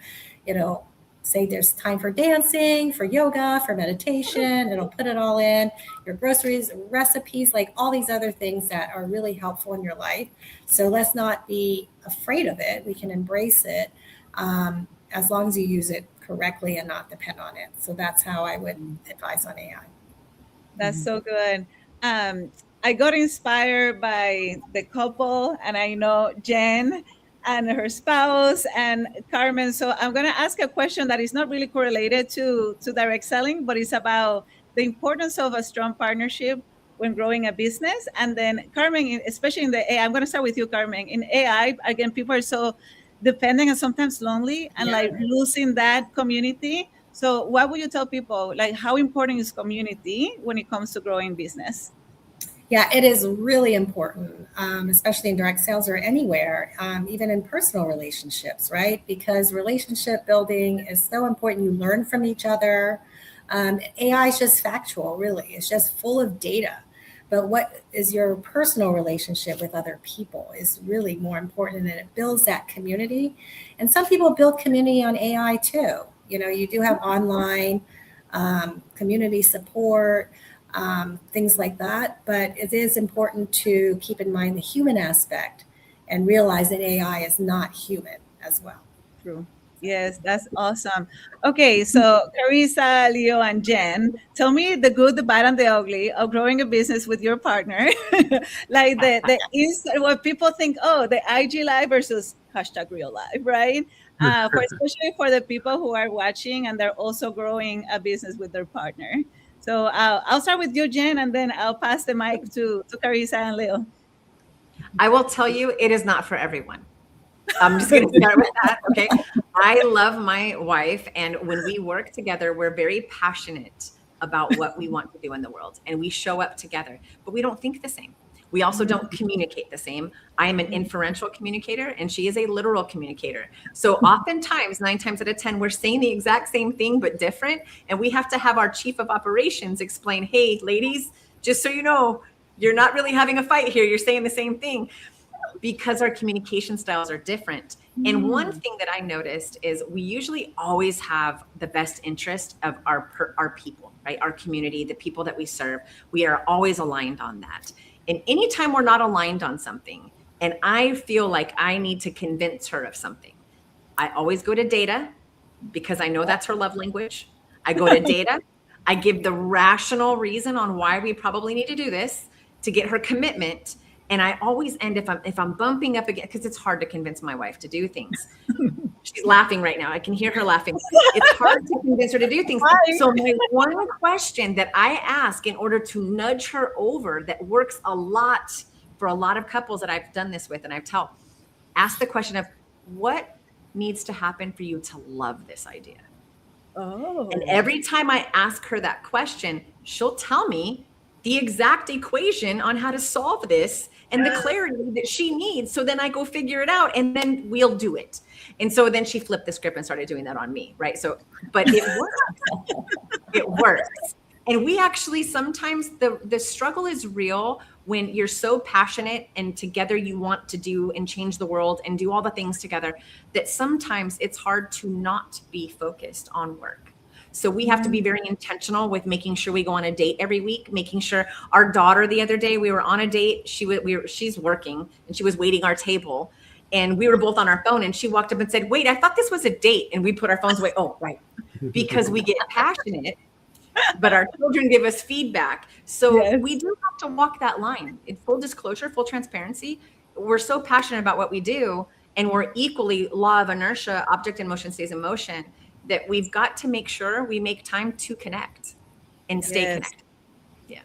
Say there's time for dancing, for yoga, for meditation. It'll put it all in, your groceries, recipes, like all these other things that are really helpful in your life. So let's not be afraid of it. We can embrace it as long as you use it correctly and not depend on it. So that's how I would advise on AI. That's so good. I got inspired by the couple, and I know Jen and her spouse and Carmen. So I'm going to ask a question that is not really correlated to direct selling, but it's about the importance of a strong partnership when growing a business. And then Carmen, especially in the AI, I'm going to start with you, Carmen. In AI, again, people are so dependent and sometimes lonely and like losing that community. So what would you tell people? Like, how important is community when it comes to growing business? Yeah, it is really important, especially in direct sales or anywhere, even in personal relationships, right? Because relationship building is so important. You learn from each other. AI is just factual, really. It's just full of data. But what is your personal relationship with other people is really more important, and it builds that community. And some people build community on AI too. You do have online community support. things like that. But it is important to keep in mind the human aspect and realize that AI is not human as well. True. Yes, that's awesome. Okay, so Carissa, Leo, and Jen, tell me the good, the bad, and the ugly of growing a business with your partner. Like the what people think, oh, the IG live versus hashtag real life, right? Especially for the people who are watching and they're also growing a business with their partner. So I'll start with you, Jen, and then I'll pass the mic to Carissa and Leo. I will tell you, it is not for everyone. I'm just going to start with that. Okay. I love my wife. And when we work together, we're very passionate about what we want to do in the world. And we show up together, but we don't think the same. We also don't communicate the same. I am an inferential communicator and she is a literal communicator. So oftentimes, 9 times out of 10, we're saying the exact same thing, but different. And we have to have our chief of operations explain, hey, ladies, just so you know, you're not really having a fight here. You're saying the same thing. Because our communication styles are different. And one thing that I noticed is we usually always have the best interest of our people, right? Our community, the people that we serve. We are always aligned on that. And anytime we're not aligned on something, and I feel like I need to convince her of something, I always go to data because I know that's her love language. I go to data. I give the rational reason on why we probably need to do this to get her commitment. And I always end if I'm bumping up again, because it's hard to convince my wife to do things. She's laughing right now. I can hear her laughing. It's hard to convince her to do things. So my one question that I ask in order to nudge her over that works a lot for a lot of couples that I've done this with and I've helped, ask the question of what needs to happen for you to love this idea? Oh. And every time I ask her that question, she'll tell me the exact equation on how to solve this and the clarity that she needs. So then I go figure it out and then we'll do it. And so then she flipped the script and started doing that on me, right? So, but it works. It works. And we actually, sometimes the struggle is real when you're so passionate and together you want to do and change the world and do all the things together that sometimes it's hard to not be focused on work. So we have to be very intentional with making sure we go on a date every week, making sure our daughter, the other day, we were on a date. She's working and she was waiting our table and we were both on our phone and she walked up and said, wait, I thought this was a date. And we put our phones away. Oh, right. Because we get passionate, but our children give us feedback. So we do have to walk that line. In full disclosure, full transparency, we're so passionate about what we do and we're equally law of inertia, object in motion stays in motion, that we've got to make sure we make time to connect and stay connected. Yeah.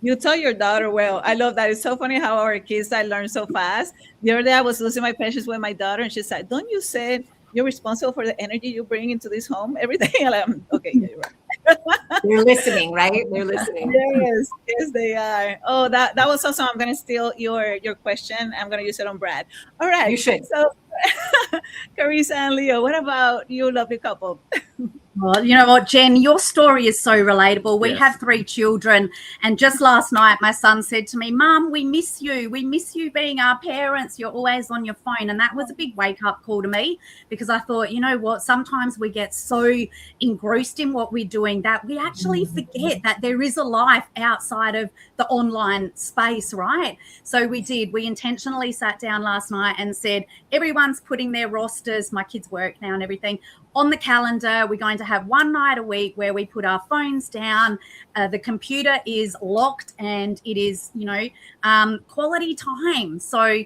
You tell your daughter well. I love that. It's so funny how our kids learn so fast. The other day I was losing my patience with my daughter and she said, don't you say you're responsible for the energy you bring into this home every day? And I'm okay, yeah, you're right. They're listening, right? They're listening. Yes, they are. Oh, that was awesome. I'm gonna steal your question. I'm gonna use it on Brad. All right. You should. So Carissa and Leo, what about you, lovely couple? Well, you know what, Jen, your story is so relatable. We have 3 children. And just last night, my son said to me, Mom, we miss you. We miss you being our parents. You're always on your phone. And that was a big wake-up call to me because I thought, you know what, sometimes we get so engrossed in what we're doing that we actually forget that there is a life outside of the online space, right? So we did. We intentionally sat down last night and said, everyone's putting their rosters, my kids work now and everything, on the calendar. We're going to have one night a week where we put our phones down. The computer is locked and it is, quality time. So,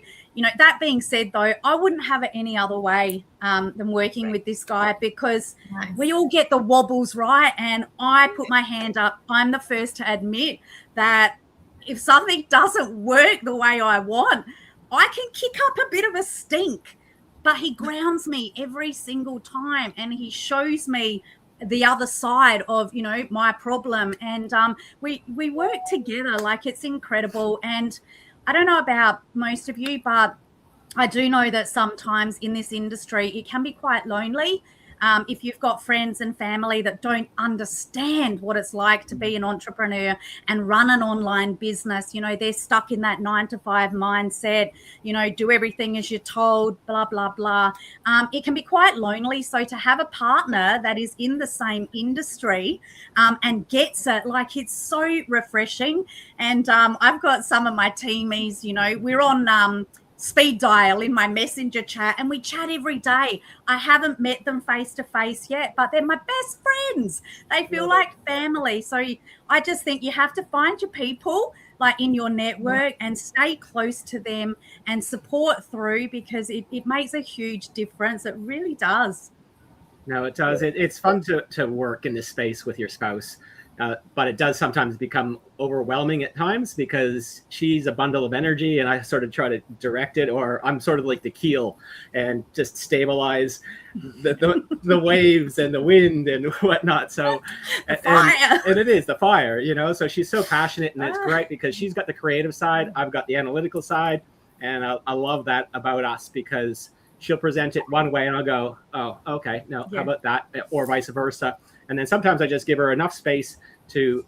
that being said, though, I wouldn't have it any other way than working with this guy because we all get the wobbles, right? And I put my hand up. I'm the first to admit that if something doesn't work the way I want, I can kick up a bit of a stink. But he grounds me every single time and he shows me the other side of, my problem. And we work together like it's incredible. And I don't know about most of you, but I do know that sometimes in this industry, it can be quite lonely. If you've got friends and family that don't understand what it's like to be an entrepreneur and run an online business, you know, they're stuck in that 9-to-5 mindset, you know, do everything as you're told, blah, blah, blah. It can be quite lonely. So to have a partner that is in the same industry and gets it, like, it's so refreshing. And I've got some of my teamies, you know, we're on speed dial in my messenger chat and we chat every day. I haven't met them face to face yet, but they're my best friends. They feel like family. So I just think you have to find your people like in your network and stay close to them and support through, because it makes a huge difference. It really does. No, it does. It's fun to work in this space with your spouse. But it does sometimes become overwhelming at times because she's a bundle of energy and I sort of try to direct it, or I'm sort of like the keel and just stabilize the waves and the wind and whatnot. So, and it is the fire, you know, so she's so passionate, and it's great because she's got the creative side. I've got the analytical side. And I love that about us, because she'll present it one way and I'll go, oh, okay, no, how about that? Or vice versa. And then sometimes I just give her enough space to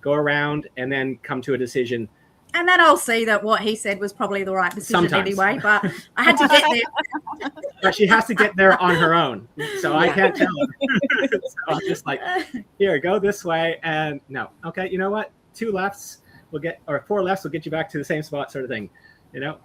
go around and then come to a decision. And then I'll see that what he said was probably the right decision Sometimes. anyway, but I had to get there. But she has to get there on her own. So I can't tell her. So I'm just like, here, go this way. And no, okay, you know what? 2 lefts will get, or 4 lefts will get you back to the same spot, sort of thing. You know,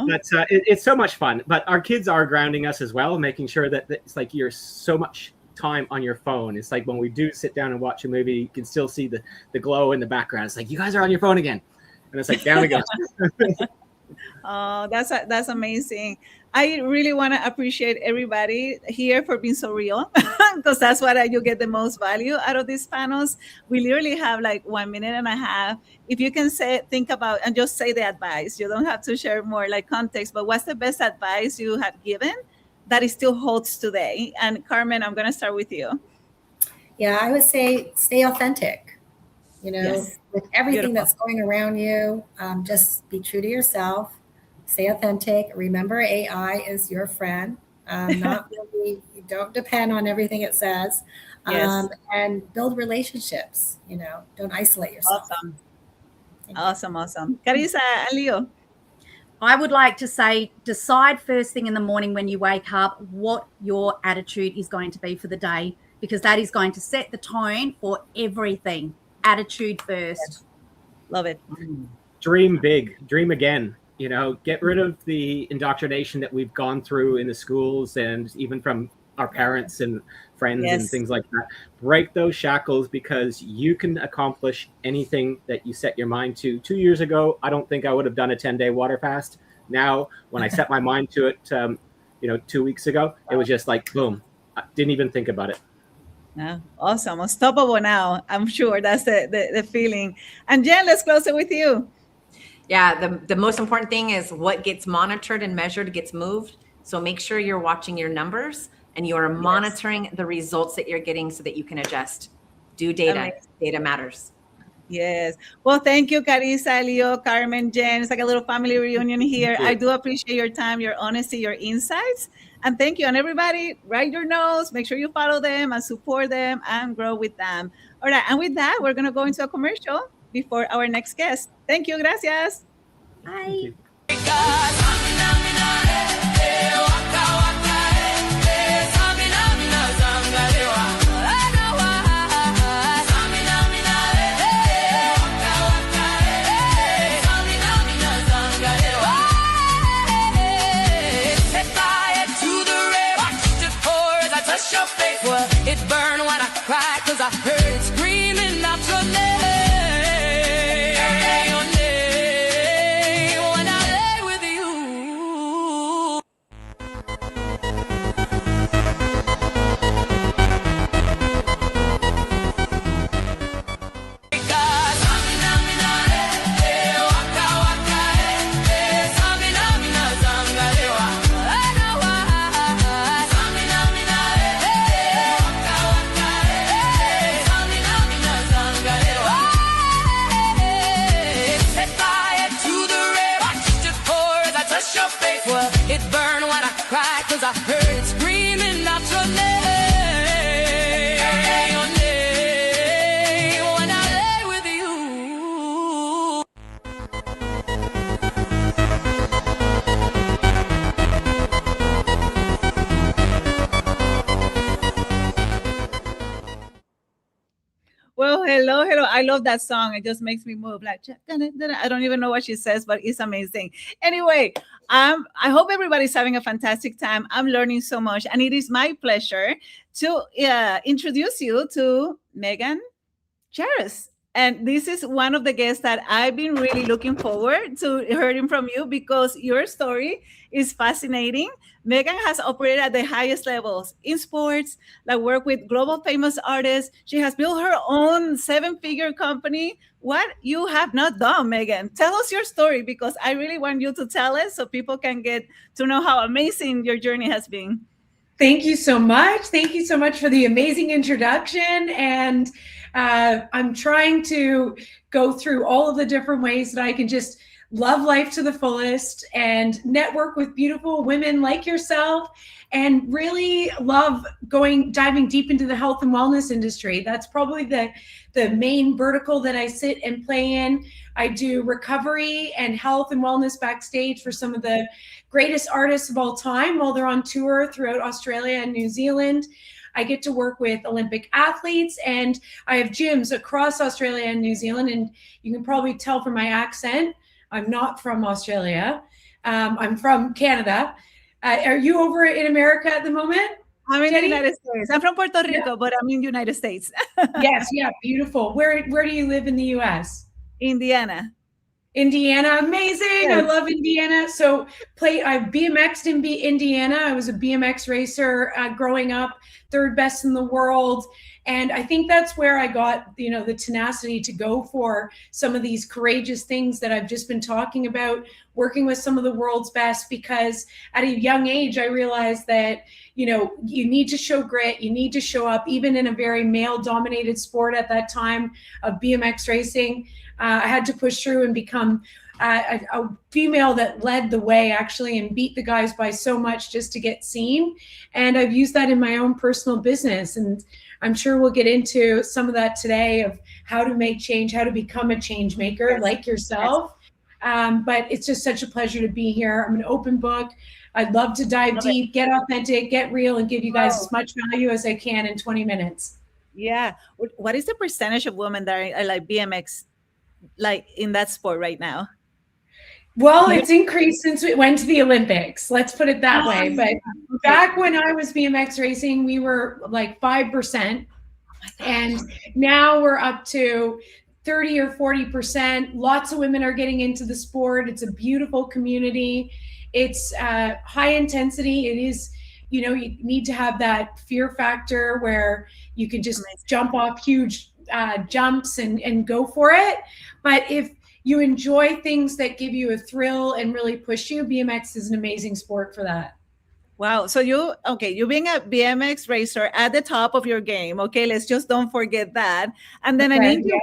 but it's so much fun. But our kids are grounding us as well, making sure that it's like you're so much time on your phone. It's like when we do sit down and watch a movie, you can still see the glow in the background. It's like, you guys are on your phone again, and it's like, down it goes. Oh, that's amazing. I really want to appreciate everybody here for being so real, because that's what you get the most value out of these panels. We literally have like 1.5 minutes. If you can think about and just say the advice, you don't have to share more like context, but what's the best advice you have given that it still holds today? And Carmen, I'm going to start with you. Yeah, I would say stay authentic. You know, with everything Beautiful. that's going around you, just be true to yourself. Stay authentic. Remember, AI is your friend. Not really, don't depend on everything it says. And build relationships. You know, don't isolate yourself. Awesome. Carissa and Leo. I would like to say, decide first thing in the morning when you wake up what your attitude is going to be for the day, because that is going to set the tone for everything. Attitude first. Love it. Dream big, dream again. You know, get rid of the indoctrination that we've gone through in the schools and even from our parents and friends and things like that. Break those shackles, because you can accomplish anything that you set your mind to. 2 years ago, I don't think I would have done a 10-day water fast. Now, when I set my mind to it, 2 weeks ago, it was just like, boom, I didn't even think about it. Yeah, awesome. Unstoppable now. I'm sure that's the feeling. And Jen, let's close it with you. Yeah, the most important thing is what gets monitored and measured gets moved. So make sure you're watching your numbers and you're monitoring the results that you're getting so that you can adjust. Do data. Amazing. Data matters. Yes. Well, thank you, Carissa, Leo, Carmen, Jen. It's like a little family reunion here. I do appreciate your time, your honesty, your insights. And thank you. And everybody, write your notes, make sure you follow them and support them and grow with them. All right. And with that, we're going to go into a commercial before our next guest. Thank you. Gracias. Bye. It burned when I cried, 'cause I heard it screaming out your name, your name, when I lay with you. It burned when I cried, 'cause I heard it screaming out your name. hello, hello. I love that song. It just makes me move. Like, I don't even know what she says, but it's amazing. Anyway, I hope everybody's having a fantastic time. I'm learning so much. And it is my pleasure to introduce you to Megan Charis. And this is one of the guests that I've been really looking forward to hearing from you because your story is fascinating. Megan has operated at the highest levels in sports, like work with global famous artists. She has built her own 7-figure company. What you have not done, Megan? Tell us your story because I really want you to tell it so people can get to know how amazing your journey has been. Thank you so much. Thank you so much for the amazing introduction. And I'm trying to go through all of the different ways that I can just love life to the fullest and network with beautiful women like yourself and really love diving deep into the health and wellness industry. That's probably the main vertical that I sit and play in. I do recovery and health and wellness backstage for some of the greatest artists of all time while they're on tour throughout Australia and New Zealand. I get to work with Olympic athletes, and I have gyms across Australia and New Zealand. And you can probably tell from my accent, I'm not from Australia. I'm from Canada. Are you over in America at the moment? I'm in the United States. I'm from Puerto Rico, but I'm in the United States. Yes, yeah, beautiful. Where do you live in the U.S.? Indiana. Indiana, amazing. Yes. I love Indiana. So I BMX'd in Indiana. I was a BMX racer growing up, 3rd best in the world. And I think that's where I got, the tenacity to go for some of these courageous things that I've just been talking about, working with some of the world's best, because at a young age, I realized that, you need to show grit, you need to show up, even in a very male-dominated sport at that time of BMX racing. I had to push through and become a female that led the way, actually, and beat the guys by so much just to get seen. And I've used that in my own personal business. And I'm sure we'll get into some of that today of how to make change, how to become a change maker like yourself. But it's just such a pleasure to be here. I'm an open book. I'd love to dive deep, get authentic, get real, and give you guys as much value as I can in 20 minutes. Yeah. What is the percentage of women that are like BMX, like in that sport right now? Well, it's increased since we went to the Olympics. Let's put it that way. But back when I was BMX racing, we were like 5%. And now we're up to 30 or 40%. Lots of women are getting into the sport. It's a beautiful community. It's high intensity. It is, you need to have that fear factor where you can just jump off huge jumps and go for it. But if you enjoy things that give you a thrill and really push you, BMX is an amazing sport for that. Wow. So you being a BMX racer at the top of your game. Okay, let's just don't forget that. And then an Ninja Warrior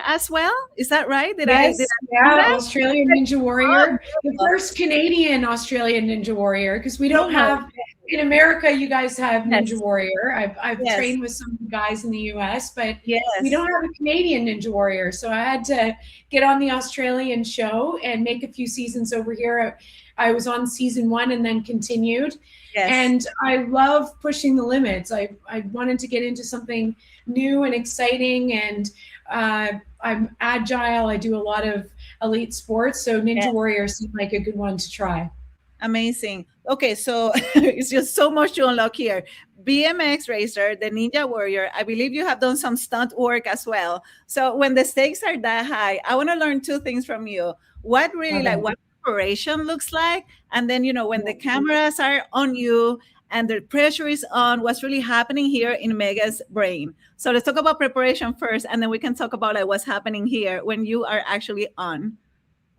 as well. Is that right? Yes. Australian Ninja Warrior, the first Canadian Australian Ninja Warrior, because we don't have in America. You guys have Ninja Warrior. I've trained with some guys in the US, but we don't have a Canadian Ninja Warrior. So I had to get on the Australian show and make a few seasons over here. I was on season 1 and then continued. And I love pushing the limits. I wanted to get into something new and exciting, and I'm agile. I do a lot of elite sports. So Ninja Warrior seemed like a good one to try. Amazing. Okay, so it's just so much to unlock here. BMX racer, the Ninja Warrior, I believe you have done some stunt work as well. So when the stakes are that high, I want to learn 2 things from you. What really what preparation looks like, and then when the cameras are on you and the pressure is on, what's really happening here in Mega's brain. So let's talk about preparation first, and then we can talk about what's happening here when you are actually on.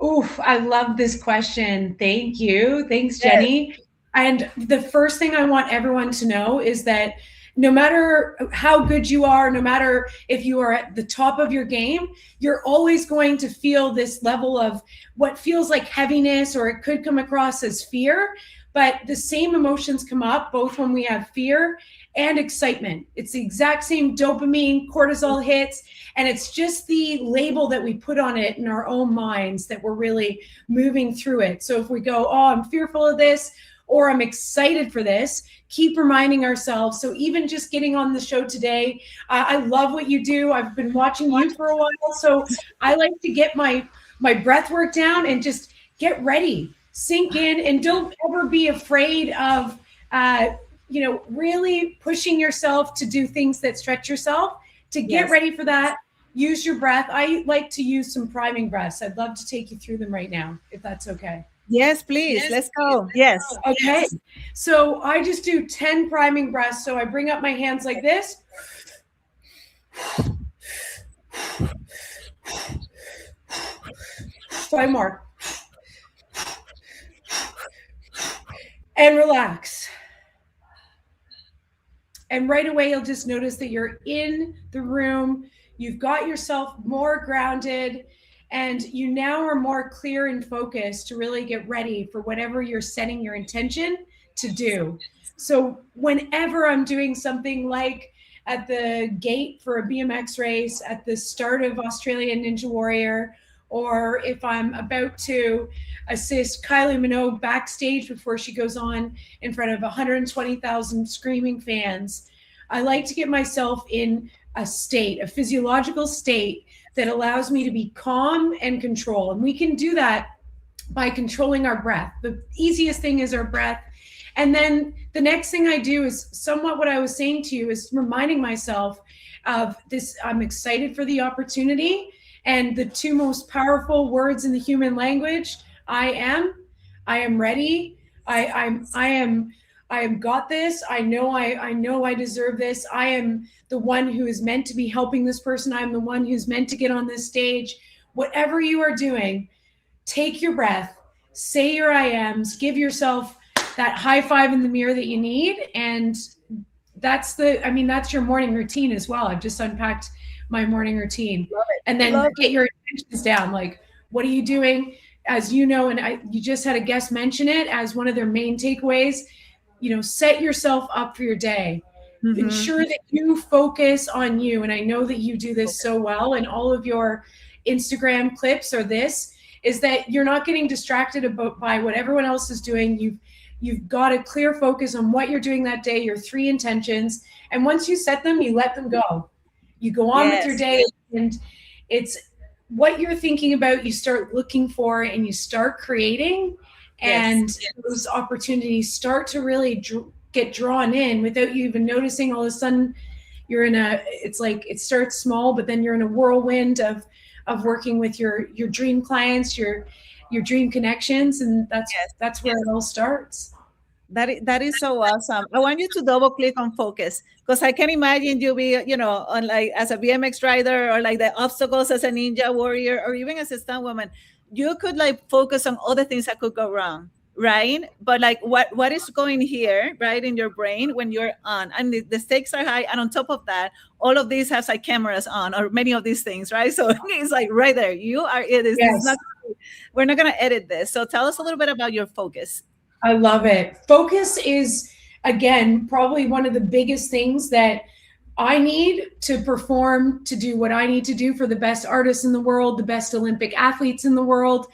Oof, I love this question. Thank you. Thanks, Jenny. And the first thing I want everyone to know is that no matter how good you are, no matter if you are at the top of your game, you're always going to feel this level of what feels like heaviness, or it could come across as fear. But the same emotions come up both when we have fear and excitement. It's the exact same dopamine, cortisol hits, and it's just the label that we put on it in our own minds that we're really moving through it. So if we go, oh, I'm fearful of this, or I'm excited for this. Keep reminding ourselves. So even just getting on the show today, I love what you do. I've been watching you for a while. So I like to get my breath work down and just get ready, sink in, and don't ever be afraid of, really pushing yourself to do things that stretch yourself. To get ready for that, use your breath. I like to use some priming breaths. I'd love to take you through them right now, if that's okay. Yes, please. Let's go. Yes. Okay. So I just do 10 priming breaths. So I bring up my hands like this. 5 more. And relax. And right away, you'll just notice that you're in the room. You've got yourself more grounded, and you now are more clear and focused to really get ready for whatever you're setting your intention to do. So whenever I'm doing something like at the gate for a BMX race, at the start of Australian Ninja Warrior, or if I'm about to assist Kylie Minogue backstage before she goes on in front of 120,000 screaming fans, I like to get myself in a state, a physiological state that allows me to be calm and control. And we can do that by controlling our breath. The easiest thing is our breath. And then the next thing I do is somewhat what I was saying to you, is reminding myself of this. I'm excited for the opportunity. And the 2 most powerful words in the human language, I am ready. I am got this. I know I deserve this. I am the one who is meant to be helping this person. I'm the one who's meant to get on this stage. Whatever you are doing, take your breath, say your I ams, give yourself that high five in the mirror that you need. And that's your morning routine as well. I've just unpacked my morning routine. And then get your intentions down. Like, what are you doing? As you know, and you just had a guest mention it as one of their main takeaways, set yourself up for your day. Mm-hmm. Ensure that you focus on you. And I know that you do this so well, and all of your Instagram clips are this, is that you're not getting distracted by what everyone else is doing. You've got a clear focus on what you're doing that day, your 3 intentions. And once you set them, you let them go. You go on with your day, and it's what you're thinking about, you start looking for, and you start creating, and those opportunities start to really get drawn in without you even noticing. All of a sudden you're it's like it starts small, but then you're in a whirlwind of working with your dream clients, your dream connections. And that's where it all starts. That is so awesome. I want you to double click on focus, because I can imagine you be, on like as a BMX rider, or like the obstacles as a ninja warrior, or even as a stunt woman. You could like focus on other things that could go wrong, right? But like what is going here, right, in your brain when you're on, and the stakes are high, and on top of that, all of these have like cameras on, or many of these things, right? So it's like right there, you are. We're not going to edit this. So tell us a little bit about your focus. I love it. Focus is, again, probably one of the biggest things that I need to perform, to do what I need to do for the best artists in the world, the best Olympic athletes in the world.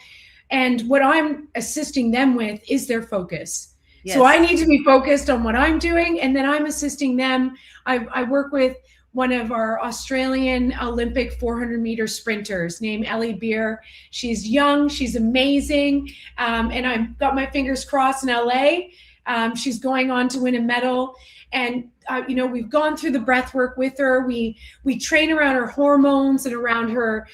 And what I'm assisting them with is their focus. Yes. So I need to be focused on what I'm doing, and then I'm assisting them. I work with one of our Australian Olympic 400-meter sprinters named Ellie Beer. She's young, she's amazing, and I've got my fingers crossed in LA. She's going on to win a medal, and we've gone through the breath work with her. We train around her hormones and around her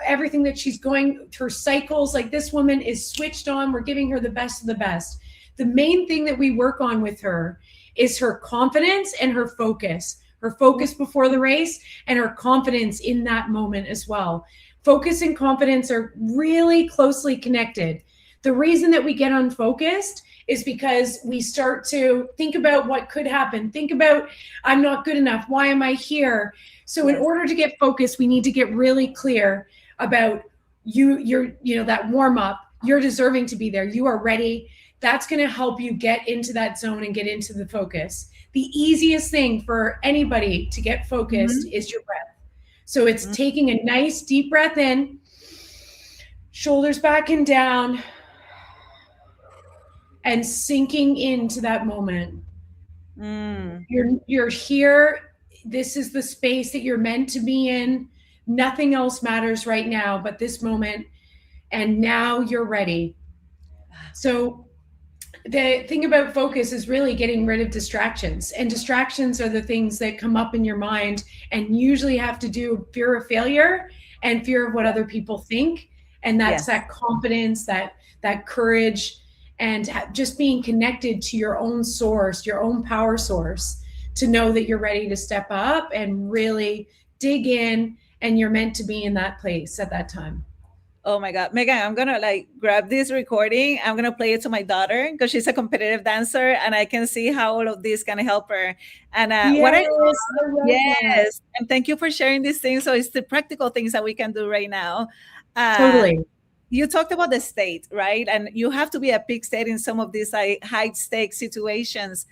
everything that she's going, her cycles. Like, this woman is switched on. We're giving her the best of the best. The main thing that we work on with her is her confidence and her focus. Her focus before the race, and her confidence in that moment as well. Focus and confidence are really closely connected. The reason that we get unfocused is because we start to think about what could happen. Think about, I'm not good enough. Why am I here? So in order to get focused, we need to get really clear about you're that warm up. You're deserving to be there. You are ready. That's going to help you get into that zone and get into the focus. The easiest thing for anybody to get focused is your breath. So it's taking a nice deep breath in, shoulders back and down, and sinking into that moment. Mm. You're here. This is the space that you're meant to be in. Nothing else matters right now but this moment. And now you're ready. So the thing about focus is really getting rid of distractions. And distractions are the things that come up in your mind and usually have to do with fear of failure and fear of what other people think. And that's that confidence, that courage, and just being connected to your own source, your own power source, to know that you're ready to step up and really dig in, and you're meant to be in that place at that time. Oh my God, Megan, I'm gonna like grab this recording. I'm gonna play it to my daughter because she's a competitive dancer, and I can see how all of this can help her. And what I love, yes, and thank you for sharing these things. So it's the practical things that we can do right now. Totally. You talked about the state, right? And you have to be a peak state in some of these high stakes situations.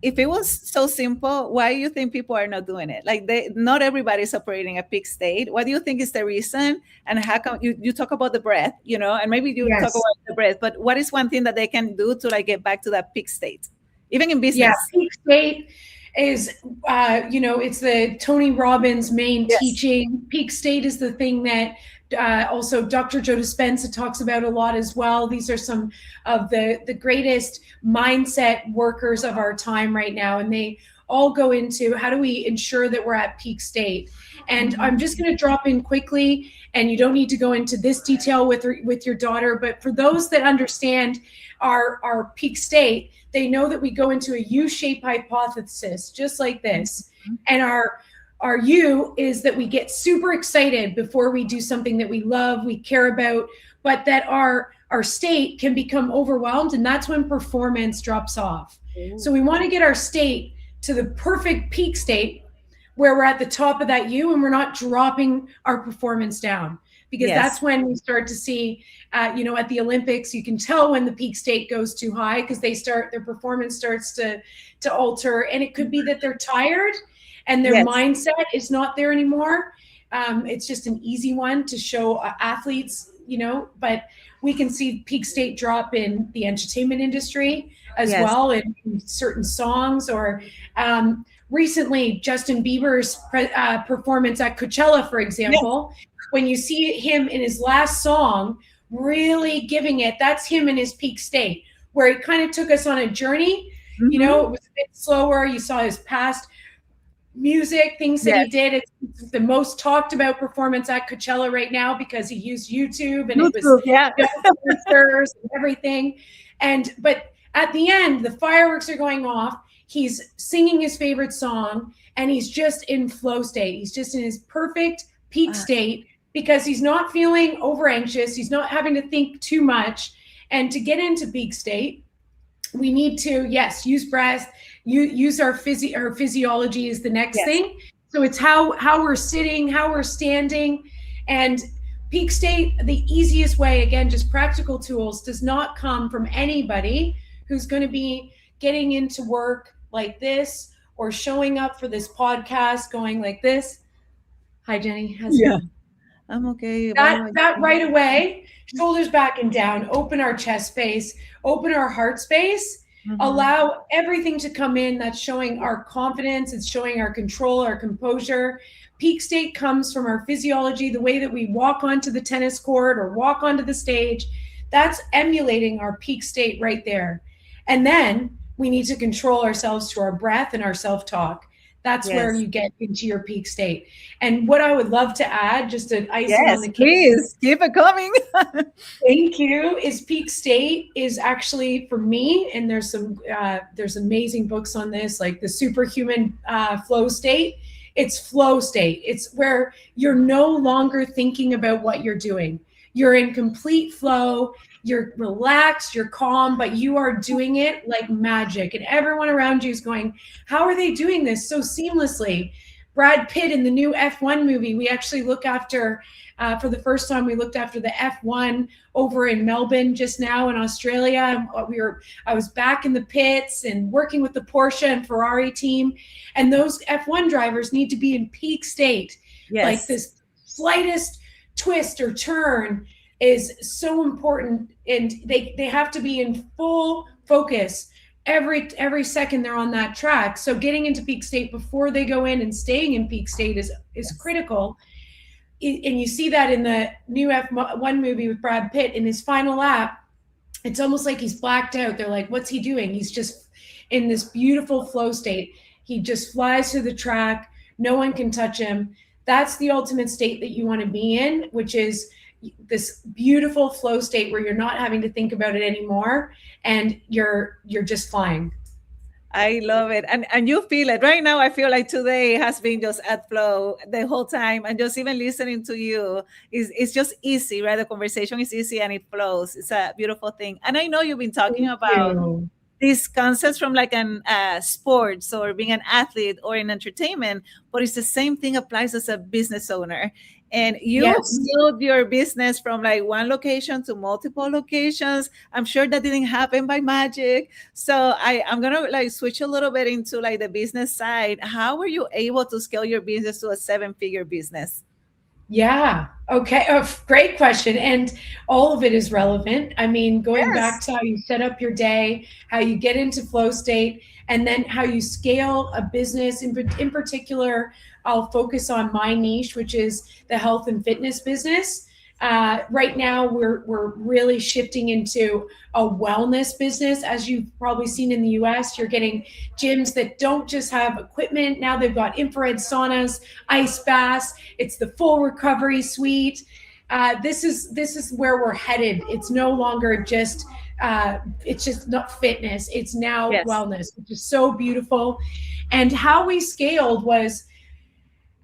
If it was so simple, why do you think people are not doing it? Like not everybody's operating a peak state. What do you think is the reason? And how come you talk about the breath, and maybe you talk about the breath, but what is one thing that they can do to like get back to that peak state, even in business? Yeah, peak state is, it's the Tony Robbins main teaching. Peak state is the thing that also Dr. Joe Dispenza talks about a lot as well. These are some of the greatest mindset workers of our time right now. And they all go into how do we ensure that we're at peak state. And I'm just going to drop in quickly, and you don't need to go into this detail with your daughter, but for those that understand our peak state, they know that we go into a U-shaped hypothesis, just like this. And our U is that we get super excited before we do something that we love, we care about, but that our state can become overwhelmed, and that's when performance drops off. So we want to get our state to the perfect peak state where we're at the top of that U and we're not dropping our performance down, because that's when we start to see, at the Olympics, you can tell when the peak state goes too high because their performance starts to alter, and it could be that they're tired and their mindset is not there anymore. It's just an easy one to show athletes, but we can see peak state drop in the entertainment industry as well, in certain songs, or recently Justin Bieber's performance at Coachella, for example, when you see him in his last song, really giving it, that's him in his peak state, where he kind of took us on a journey. It was a bit slower. You saw his past music, things that he did. It's the most talked about performance at Coachella right now because he used YouTube and it was and everything. But at the end, the fireworks are going off. He's singing his favorite song and he's just in flow state. He's just in his perfect peak state because he's not feeling over anxious. He's not having to think too much. And to get into peak state, we need to, use breath, use our physiology is the next thing. So it's how we're sitting, how we're standing. And peak state, the easiest way, again, just practical tools, does not come from anybody who's going to be getting into work like this or showing up for this podcast going like this. Hi, Jenny. I'm okay. That right away, shoulders back and down, open our chest space, open our heart space, allow everything to come in. That's showing our confidence. It's showing our control, our composure. Peak state comes from our physiology, the way that we walk onto the tennis court or walk onto the stage. That's emulating our peak state right there. And then we need to control ourselves through our breath and our self-talk. That's where you get into your peak state. And what I would love to add, just an icing on the cake. Please keep it coming. Thank you. Is peak state is actually, for me, and there's amazing books on this, like the Superhuman Flow State. It's flow state. It's where you're no longer thinking about what you're doing. You're in complete flow. You're relaxed, you're calm, but you are doing it like magic. And everyone around you is going, how are they doing this so seamlessly? Brad Pitt in the new F1 movie, we actually look after, for the first time, we looked after the F1 over in Melbourne just now in Australia. I was back in the pits and working with the Porsche and Ferrari team. And those F1 drivers need to be in peak state. Like this slightest twist or turn, is so important, and they have to be in full focus every second they're on that track. So getting into peak state before they go in and staying in peak state is critical. And you see that in the new F1 movie with Brad Pitt in his final lap. It's almost like he's blacked out. They're like, what's he doing? He's just in this beautiful flow state. He just flies through the track. No one can touch him. That's the ultimate state that you want to be in, which is this beautiful flow state where you're not having to think about it anymore, and you're just flying. I love it. And you feel it right now. I feel like today has been just at flow the whole time. And just even listening to you it's just easy, right? The conversation is easy and it flows. It's a beautiful thing. And I know you've been talking about these concepts from like an sports or being an athlete or in entertainment, but it's the same thing applies as a business owner. And you build your business from like one location to multiple locations. I'm sure that didn't happen by magic. So I'm going to like switch a little bit into like the business side. How were you able to scale your business to a 7-figure business? Yeah. Okay. Great question. And all of it is relevant. I mean, going back to how you set up your day, how you get into flow state, and then how you scale a business. In particular, I'll focus on my niche, which is the health and fitness business. Right now, we're really shifting into a wellness business. As you've probably seen in the US, you're getting gyms that don't just have equipment. Now they've got infrared saunas, ice baths. It's the full recovery suite. This is where we're headed. It's no longer just it's just not fitness. It's now wellness, which is so beautiful. And how we scaled was,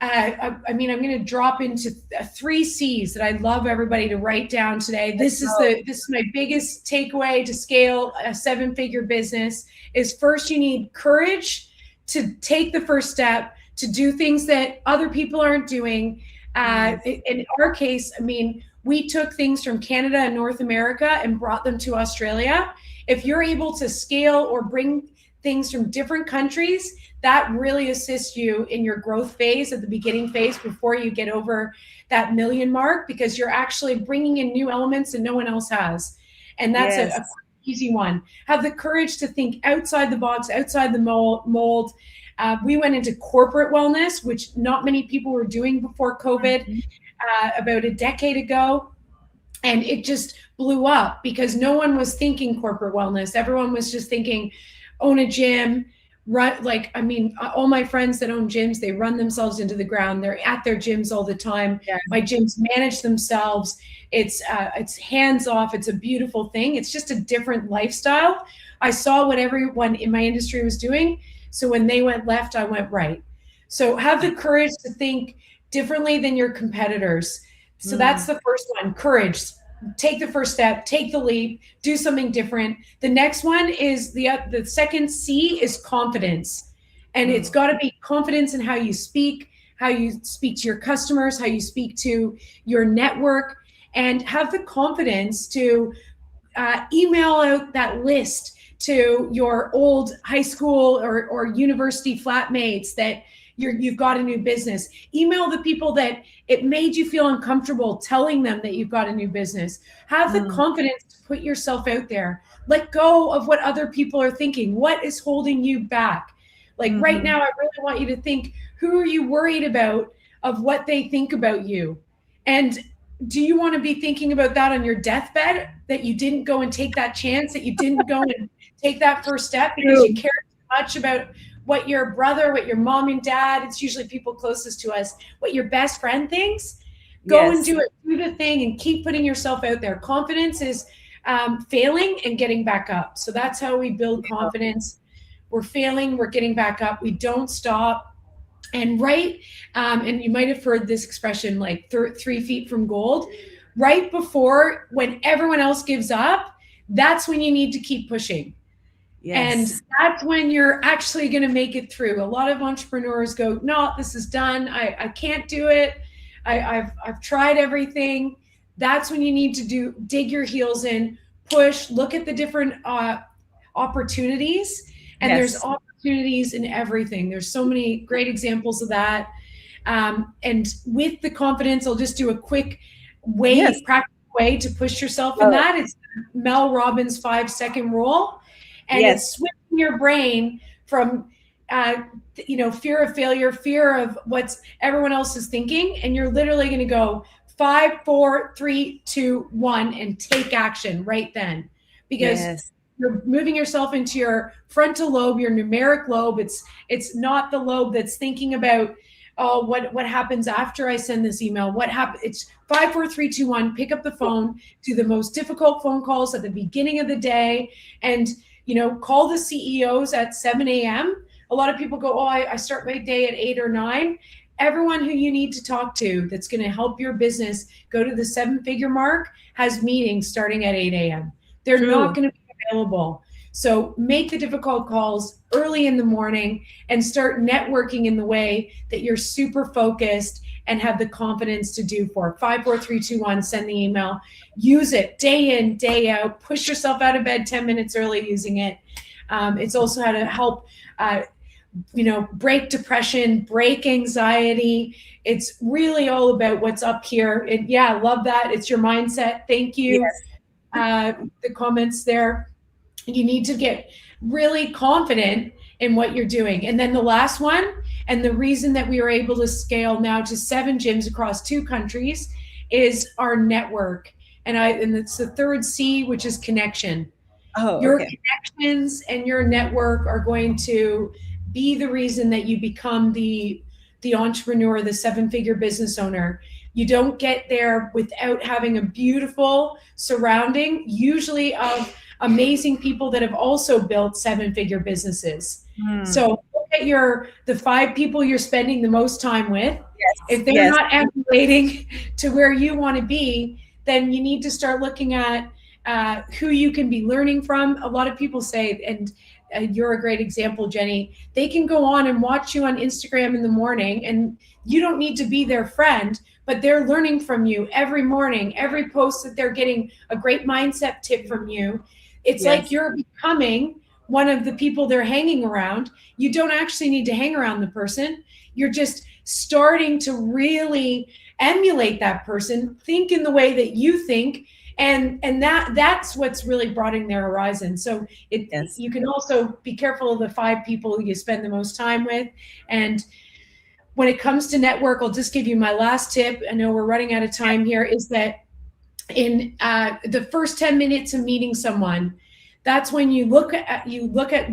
I mean, I'm going to drop into 3 C's that I'd love everybody to write down today. This is my biggest takeaway to scale a 7-figure business is first, you need courage to take the first step, to do things that other people aren't doing. In our case, I mean, we took things from Canada and North America and brought them to Australia. If you're able to scale or bring things from different countries, that really assists you in your growth phase at the beginning phase before you get over that million mark, because you're actually bringing in new elements that no one else has. And that's a easy one. Have the courage to think outside the box, outside the mold. We went into corporate wellness, which not many people were doing before COVID, about a decade ago. And it just blew up because no one was thinking corporate wellness. Everyone was just thinking, own a gym, run. Like, I mean, all my friends that own gyms, they run themselves into the ground. They're at their gyms all the time. My gyms manage themselves. It's hands off. It's a beautiful thing. It's just a different lifestyle. I saw what everyone in my industry was doing. So when they went left, I went right. So have the courage to think differently than your competitors. So that's the first one, courage. Take the first step, take the leap, do something different. The next one is the second C is confidence. And it's got to be confidence in how you speak to your customers, how you speak to your network, and have the confidence to email out that list to your old high school or university flatmates that you've got a new business. Email the people that it made you feel uncomfortable telling them that you've got a new business. Have the confidence to put yourself out there. Let go of what other people are thinking. What is holding you back? Like right now, I really want you to think, who are you worried about of what they think about you? And do you want to be thinking about that on your deathbed, that you didn't go and take that chance, that you didn't go and take that first step because you care too much about what your brother, what your mom and dad, it's usually people closest to us, what your best friend thinks? Go and do it, do the thing, and keep putting yourself out there. Confidence is failing and getting back up. So that's how we build confidence. We're failing, we're getting back up. We don't stop. And and you might have heard this expression, like 3 feet from gold. Right before, when everyone else gives up, that's when you need to keep pushing. And that's when you're actually going to make it through. A lot of entrepreneurs go, no, this is done. I can't do it. I've tried everything. That's when you need to dig your heels in, push, look at the different opportunities. And there's opportunities in everything. There's so many great examples of that. And with the confidence, I'll just do a quick practical way to push yourself in that. It's Mel Robbins' 5-second rule. And it's switching your brain from fear of failure, fear of what's everyone else is thinking, and you're literally going to go 5, 4, 3, 2, 1 and take action right then, because you're moving yourself into your frontal lobe, your numeric lobe. It's not the lobe that's thinking about, oh, what happens after I send this email, what happens. It's 5, 4, 3, 2, 1. Pick up the phone, do the most difficult phone calls at the beginning of the day, and call the CEOs at 7 a.m. A lot of people go, oh, I start my day at 8 or 9. Everyone who you need to talk to that's going to help your business go to the 7-figure mark has meetings starting at 8 a.m. They're not going to be available. So make the difficult calls early in the morning and start networking in the way that you're super focused and have the confidence to do. 5, 4, 3, 2, 1, send the email. Use it day in, day out. Push yourself out of bed 10 minutes early using it. It's also how to help break depression, break anxiety. It's really all about what's up here. And yeah, love that. It's your mindset. Thank you. The comments there. You need to get really confident in what you're doing. And then the last one, and the reason that we are able to scale now to 7 gyms across 2 countries, is our network. And it's the 3rd C, which is connection. Your connections and your network are going to be the reason that you become the entrepreneur, the 7-figure business owner. You don't get there without having a beautiful surrounding, usually of amazing people that have also built 7-figure businesses. So look at the 5 people you're spending the most time with. If they're not emulating to where you want to be, then you need to start looking at who you can be learning from. A lot of people say, and you're a great example, Jenny, they can go on and watch you on Instagram in the morning, and you don't need to be their friend, but they're learning from you every morning, every post that they're getting a great mindset tip from you. It's like you're becoming one of the people they're hanging around. You don't actually need to hang around the person. You're just starting to really emulate that person, think in the way that you think, and that's what's really broadening their horizon. So you can also be careful of the 5 people you spend the most time with. And when it comes to network, I'll just give you my last tip. I know we're running out of time here, is that in the first 10 minutes of meeting someone, that's when you look at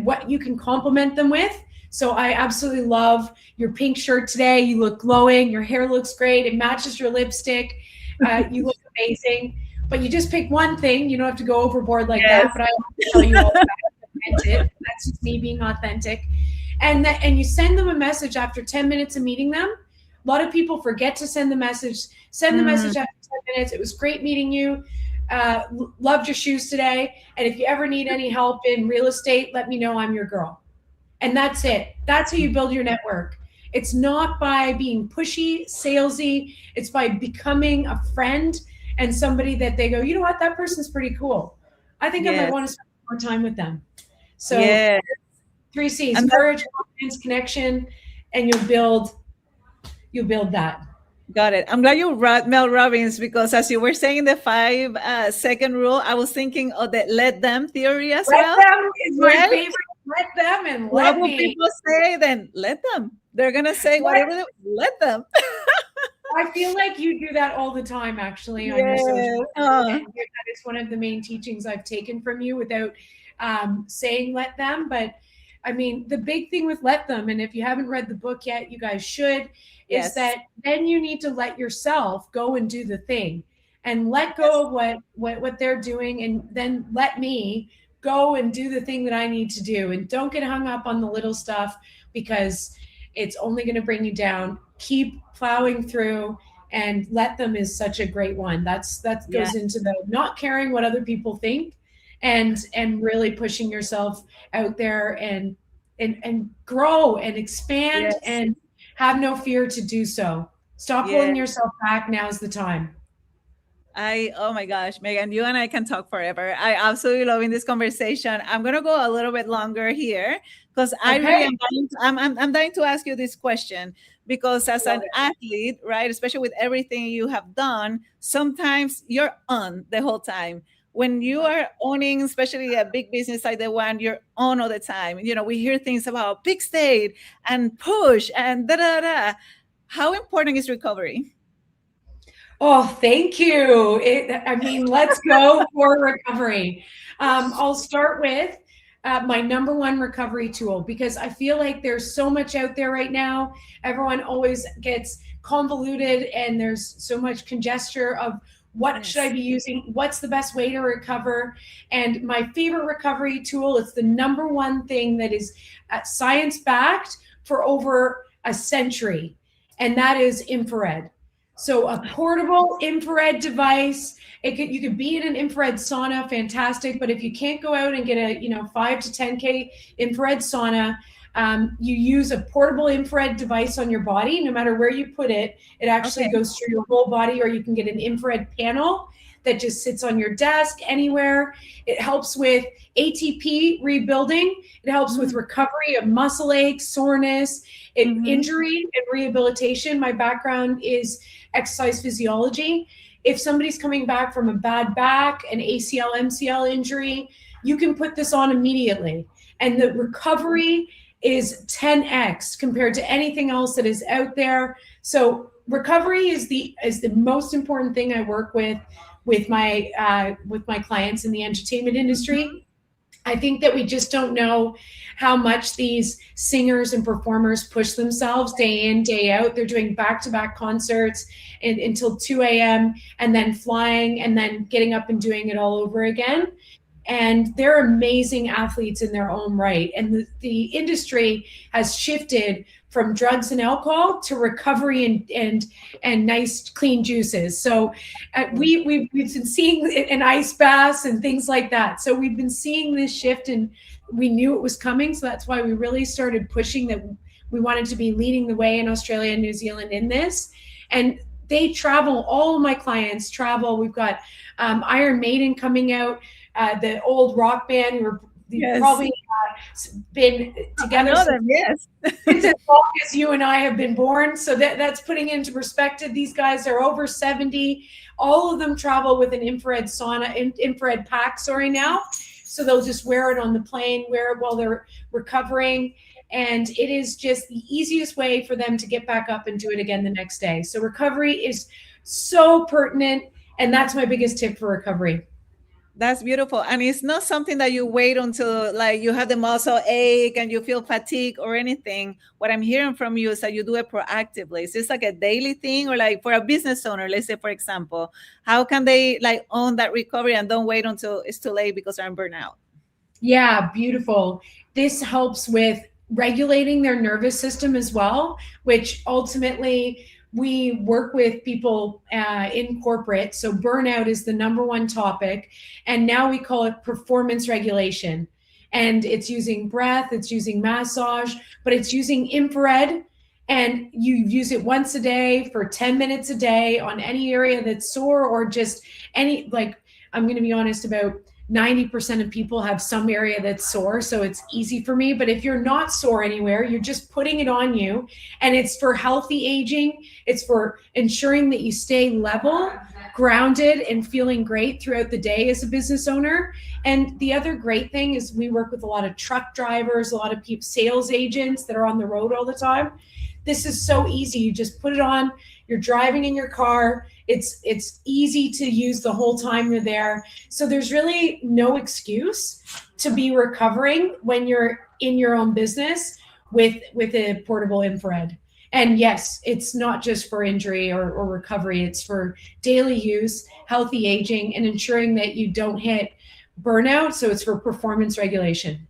what you can compliment them with. So I absolutely love your pink shirt today. You look glowing. Your hair looks great. It matches your lipstick. You look amazing. But you just pick one thing. You don't have to go overboard like that. But I want to tell you all about it. That's just me being authentic. And you send them a message after 10 minutes of meeting them. A lot of people forget to send the message. Send the message after 10 minutes. It was great meeting you. Loved your shoes today. And if you ever need any help in real estate, let me know. I'm your girl. And that's it. That's how you build your network. It's not by being pushy, salesy. It's by becoming a friend and somebody that they go, you know what, that person's pretty cool. I think I might want to spend more time with them. So 3 C's, courage, confidence, connection, and you'll build that. Got it. I'm glad you brought Mel Robbins, because as you were saying the 5-second rule, I was thinking of the let them theory as well. Let them is my favorite. Let them and let what will me. people say then? Let them. They're going to say whatever let them. I feel like you do that all the time, actually. On your social media. That is one of the main teachings I've taken from you, without saying let them. But I mean, the big thing with let them, and if you haven't read the book yet, you guys should, is that then you need to let yourself go and do the thing, and let go of what they're doing, and then let me go and do the thing that I need to do. And don't get hung up on the little stuff, because it's only going to bring you down. Keep plowing through, and let them is such a great one. That goes into the not caring what other people think, and really pushing yourself out there and grow and expand and have no fear to do so. Stop holding yourself back. Now's the time. Oh my gosh, Megan, you and I can talk forever. I absolutely loving this conversation. I'm gonna go a little bit longer here because I really am I'm dying to ask you this question, because as an athlete, right, especially with everything you have done, sometimes you're on the whole time. When you are owning, especially a big business like the one you're on all the time, you know, we hear things about big state and push and da da da. How important is recovery? Oh, thank you. I mean, let's go for recovery. I'll start with my number one recovery tool, because I feel like there's so much out there right now. Everyone always gets convoluted and there's so much congestion of what should I be using? What's the best way to recover? And my favorite recovery tool, it's the number one thing that is science backed for over a century, and that is infrared. So a portable infrared device. You could be in an infrared sauna, fantastic. But if you can't go out and get a 5 to 10K infrared sauna, you use a portable infrared device on your body. No matter where you put it, it actually goes through your whole body. Or you can get an infrared panel that just sits on your desk anywhere. It helps with ATP rebuilding. It helps with recovery of muscle aches, soreness, and injury and rehabilitation. My background is exercise physiology. If somebody's coming back from a bad back, an ACL, MCL injury, you can put this on immediately. And the recovery is 10x compared to anything else that is out there. So recovery is the most important thing I work with my clients in the entertainment industry. I think that we just don't know how much these singers and performers push themselves day in, day out. They're doing back-to-back concerts until 2 a.m. and then flying and then getting up and doing it all over again. And they're amazing athletes in their own right. And the industry has shifted from drugs and alcohol to recovery and nice clean juices. So we've been seeing an ice baths and things like that. So we've been seeing this shift, and we knew it was coming. So that's why we really started pushing that we wanted to be leading the way in Australia and New Zealand in this. And they travel, all of my clients travel. We've got Iron Maiden coming out, the old rock band. We've probably been together since as long as you and I have been born. So that's putting into perspective. These guys are over 70. All of them travel with an infrared sauna, infrared pack, now. So they'll just wear it on the plane, wear it while they're recovering. And it is just the easiest way for them to get back up and do it again the next day. So recovery is so pertinent. And that's my biggest tip for recovery. That's beautiful. And it's not something that you wait until like you have the muscle ache and you feel fatigue or anything. What I'm hearing from you is that you do it proactively. Is this like a daily thing, or like for a business owner, let's say, for example, how can they like own that recovery and don't wait until it's too late because they're in burnout? Yeah, beautiful. This helps with regulating their nervous system as well, which ultimately we work with people in corporate. So burnout is the number one topic. And now we call it performance regulation. And it's using breath, it's using massage, but it's using infrared. And you use it once a day for 10 minutes a day on any area that's sore, or just any, like, I'm going to be honest, about 90% of people have some area that's sore. So it's easy for me. But if you're not sore anywhere, you're just putting it on you. And it's for healthy aging. It's for ensuring that you stay level, grounded, and feeling great throughout the day as a business owner. And the other great thing is we work with a lot of truck drivers, a lot of people, sales agents that are on the road all the time. This is so easy. You just put it on. You're driving in your car. It's easy to use the whole time you're there. So there's really no excuse to be recovering when you're in your own business with a portable infrared. And yes, it's not just for injury or recovery. It's for daily use, healthy aging, and ensuring that you don't hit burnout. So it's for performance regulation.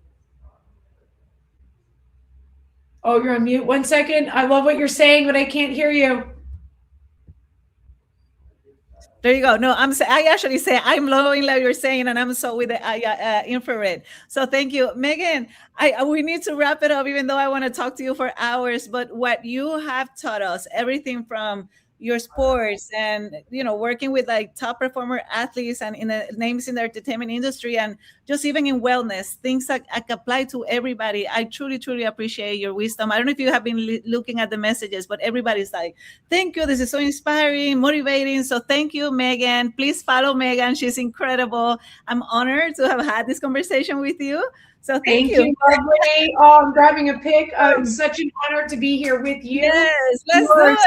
Oh, you're on mute. 1 second. I love what you're saying, but I can't hear you. There you go. No, I actually say I'm loving what you're saying, and I'm so with the infrared. So thank you, Megan. We need to wrap it up, even though I want to talk to you for hours. But what you have taught us, everything from your sports and working with like top performer athletes and in the names in the entertainment industry and just even in wellness, things that apply to everybody. I truly appreciate your wisdom. I don't know if you have been looking at the messages, but everybody's like, thank you, this is so inspiring, motivating. So thank you, Megan. Please follow Megan, she's incredible. I'm honored to have had this conversation with you. So thank you. Lovely. Oh, I'm grabbing a pic. It's such an honor to be here with you. Yes, let's do it.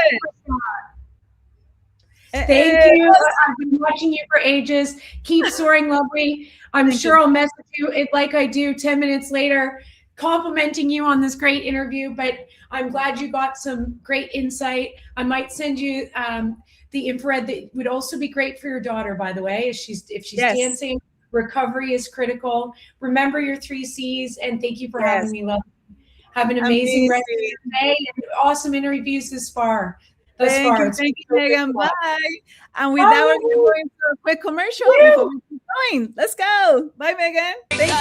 Thank you. I've been watching you for ages. Keep soaring, lovely. I'm sure I'll message you like I do 10 minutes later, complimenting you on this great interview. But I'm glad you got some great insight. I might send you the infrared that would also be great for your daughter, by the way, if she's dancing. Recovery is critical. Remember your 3 C's, and thank you for having me, love. Have an amazing rest of your day and awesome interviews thus far. Thank you, Megan. Bye. And with that, we're going to go into a quick commercial before we keep going. Let's go. Bye, Megan. Thank you.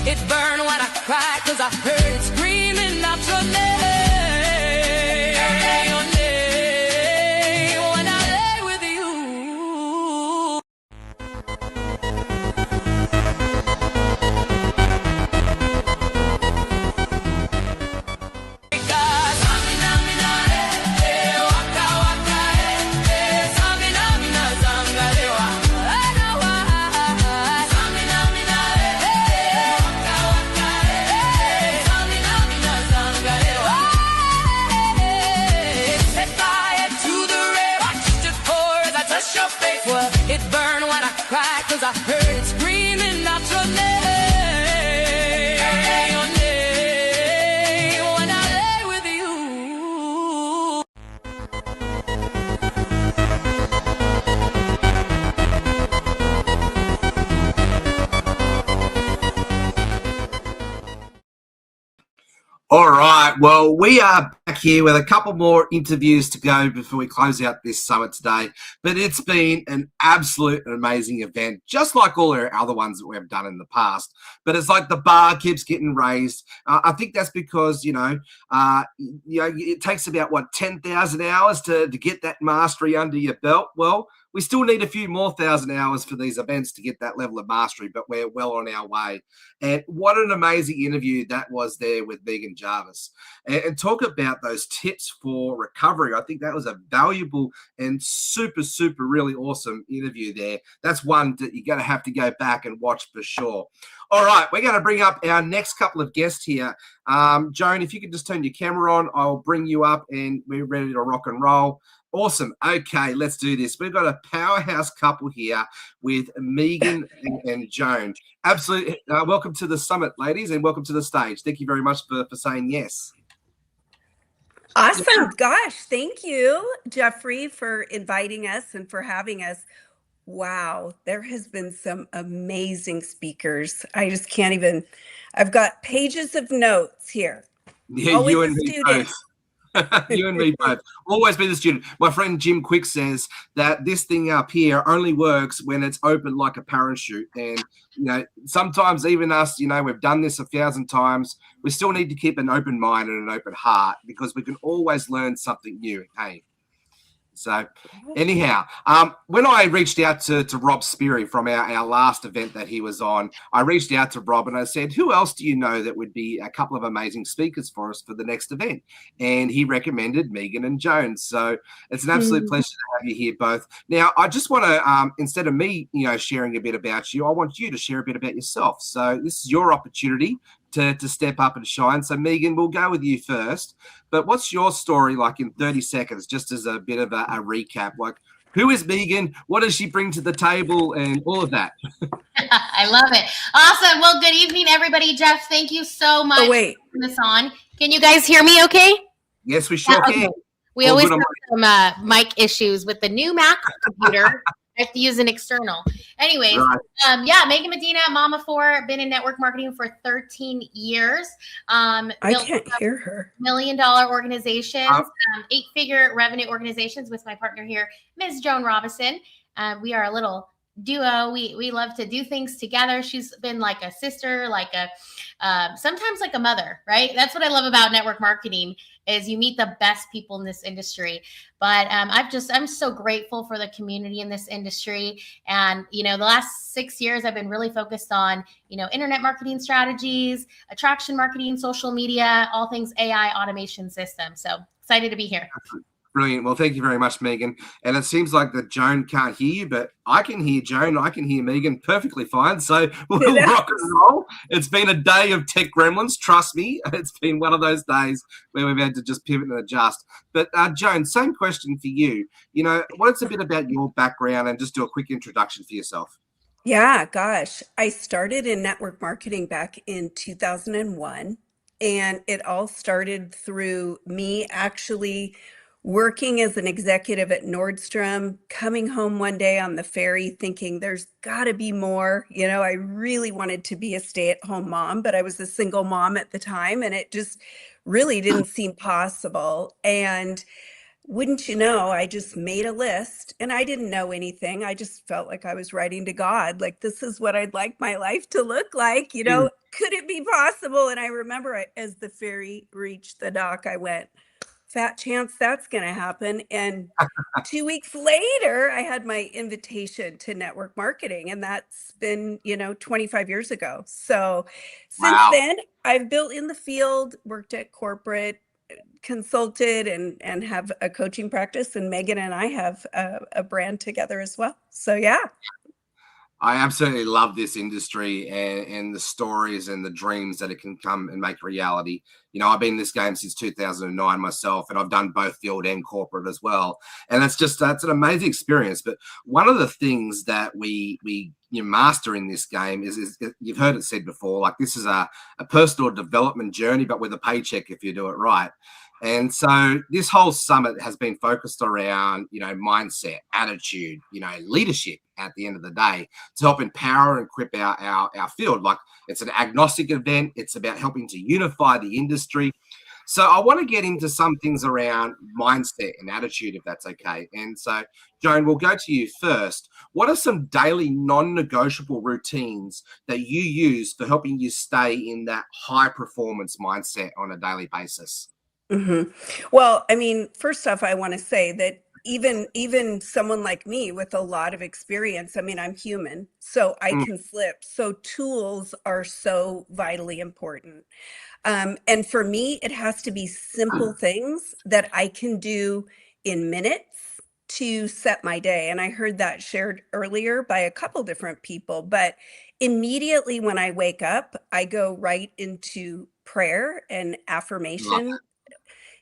It burned when I cried, 'cause I heard it screaming out your name, when I lay with you. It burned when I cried, 'cause I heard it screaming out your name, when I lay with you. All right. Well, we are back here with a couple more interviews to go before we close out this summit today. But it's been an absolute amazing event, just like all our other ones that we've done in the past. But it's like the bar keeps getting raised. I think that's because, it takes about, 10,000 hours to get that mastery under your belt. Well, we still need a few more 1,000 hours for these events to get that level of mastery, but we're well on our way. And what an amazing interview that was there with Megan Jarvis. And talk about those tips for recovery. I think that was a valuable and super, really awesome interview there. That's one that you're going to have to go back and watch for sure. All right, we're going to bring up our next couple of guests here. Joan, if you could just turn your camera on, I'll bring you up and we're ready to rock and roll. Awesome. Okay, let's do this. We've got a powerhouse couple here with Megan and Joan. Absolutely. Welcome to the summit, ladies, and welcome to the stage. Thank you very much for saying yes. Awesome. Gosh, thank you, Jeffrey, for inviting us and for having us. Wow, there has been some amazing speakers. I just can't even, I've got pages of notes here. Yeah, Always you and a me student. both. You and me both. Always be the student. My friend Jim Quick says that this thing up here only works when it's open like a parachute. And, sometimes even us, we've done this 1,000 times. We still need to keep an open mind and an open heart because we can always learn something new. Hey. So anyhow, when I reached out to Rob Speary from our last event that he was on, I reached out to Rob and I said, who else do you know that would be a couple of amazing speakers for us for the next event? And he recommended Megan and Joan. So it's an absolute pleasure to have you here both. Now, I just want to, instead of me, sharing a bit about you, I want you to share a bit about yourself. So this is your opportunity to step up and shine. So Megan, we'll go with you first. But what's your story like in 30 seconds, just as a bit of a recap? Like, who is Megan? What does she bring to the table and all of that? I love it. Awesome. Well, good evening, everybody. Jeff, thank you so much for putting this on. Can you guys hear me okay? Yes, we sure can. We always have some mic issues with the new Mac computer. I have to use an external. Anyways, Right. yeah, Megan Medina, mama four, been in network marketing for 13 years. I can't hear her. $1 million organizations, 8-figure revenue organizations with my partner here, Ms. Joan Robinson. We are a little duo. We love to do things together. She's been like a sister, like a sometimes like a mother, right? That's what I love about network marketing is you meet the best people in this industry. But I'm so grateful for the community in this industry. And, the last 6 years, I've been really focused on, internet marketing strategies, attraction marketing, social media, all things AI automation systems. So excited to be here. Brilliant. Well, thank you very much, Megan. And it seems like that Joan can't hear you, but I can hear Joan. I can hear Megan perfectly fine. So we'll rock and roll. It's been a day of tech gremlins. Trust me. It's been one of those days where we've had to just pivot and adjust. But Joan, same question for you. What's a bit about your background and just do a quick introduction for yourself? Yeah, gosh. I started in network marketing back in 2001. And it all started through me actually working as an executive at Nordstrom, coming home one day on the ferry thinking there's got to be more. I really wanted to be a stay-at-home mom, but I was a single mom at the time and it just really didn't seem possible. And wouldn't you know, I just made a list and I didn't know anything. I just felt like I was writing to God, like, this is what I'd like my life to look like. Could it be possible? And I remember as the ferry reached the dock, I went, fat chance that's going to happen. And 2 weeks later, I had my invitation to network marketing, and that's been, 25 years ago. So since then, I've built in the field, worked at corporate, consulted, and have a coaching practice. And Megan and I have a brand together as well. So, yeah. I absolutely love this industry and the stories and the dreams that it can come and make reality. I've been in this game since 2009 myself, and I've done both field and corporate as well. And that's an amazing experience. But one of the things that we master in this game is you've heard it said before, like this is a personal development journey, but with a paycheck if you do it right. And so this whole summit has been focused around, mindset, attitude, leadership at the end of the day to help empower and equip our field. Like it's an agnostic event. It's about helping to unify the industry. So I want to get into some things around mindset and attitude, if that's okay. And so, Joan, we'll go to you first. What are some daily non-negotiable routines that you use for helping you stay in that high performance mindset on a daily basis? Mm-hmm. Well, I mean, first off, I want to say that even someone like me with a lot of experience, I mean, I'm human, so I can slip. So tools are so vitally important. And for me, it has to be simple things that I can do in minutes to set my day. And I heard that shared earlier by a couple different people, but immediately when I wake up, I go right into prayer and affirmation.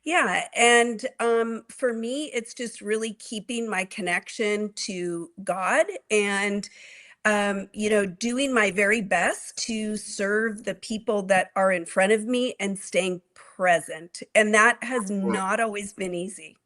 Yeah. And for me, it's just really keeping my connection to God and, doing my very best to serve the people that are in front of me and staying present. And that has not always been easy.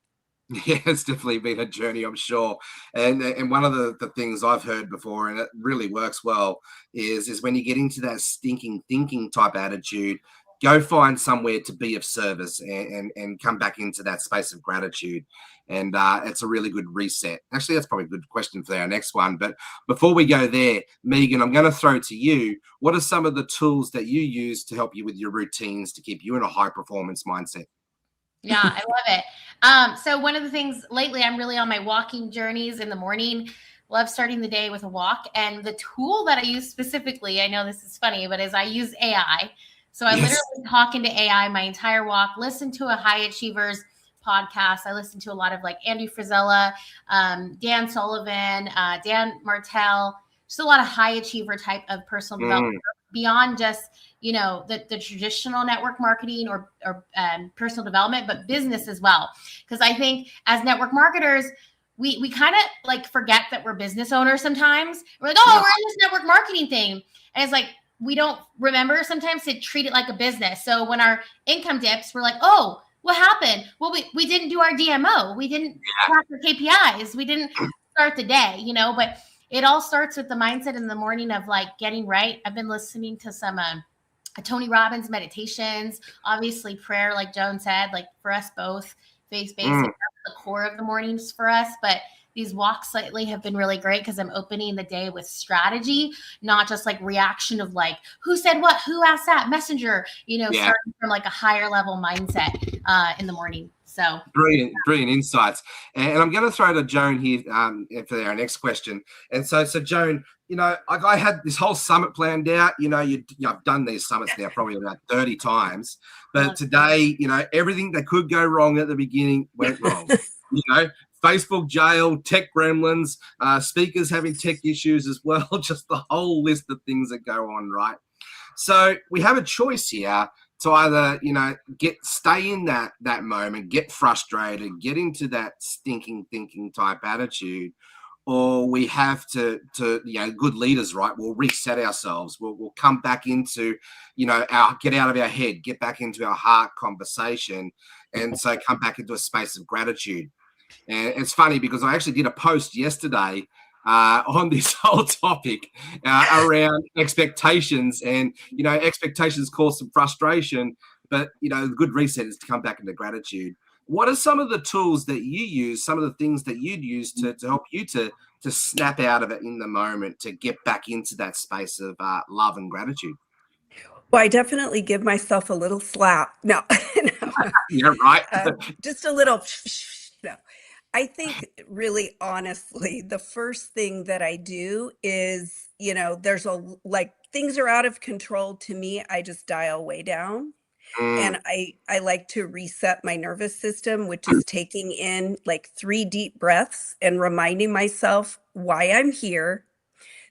Yeah, it's definitely been a journey, I'm sure. And one of the things I've heard before, and it really works well, is when you get into that stinking thinking type attitude, go find somewhere to be of service and come back into that space of gratitude. And it's a really good reset. Actually, that's probably a good question for our next one. But before we go there, Megan, I'm going to throw to you. What are some of the tools that you use to help you with your routines to keep you in a high performance mindset? Yeah, I love it. So one of the things lately, I'm really on my walking journeys in the morning. Love starting the day with a walk. And the tool that I use specifically, I know this is funny, but is I use AI. So I literally talk into AI my entire walk, listen to a High Achievers podcast. I listen to a lot of like Andy Frisella, Dan Sullivan, Dan Martell, just a lot of high achiever type of personal development beyond just, the traditional network marketing or personal development, but business as well. Because I think as network marketers, we kind of like forget that we're business owners sometimes. We're like, we're in this network marketing thing. And it's like, we don't remember sometimes to treat it like a business. So when our income dips, we're like, oh, what happened? Well, we didn't do our DMO. We didn't track our KPIs. We didn't start the day, you know, but it all starts with the mindset in the morning of like getting right. I've been listening to some Tony Robbins meditations, obviously prayer, like Joan said, like for us both, faith-based, that's the core of the mornings for us. But these walks lately have been really great because I'm opening the day with strategy, not just like reaction of like, who said what, who asked that, messenger, you know, starting from like a higher level mindset in the morning. So brilliant insights. And I'm going to throw to Joan here for our next question. And so Joan, you know, I had this whole summit planned out. You know, I've done these summits now probably about 30 times. But today, you know, everything that could go wrong at the beginning went wrong. You know, Facebook jail, tech gremlins, speakers having tech issues as well, just the whole list of things that go on, right? So we have a choice here to either, you know, stay in that moment, get frustrated, get into that stinking thinking type attitude, or we have to you know, good leaders, right? We'll reset ourselves. We'll come back into, you know, get out of our head, get back into our heart conversation, and so come back into a space of gratitude. And it's funny because I actually did a post yesterday on this whole topic around expectations, and you know, expectations cause some frustration, but you know, the good reset is to come back into gratitude. What are some of the tools that you use, some of the things that you'd use to help you to snap out of it in the moment, to get back into that space of love and gratitude? Well, I definitely give myself a little slap. No, Yeah, right. Just a little. No, I think really honestly, the first thing that I do is, you know, there's like things are out of control to me. I just dial way down. And I like to reset my nervous system, which is taking in like 3 deep breaths and reminding myself why I'm here,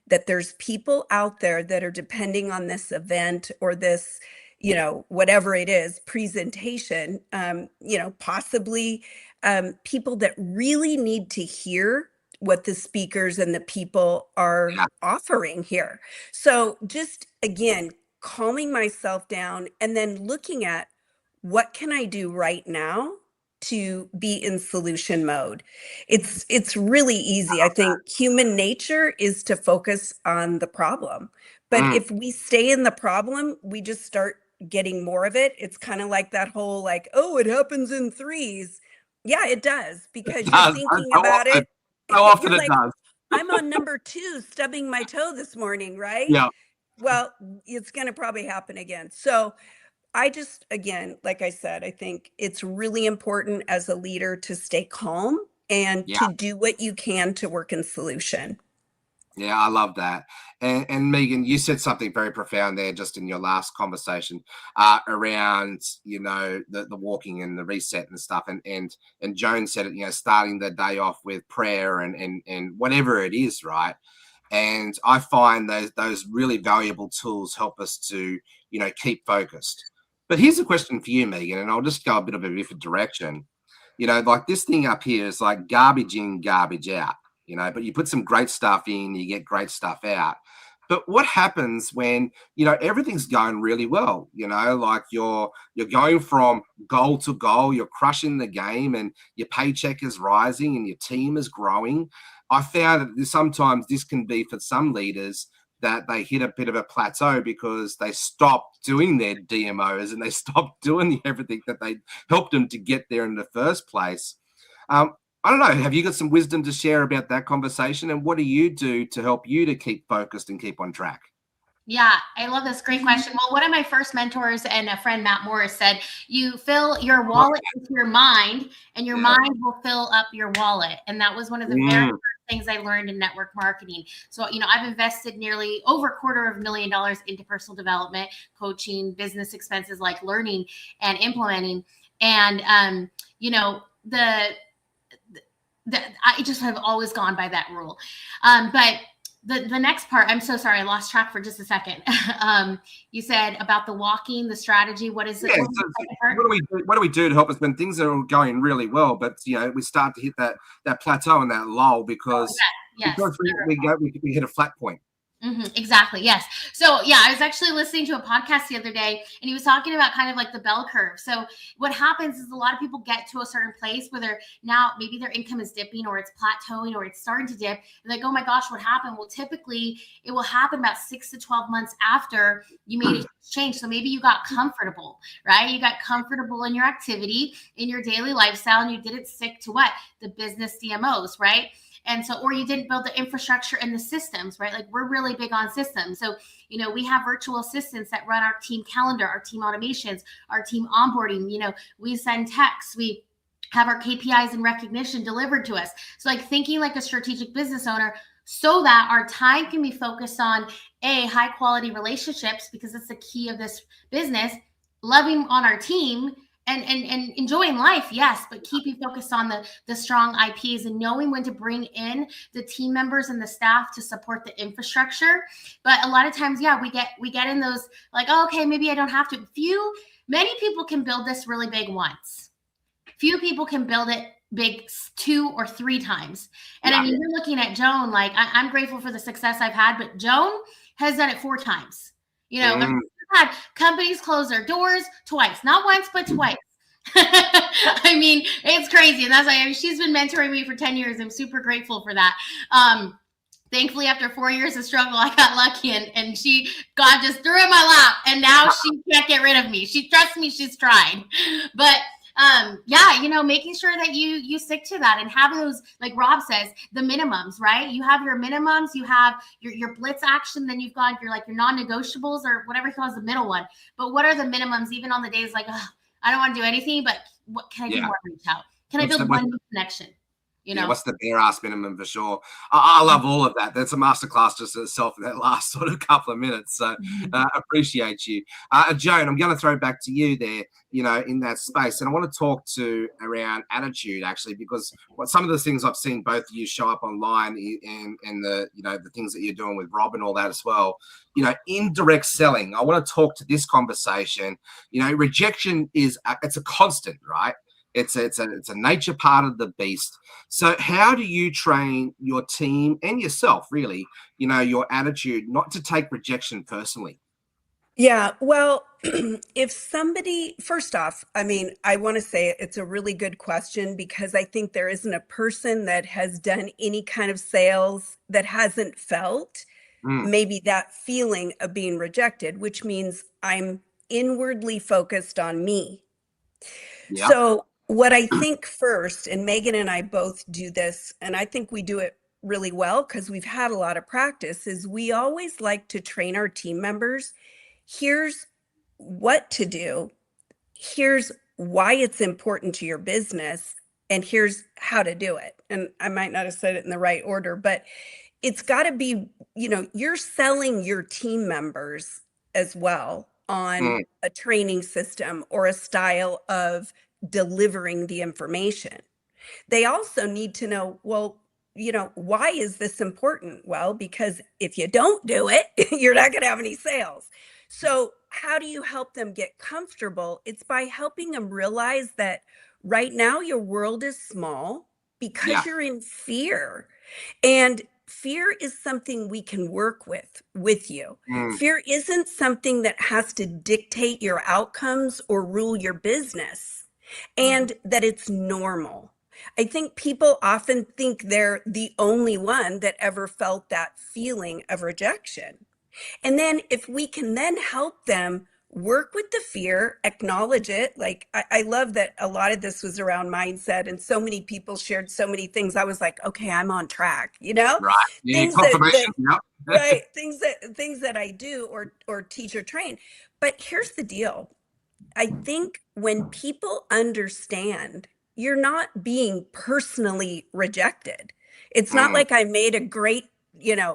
that there's people out there that are depending on this event or this, you know, whatever it is, presentation, you know, possibly people that really need to hear what the speakers and the people are offering here. So just again, calming myself down and then looking at what can I do right now to be in solution mode. It's really easy. I think human nature is to focus on the problem. But if we stay in the problem, we just start getting more of it. It's kind of like that whole like, oh, it happens in threes. Yeah, it does, because you're thinking about it. How often it does. I'm on number 2, stubbing my toe this morning, right? Yeah. Well, it's going to probably happen again. So I just, again, like I said, I think it's really important as a leader to stay calm and to do what you can to work in solution. Yeah, I love that. And Megan, you said something very profound there just in your last conversation around, you know, the walking and the reset and stuff. And Joan said it, you know, starting the day off with prayer and whatever it is, right? And I find those really valuable tools help us to, you know, keep focused. But here's a question for you, Megan, and I'll just go a bit of a different direction. You know, like this thing up here is like garbage in, garbage out, you know, but you put some great stuff in, you get great stuff out. But what happens when, you know, everything's going really well, you know, like you're going from goal to goal, you're crushing the game and your paycheck is rising and your team is growing. I found that sometimes this can be for some leaders that they hit a bit of a plateau because they stopped doing their DMOs and they stopped doing everything that they helped them to get there in the first place. I don't know. Have you got some wisdom to share about that conversation? And what do you do to help you to keep focused and keep on track? Yeah, I love this. Great question. Well, one of my first mentors and a friend, Matt Morris, said, you fill your wallet with your mind and your mind will fill up your wallet. And that was one of the very first things I learned in network marketing. So, you know, I've invested nearly over $250,000 into personal development, coaching, business expenses like learning and implementing. And, you know, I just have always gone by that rule. But the next part, I'm so sorry, I lost track for just a second. You said about the walking, the strategy. What is it? Yeah, what do we do to help us when things are going really well, but you know we start to hit that plateau and that lull because we hit a flat point. Exactly. Yes. So yeah, I was actually listening to a podcast the other day and he was talking about kind of like the bell curve. So what happens is a lot of people get to a certain place where they're now maybe their income is dipping or it's plateauing or it's starting to dip. And like, oh my gosh, what happened? Well, typically it will happen about 6 to 12 months after you made a change. So maybe you got comfortable, right? You got comfortable in your activity, in your daily lifestyle, and you didn't stick to what? The business DMOs, right? And so, or you didn't build the infrastructure and the systems, right? Like we're really big on systems. So, we have virtual assistants that run our team calendar, our team automations, our team onboarding. We send texts, we have our KPIs and recognition delivered to us. So like thinking like a strategic business owner so that our time can be focused on high quality relationships, because it's the key of this business, loving on our team, and enjoying life, yes, but keeping focused on the strong IPs and knowing when to bring in the team members and the staff to support the infrastructure. But a lot of times, yeah, we get in those like, oh, okay, maybe I don't have to. Many people can build this really big once. Few people can build it big 2 or 3 times. And I mean, you're looking at Joan, like I'm grateful for the success I've had, but Joan has done it 4 times. Had companies close their doors twice, not once, but twice. I mean, it's crazy. And that's why she's been mentoring me for 10 years. I'm super grateful for that. Thankfully, after 4 years of struggle, I got lucky and God just threw in my lap. And now she can't get rid of me. She trusts me. She's tried. But making sure that you stick to that and have those, like Rob says, the minimums, right? You have your minimums, you have your blitz action, then you've got your non-negotiables or whatever he calls the middle one. But what are the minimums, even on the days like, I don't want to do anything, but what can I do more reach out? Can I build one new connection? What's the bare ass minimum for sure? I love all of that. That's a masterclass just itself in that last sort of couple of minutes. So appreciate you. Joan, I'm going to throw it back to you there, in that space. And I want to talk around attitude actually, because some of the things I've seen both of you show up online and the things that you're doing with Rob and all that as well, indirect selling. I want to talk to this conversation. Rejection it's a constant, right? It's a nature part of the beast. So how do you train your team and yourself, really, your attitude not to take rejection personally? Yeah, well, if somebody, first off, I mean, I want to say it's a really good question, because I think there isn't a person that has done any kind of sales that hasn't felt maybe that feeling of being rejected, which means I'm inwardly focused on me. Yeah. So what I think first, and Megan and I both do this, and I think we do it really well because we've had a lot of practice, is we always like to train our team members. Here's what to do. Here's why it's important to your business, and here's how to do it. And I might not have said it in the right order, but it's got to be, you're selling your team members as well on a training system or a style of delivering the information. They also need to know, well, why is this important? Well, because if you don't do it, you're not going to have any sales. So how do you help them get comfortable? It's by helping them realize that right now your world is small because you're in fear. And fear is something we can work with you. Fear isn't something that has to dictate your outcomes or rule your business. And that it's normal. I think people often think they're the only one that ever felt that feeling of rejection. And then if we can then help them work with the fear, acknowledge it. Like I love that a lot of this was around mindset, and so many people shared so many things. I was like, okay, I'm on track, Right. Yeah, confirmation. Right. Things that I do or teach or train. But here's the deal. I think when people understand you're not being personally rejected, it's not like I made a great,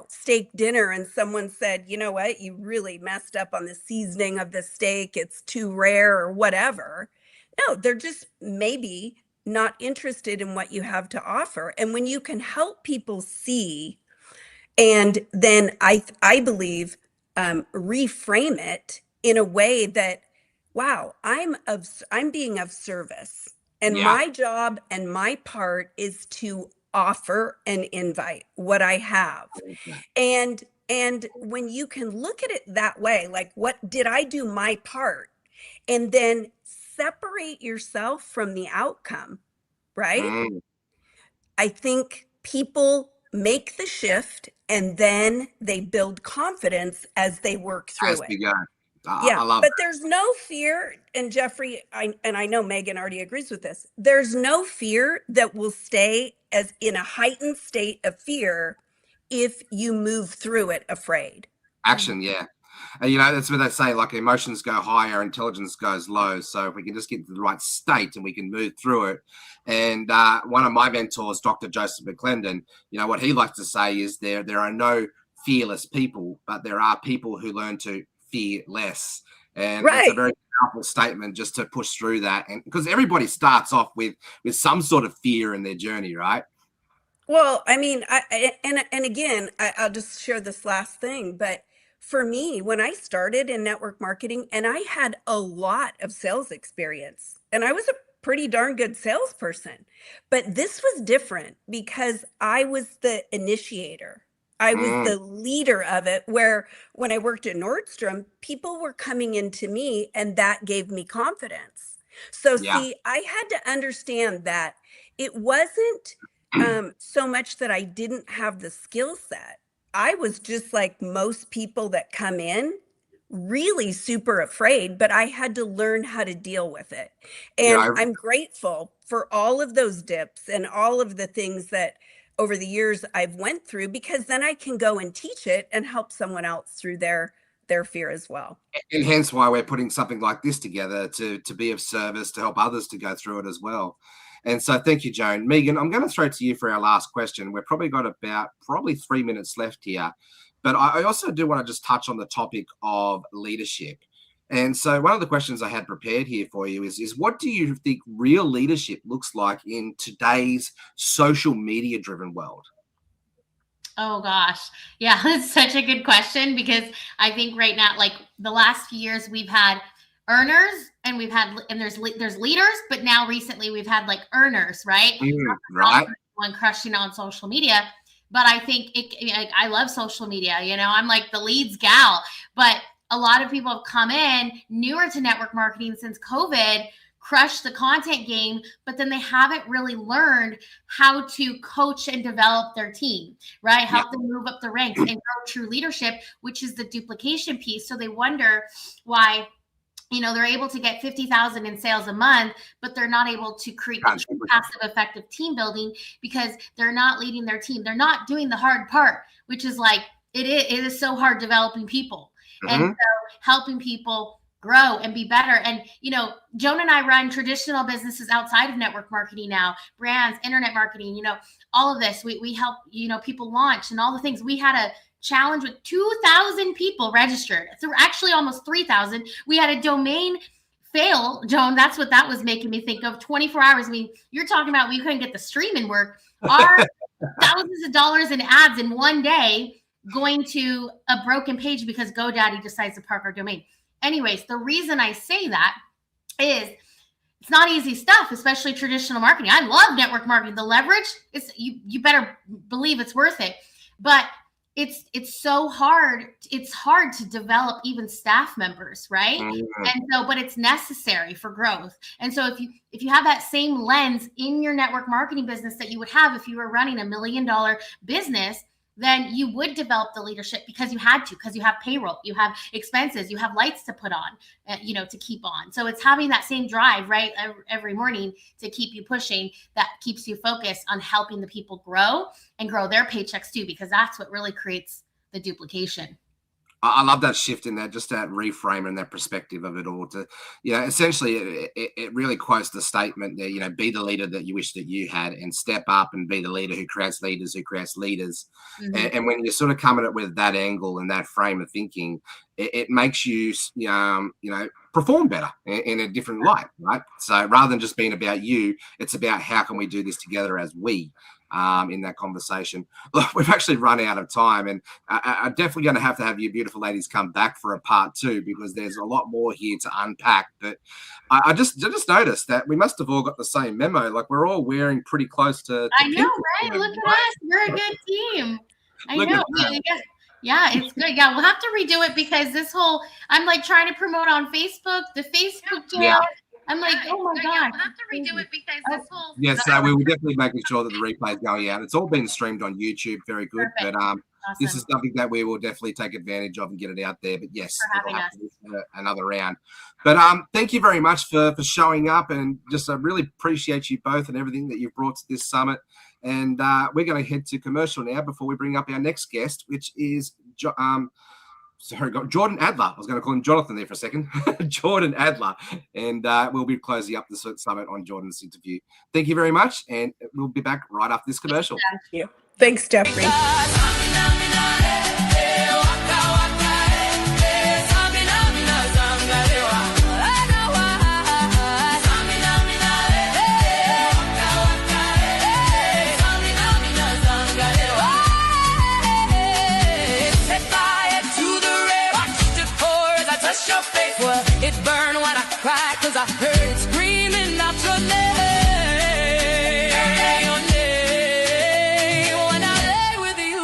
steak dinner and someone said, you know what, you really messed up on the seasoning of the steak. It's too rare or whatever. No, they're just maybe not interested in what you have to offer. And when you can help people see, and then I believe reframe it in a way that, wow, I'm being of service, and my job and my part is to offer an invite, what I have. And when you can look at it that way, like, what did I do my part? And then separate yourself from the outcome, right? I think people make the shift and then they build confidence as they work through As it. we go. Yeah, I love but that. there's no fear, and Jeffrey, I know Megan already agrees with this. There's no fear that will stay as in a heightened state of fear if you move through it afraid. Action, yeah. And you know, that's what they say, like emotions go higher, intelligence goes low. So if we can just get to the right state and we can move through it. And one of my mentors, Dr. Joseph McClendon, you know, what he likes to say is there are no fearless people, but there are people who learn to fear less. And that's a very powerful statement just to push through that. And because everybody starts off with some sort of fear in their journey, right? Well, I mean, and again, I'll just share this last thing, but for me, when I started in network marketing, and I had a lot of sales experience, and I was a pretty darn good salesperson, but this was different because I was the initiator. I was the leader of it, where when I worked at Nordstrom, people were coming into me and that gave me confidence. So see, I had to understand that it wasn't so much that I didn't have the skill set. I was just like most people that come in, really super afraid, but I had to learn how to deal with it. And I'm grateful for all of those dips and all of the things that over the years I've went through, because then I can go and teach it and help someone else through their fear as well. And hence why we're putting something like this together to be of service, to help others to go through it as well. And so thank you, Joan. Megan, I'm going to throw it to you for our last question. We've probably got about 3 minutes left here. But I also do want to just touch on the topic of leadership. And so one of the questions I had prepared here for you is what do you think real leadership looks like in today's social media driven world? Oh gosh. Yeah, that's such a good question, because I think right now, like the last few years, we've had earners and there's leaders, but now recently we've had like earners, right? Right. One crushing on social media. But I think I love social media, you know, I'm like the leads gal, but a lot of people have come in newer to network marketing since COVID, crushed the content game, but then they haven't really learned how to coach and develop their team, right? Help them move up the ranks and grow true leadership, which is the duplication piece. So they wonder why, you know, they're able to get 50,000 in sales a month, but they're not able to create passive effective team building because they're not leading their team. They're not doing the hard part, which is like, it is so hard developing people. And so helping people grow and be better. And, you know, Joan and I run traditional businesses outside of network marketing now, brands, internet marketing, you know, all of this. We help, you know, people launch and all the things. We had a challenge with 2,000 people registered. So actually almost 3,000. We had a domain fail, Joan. That's what that was making me think of. 24 hours. I mean, you're talking about we couldn't get the streaming work. Our thousands of dollars in ads in one day going to a broken page because GoDaddy decides to park our domain. Anyways, the reason I say that is it's not easy stuff, especially traditional marketing. I love network marketing. The leverage, you better believe it's worth it. But it's so hard. It's hard to develop even staff members, right? And so, but it's necessary for growth. And so if you have that same lens in your network marketing business that you would have if you were running $1 million business, then you would develop the leadership because you had to, because you have payroll, you have expenses, you have lights to put on, you know, to keep on. So it's having that same drive, right, every morning to keep you pushing, that keeps you focused on helping the people grow and grow their paychecks too, because that's what really creates the duplication. I love that shift in that, just that reframe and that perspective of it all. To, you know, essentially, it really quotes the statement that, you know, be the leader that you wish that you had, and step up and be the leader who creates leaders, who creates leaders. And when you sort of come at it with that angle and that frame of thinking, it makes you, you know, perform better in a different light, right? So rather than just being about you, it's about how can we do this together as we. in that conversation. Look, we've actually run out of time, and I'm definitely going to have you beautiful ladies come back for a part 2 because there's a lot more here to unpack. But I just noticed that we must have all got the same memo. Like, we're all wearing pretty close to I know, right? Look at us. We're a good team. I Look know. at that. Yeah, it's good. Yeah, we'll have to redo it because I'm like trying to promote on Facebook, the Facebook channel. Yeah. I'm like, oh my God. We'll have to redo it because this whole Yes, we will definitely making sure that the replay is going out. It's all been streamed on YouTube. Very good. Perfect. But this Awesome. is something that we will definitely take advantage of and get it out there. But yes, For having it'll have us. to be another round. But thank you very much for showing up, and just really appreciate you both and everything that you've brought to this summit. And we're going to head to commercial now before we bring up our next guest, which is Jordan Adler. I was going to call him Jonathan there for a second. Jordan Adler. And we'll be closing up the summit on Jordan's interview. Thank you very much. And we'll be back right after this commercial. Thank you. Thanks, Jeffrey. It burned when I cried, 'cause I heard it screaming out your name, when I lay with you.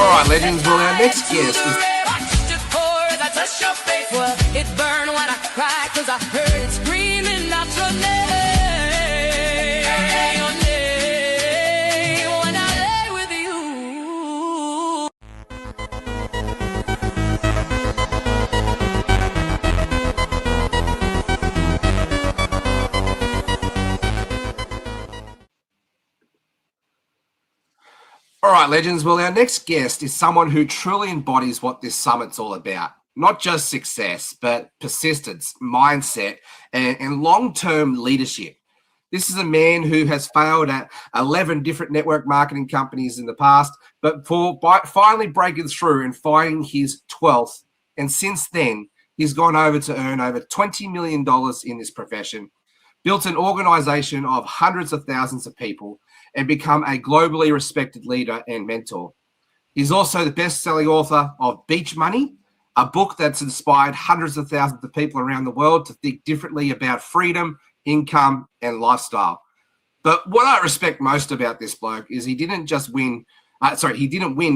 All right, legends. Well, our next guest is It burned when I cried, 'cause I heard it screaming out your name, when I lay with you. All right, legends. Well, our next guest is someone who truly embodies what this summit's all about. Not just success, but persistence, mindset, and long-term leadership. This is a man who has failed at 11 different network marketing companies in the past, but finally breaking through and finding his 12th. And since then, he's gone over to earn over $20 million in this profession, built an organization of hundreds of thousands of people, and become a globally respected leader and mentor. He's also the best-selling author of Beach Money, a book that's inspired hundreds of thousands of people around the world to think differently about freedom, income, and lifestyle. But what I respect most about this bloke is he didn't win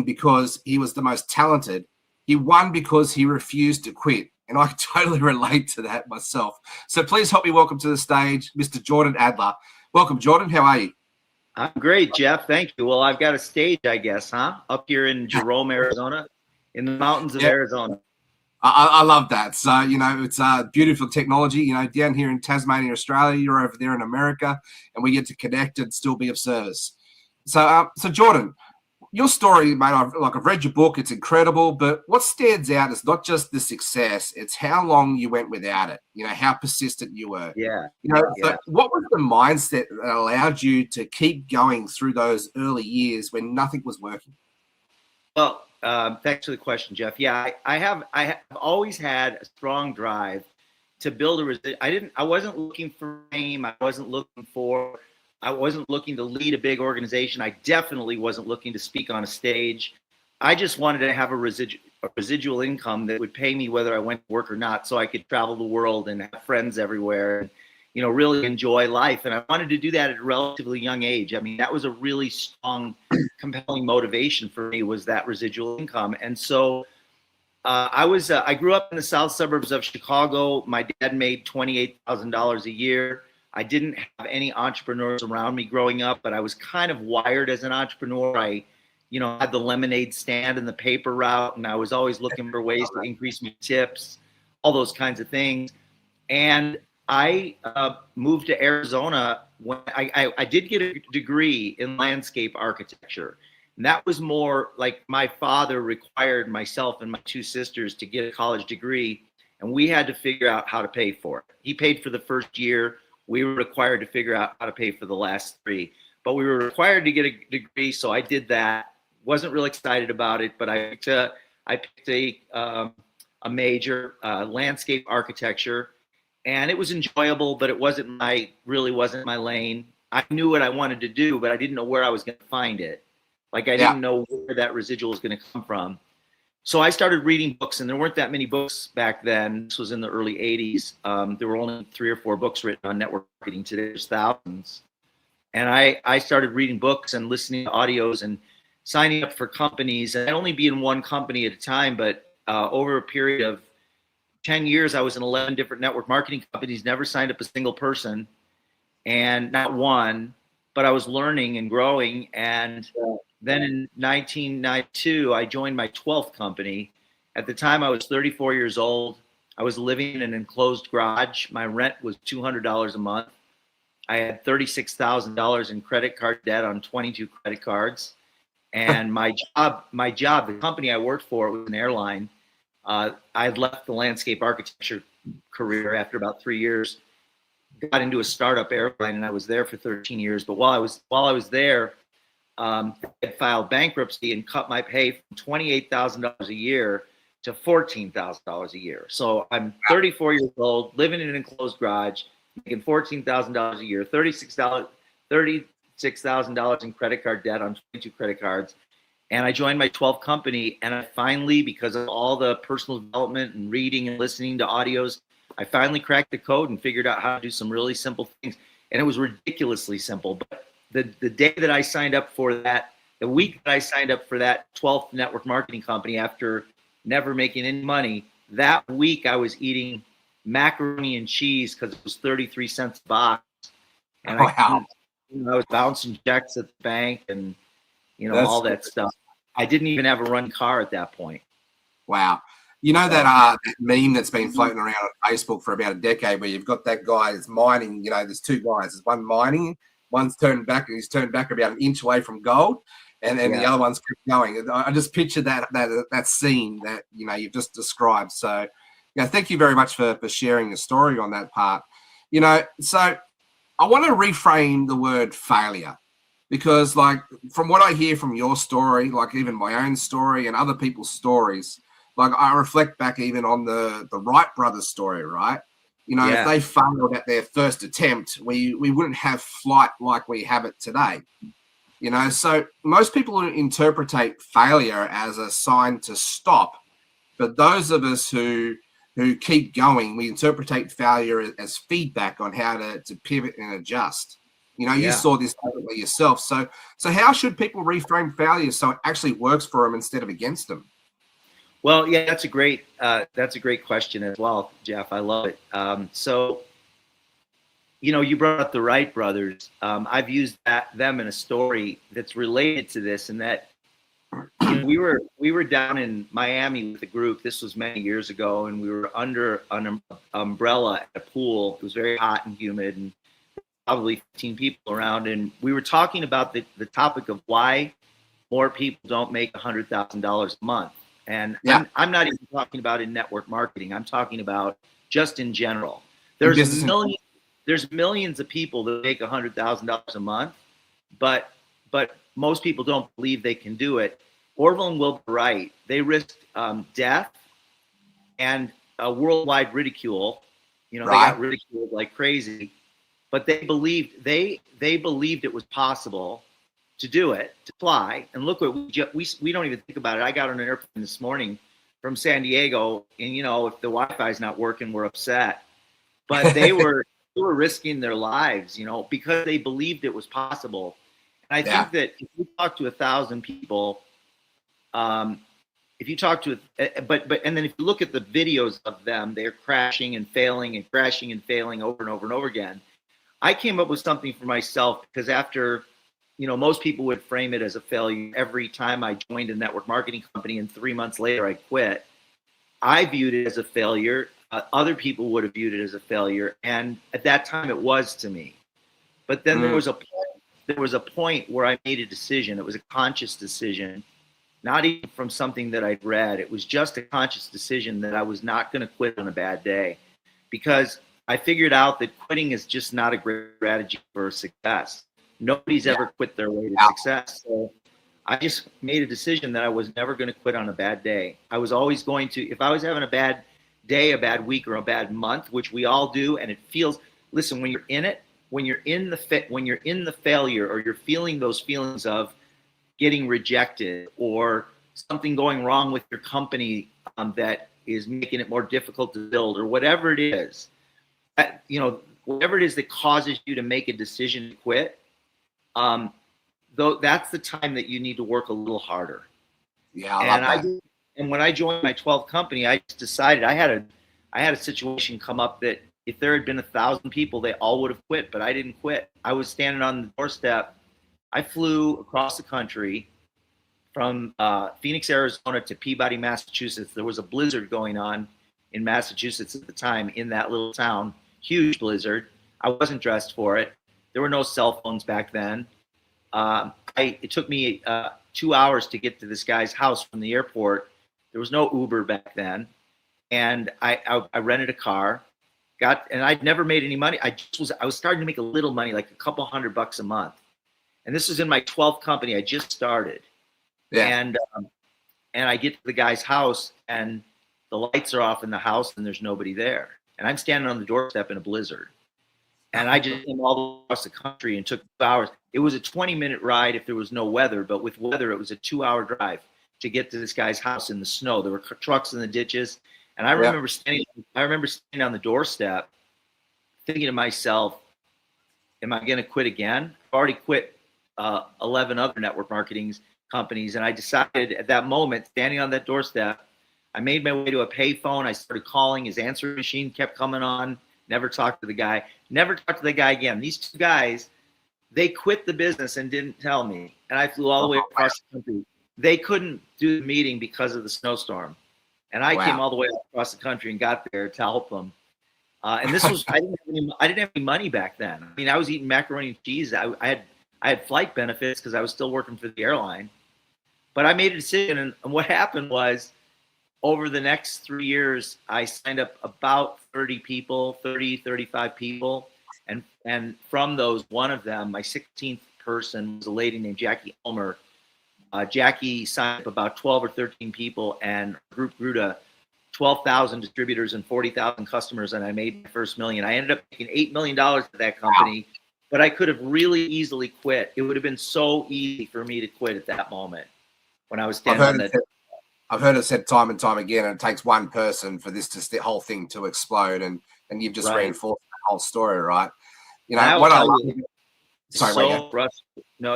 because he was the most talented. He won because he refused to quit. And I totally relate to that myself. So please help me welcome to the stage, Mr. Jordan Adler. Welcome, Jordan. How are you? I'm great, Jeff. Thank you. Well, I've got a stage, I guess, huh? Up here in Jerome, Arizona, in the mountains of Arizona. I love that. So, it's beautiful technology. Down here in Tasmania, Australia, you're over there in America, and we get to connect and still be of service. So Jordan, your story, mate, I've read your book. It's incredible. But what stands out is not just the success, it's how long you went without it, how persistent you were. Yeah. So what was the mindset that allowed you to keep going through those early years when nothing was working? Well, thanks for the question, Jeff. Yeah, I have always had a strong drive to build I wasn't looking for fame. I wasn't looking to lead a big organization. I definitely wasn't looking to speak on a stage. I just wanted to have a residual income that would pay me whether I went to work or not, so I could travel the world and have friends everywhere and, really enjoy life. And I wanted to do that at a relatively young age. I mean, that was a really strong, compelling motivation for me, was that residual income. And so I grew up in the south suburbs of Chicago. My dad made $28,000 a year. I didn't have any entrepreneurs around me growing up, but I was kind of wired as an entrepreneur. I had the lemonade stand and the paper route, and I was always looking for ways to increase my tips, all those kinds of things. And I moved to Arizona when I did get a degree in landscape architecture. And that was more like my father required myself and my two sisters to get a college degree, and we had to figure out how to pay for it. He paid for the first year. We were required to figure out how to pay for the last 3, but we were required to get a degree. So I did that. Wasn't real excited about it, but I picked a major, landscape architecture, and it was enjoyable, but it really wasn't my lane. I knew what I wanted to do, but I didn't know where I was going to find it. Like I didn't know where that residual was going to come from. So I started reading books, and there weren't that many books back then. This was in the early 80s. There were only 3 or 4 books written on network marketing. Today there's thousands. And I started reading books and listening to audios and signing up for companies. And I'd only be in one company at a time, but over a period of 10 years, I was in 11 different network marketing companies, never signed up a single person, and not one, but I was learning and growing. And then in 1992, I joined my 12th company. At the time, I was 34 years old. I was living in an enclosed garage. My rent was $200 a month. I had $36,000 in credit card debt on 22 credit cards. And my job, the company I worked for, was an airline. I had left the landscape architecture career after about 3 years, got into a startup airline, and I was there for 13 years. But while I was there, I had filed bankruptcy and cut my pay from $28,000 a year to $14,000 a year. So I'm 34 years old, living in an enclosed garage, making $14,000 a year, $36,000 in credit card debt on 22 credit cards. And I joined my 12th company, and I finally, because of all the personal development and reading and listening to audios, I finally cracked the code and figured out how to do some really simple things. And it was ridiculously simple. But the day that I signed up for that, the week that I signed up for that 12th network marketing company after never making any money, that week I was eating macaroni and cheese because it was 33 cents a box. And I was bouncing checks at the bank and, all that stuff. I didn't even have a run car at that point. Wow. You know that meme that's been floating around on Facebook for about a decade where you've got that guy that's mining, there's 2 guys. There's one mining, one's turned back, and he's turned back about an inch away from gold, and the other one's kept going. I just pictured that scene that, you've just described. So, thank you very much for sharing the story on that part. So I want to reframe the word failure. Because, like, from what I hear from your story, like even my own story and other people's stories, like I reflect back even on the Wright brothers story, right? If they failed at their first attempt, we wouldn't have flight like we have it today. So most people interpret failure as a sign to stop. But those of us who keep going, we interpret failure as feedback on how to pivot and adjust. You saw this differently yourself. So how should people reframe failure so it actually works for them instead of against them? Well, yeah, that's a great question as well, Jeff. I love it. So, you brought up the Wright brothers. I've used them in a story that's related to this, and that we were down in Miami with a group. This was many years ago, and we were under an umbrella at a pool. It was very hot and humid, and probably 15 people around, and we were talking about the topic of why more people don't make $100,000 a month. And I'm not even talking about in network marketing. I'm talking about just in general. There's millions of people that make $100,000 a month, but most people don't believe they can do it. Orville and Wilbur Wright, they risked death and worldwide ridicule. They got ridiculed like crazy. But they believed it was possible to do it, to fly. And look what we don't even think about it. I got on an airplane this morning from San Diego, and if the Wi-Fi is not working, we're upset. But they were risking their lives, because they believed it was possible. And I think that if you talk to 1,000 people, and then if you look at the videos of them, they're crashing and failing over and over and over again. I came up with something for myself because after, most people would frame it as a failure every time I joined a network marketing company, and 3 months later I quit. I viewed it as a failure. Other people would have viewed it as a failure. And at that time it was to me. But then there was a point there was a point where I made a decision. It was a conscious decision, not even from something that I'd read. It was just a conscious decision that I was not going to quit on a bad day, because I figured out that quitting is just not a great strategy for success. Nobody's ever quit their way to success. So I just made a decision that I was never going to quit on a bad day. I was always going to, if I was having a bad day, a bad week, or a bad month, which we all do, and it feels, listen, when you're in it, when you're in the failure, or you're feeling those feelings of getting rejected or something going wrong with your company that is making it more difficult to build, or whatever it is, whatever it is that causes you to make a decision to quit, though, that's the time that you need to work a little harder. Yeah, and when I joined my 12th company, I just decided I had a situation come up that if there had been 1,000 people, they all would have quit, but I didn't quit. I was standing on the doorstep. I flew across the country from Phoenix, Arizona to Peabody, Massachusetts. There was a blizzard going on in Massachusetts at the time in that little town, huge blizzard. I wasn't dressed for it. There were no cell phones back then. It took me 2 hours to get to this guy's house from the airport. There was no Uber back then. And I rented a car. And I'd never made any money. I was starting to make a little money, like a couple $100 a month. And this was in my 12th company. I just started. Yeah. And I get to the guy's house, and the lights are off in the house, and there's nobody there. And I'm standing on the doorstep in a blizzard. And I just came all across the country and took 2 hours. It was a 20-minute ride if there was no weather, but with weather, it was a 2-hour drive to get to this guy's house in the snow. There were trucks in the ditches. And I remember standing on the doorstep thinking to myself, am I going to quit again? I've already quit 11 other network marketing companies. And I decided at that moment, standing on that doorstep, I made my way to a payphone. I started calling. His answering machine kept coming on. Never talked to the guy. Never talked to the guy again. These two guys, they quit the business and didn't tell me. And I flew all the way across the country. They couldn't do the meeting because of the snowstorm. And I came all the way across the country and got there to help them. And this was, I didn't have any money back then. I mean, I was eating macaroni and cheese. I had flight benefits because I was still working for the airline. But I made a decision. And what happened was, over the next 3 years, I signed up about 35 people. And from those, one of them, my 16th person, was a lady named Jackie Ulmer. Jackie signed up about 12 or 13 people, and the group grew to 12,000 distributors and 40,000 customers, and I made my first million. I ended up making $8 million at that company, but I could have really easily quit. It would have been so easy for me to quit at that moment when I was standing on that. I've heard it said time and time again, and it takes one person for the whole thing to explode, and you've just reinforced the whole story, right? You know, what I love.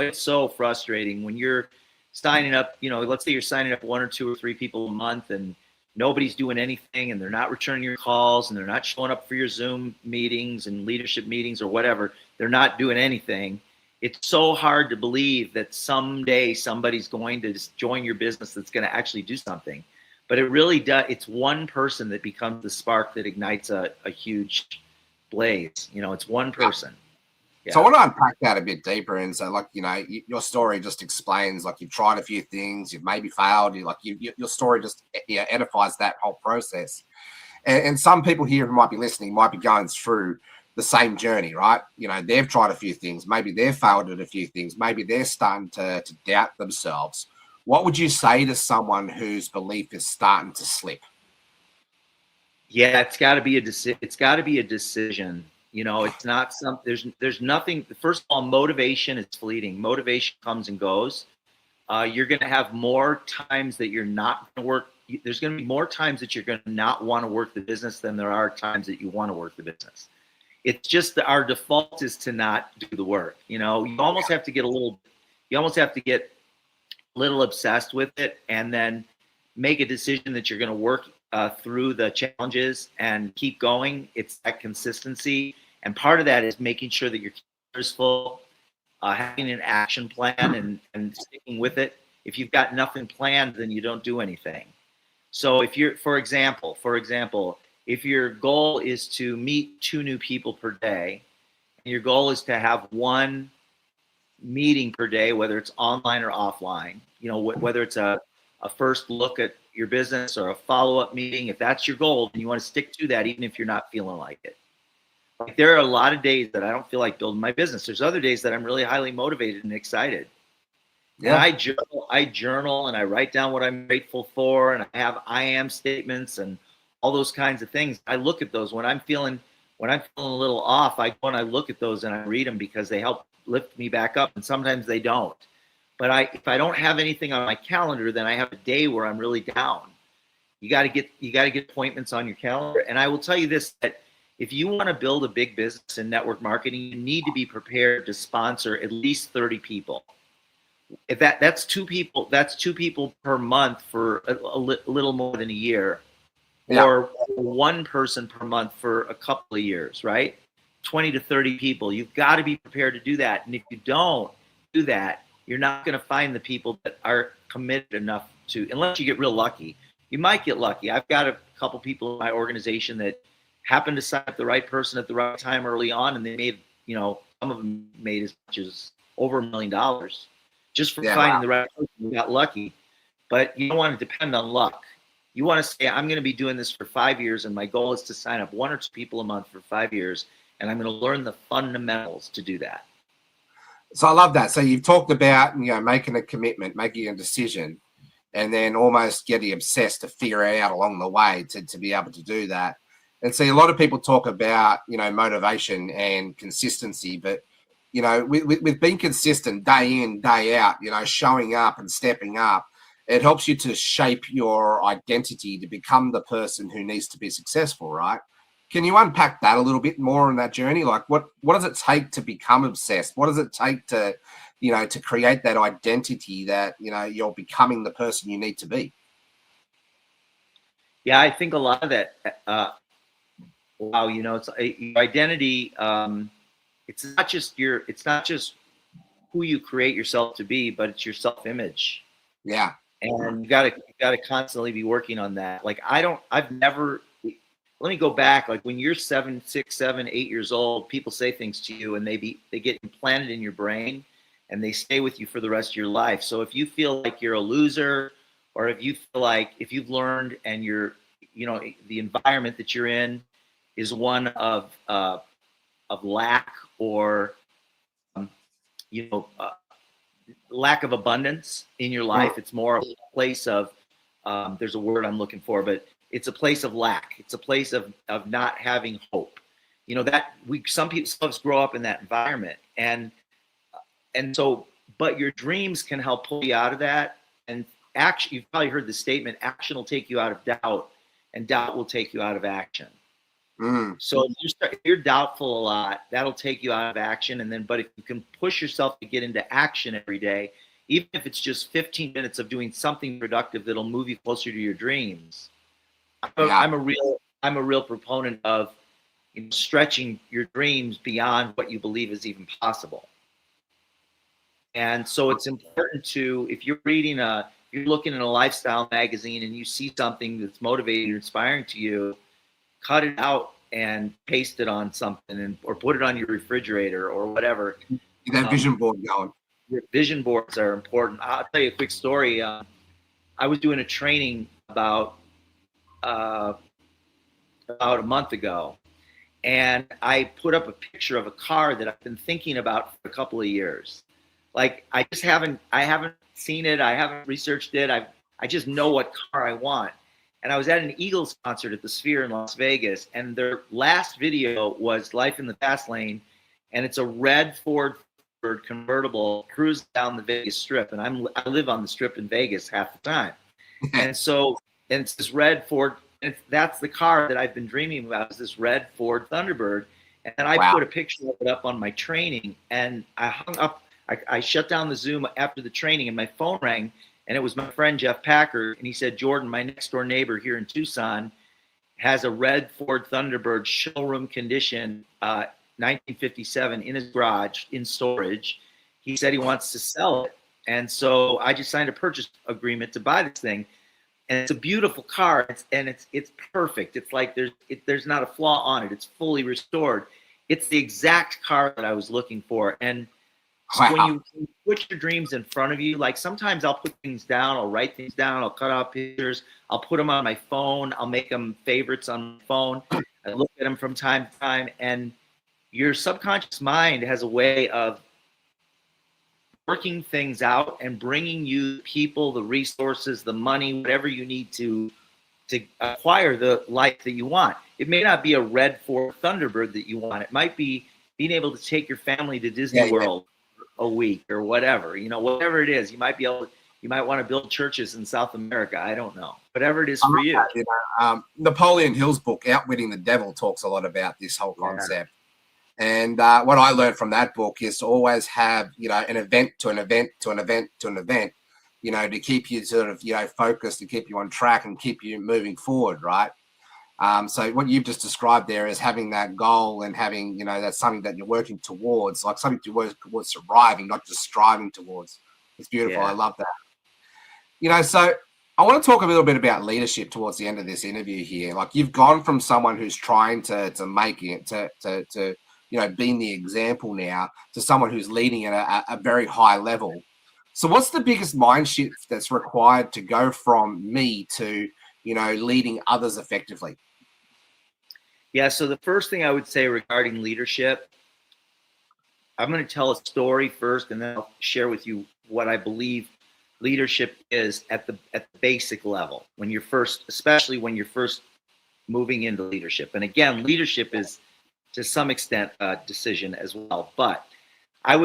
It's so frustrating when you're signing up, let's say you're signing up 1 or 2 or 3 people a month, and nobody's doing anything, and they're not returning your calls, and they're not showing up for your Zoom meetings and leadership meetings or whatever. They're not doing anything. It's so hard to believe that someday somebody's going to just join your business that's going to actually do something. But it really does. It's one person that becomes the spark that ignites a huge blaze. It's one person. Yeah. So I want to unpack that a bit deeper, and so, your story just explains, you've tried a few things, you've maybe failed, your story just edifies that whole process. And some people here who might be listening might be going through the same journey, right? They've tried a few things, maybe they've failed at a few things, maybe they're starting to doubt themselves. What would you say to someone whose belief is starting to slip? Yeah, it's got to be a decision. It's not there's nothing. First of all, motivation is fleeting. Motivation comes and goes. You're going to have more times that you're not going to work. There's going to be more times that you're going to not want to work the business than there are times that you want to work the business. It's just that our default is to not do the work. You almost have to get a little obsessed with it, and then make a decision that you're going to work through the challenges and keep going. It's that consistency. And part of that is making sure that your calendar is full, having an action plan and sticking with it. If you've got nothing planned, then you don't do anything. So if you're, for example, if your goal is to meet 2 new people per day, and your goal is to have one meeting per day, whether it's online or offline, you know, whether it's a first look at your business or a follow-up meeting. If that's your goal, then you want to stick to that, even if you're not feeling like it. Like, there are a lot of days that I don't feel like building my business. There's other days that I'm really highly motivated and excited. Yeah. And I journal and I write down what I'm grateful for, and I have I am statements and all those kinds of things. I look at those when I'm feeling a little off. I go and I look at those and I read them because they help lift me back up, and sometimes they don't. But if I don't have anything on my calendar, then I have a day where I'm really down. You got to get appointments on your calendar. And I will tell you this, that if you want to build a big business in network marketing, you need to be prepared to sponsor at least 30 people. If that's two people per month for a little more than a year, or one person per month for a couple of years, right? 20 to 30 people. You've got to be prepared to do that. And if you don't do that, you're not going to find the people that are committed enough to, unless you get real lucky. You might get lucky. I've got a couple people in my organization that happened to sign up the right person at the right time early on, and they made, you know, some of them made as much as over $1 million just for finding the right person. You got lucky. But you don't want to depend on luck. You want to say, I'm going to be doing this for 5 years, and my goal is to sign up 1 or 2 people a month for 5 years, and I'm going to learn the fundamentals to do that. So I love that. So you've talked about, you know, making a commitment, making a decision, and then almost getting obsessed to figure it out along the way to be able to do that. And see, a lot of people talk about, you know, motivation and consistency, but, you know, with being consistent day in, day out, you know, showing up and stepping up, it helps you to shape your identity to become the person who needs to be successful, right? Can you unpack that a little bit more on that journey? Like, what does it take to become obsessed? What does it take to, you know, to create that identity that, you know, you're becoming the person you need to be? Yeah, I think a lot of that, wow, you know, it's your identity. It's not just who you create yourself to be, but it's your self-image. Yeah. And you gotta constantly be working on that. Like, let me go back. Like, when you're 7, 6, 7, 8 years old, people say things to you and they get implanted in your brain and they stay with you for the rest of your life. So if you feel like you're a loser, or if you feel like if you've learned and you're, you know, the environment that you're in is one of lack or, you know, lack of abundance in your life, it's more of a place of, there's a word I'm looking for, but it's a place of lack. It's a place of not having hope. You know, that some of us grow up in that environment, and so, but your dreams can help pull you out of that. And action, you've probably heard the statement, action will take you out of doubt, and doubt will take you out of action. So if you're doubtful a lot, that'll take you out of action. But if you can push yourself to get into action every day, even if it's just 15 minutes of doing something productive that'll move you closer to your dreams. I'm a real proponent of, you know, stretching your dreams beyond what you believe is even possible. And so it's important to, if you're looking in a lifestyle magazine and you see something that's motivating or inspiring to you, cut it out and paste it on something, or put it on your refrigerator or whatever. Get that vision board going. Your vision boards are important. I'll tell you a quick story. I was doing a training about a month ago, and I put up a picture of a car that I've been thinking about for a couple of years. Like, I haven't seen it. I haven't researched it. I just know what car I want. And I was at an Eagles concert at the Sphere in Las Vegas, and their last video was Life in the Fast Lane, and it's a red Ford convertible cruising down the Vegas Strip, and I live on the Strip in Vegas half the time. And it's this red Ford, and that's the car that I've been dreaming about, is this red Ford Thunderbird. And I put a picture of it up on my training, and I hung up. I shut down the Zoom after the training, and my phone rang, and it was my friend Jeff Packer, and he said, Jordan, my next door neighbor here in Tucson has a red Ford Thunderbird showroom condition, 1957, in his garage in storage. He said he wants to sell it. And so I just signed a purchase agreement to buy this thing. And it's a beautiful car, it's perfect. It's like there's not a flaw on it. It's fully restored. It's the exact car that I was looking for. And So when you put your dreams in front of you, like sometimes I'll put things down, I'll write things down, I'll cut out pictures, I'll put them on my phone, I'll make them favorites on my phone. I look at them from time to time, and your subconscious mind has a way of working things out and bringing you people, the resources, the money, whatever you need to acquire the life that you want. It may not be a red Ford Thunderbird that you want. It might be being able to take your family to Disney World a week or whatever, whatever it is. You might want to build churches in South America. I don't know. Whatever it is for you. Napoleon Hill's book, Outwitting the Devil, talks a lot about this whole concept. And what I learned from that book is to always have, an event to an event to an event to an event, to keep you sort of, focused, to keep you on track and keep you moving forward, right? So what you've just described there is having that goal and having, that's something that you're working towards, like something to work towards surviving, not just striving towards. It's beautiful. Yeah. I love that. So I want to talk a little bit about leadership towards the end of this interview here. Like, you've gone from someone who's trying to make it to being the example now to someone who's leading at a very high level. So what's the biggest mind shift that's required to go from me to, leading others effectively? Yeah, so the first thing I would say regarding leadership, I'm going to tell a story first, and then I'll share with you what I believe leadership is at the basic level, especially when you're first moving into leadership. And again, leadership is to some extent a decision as well. But I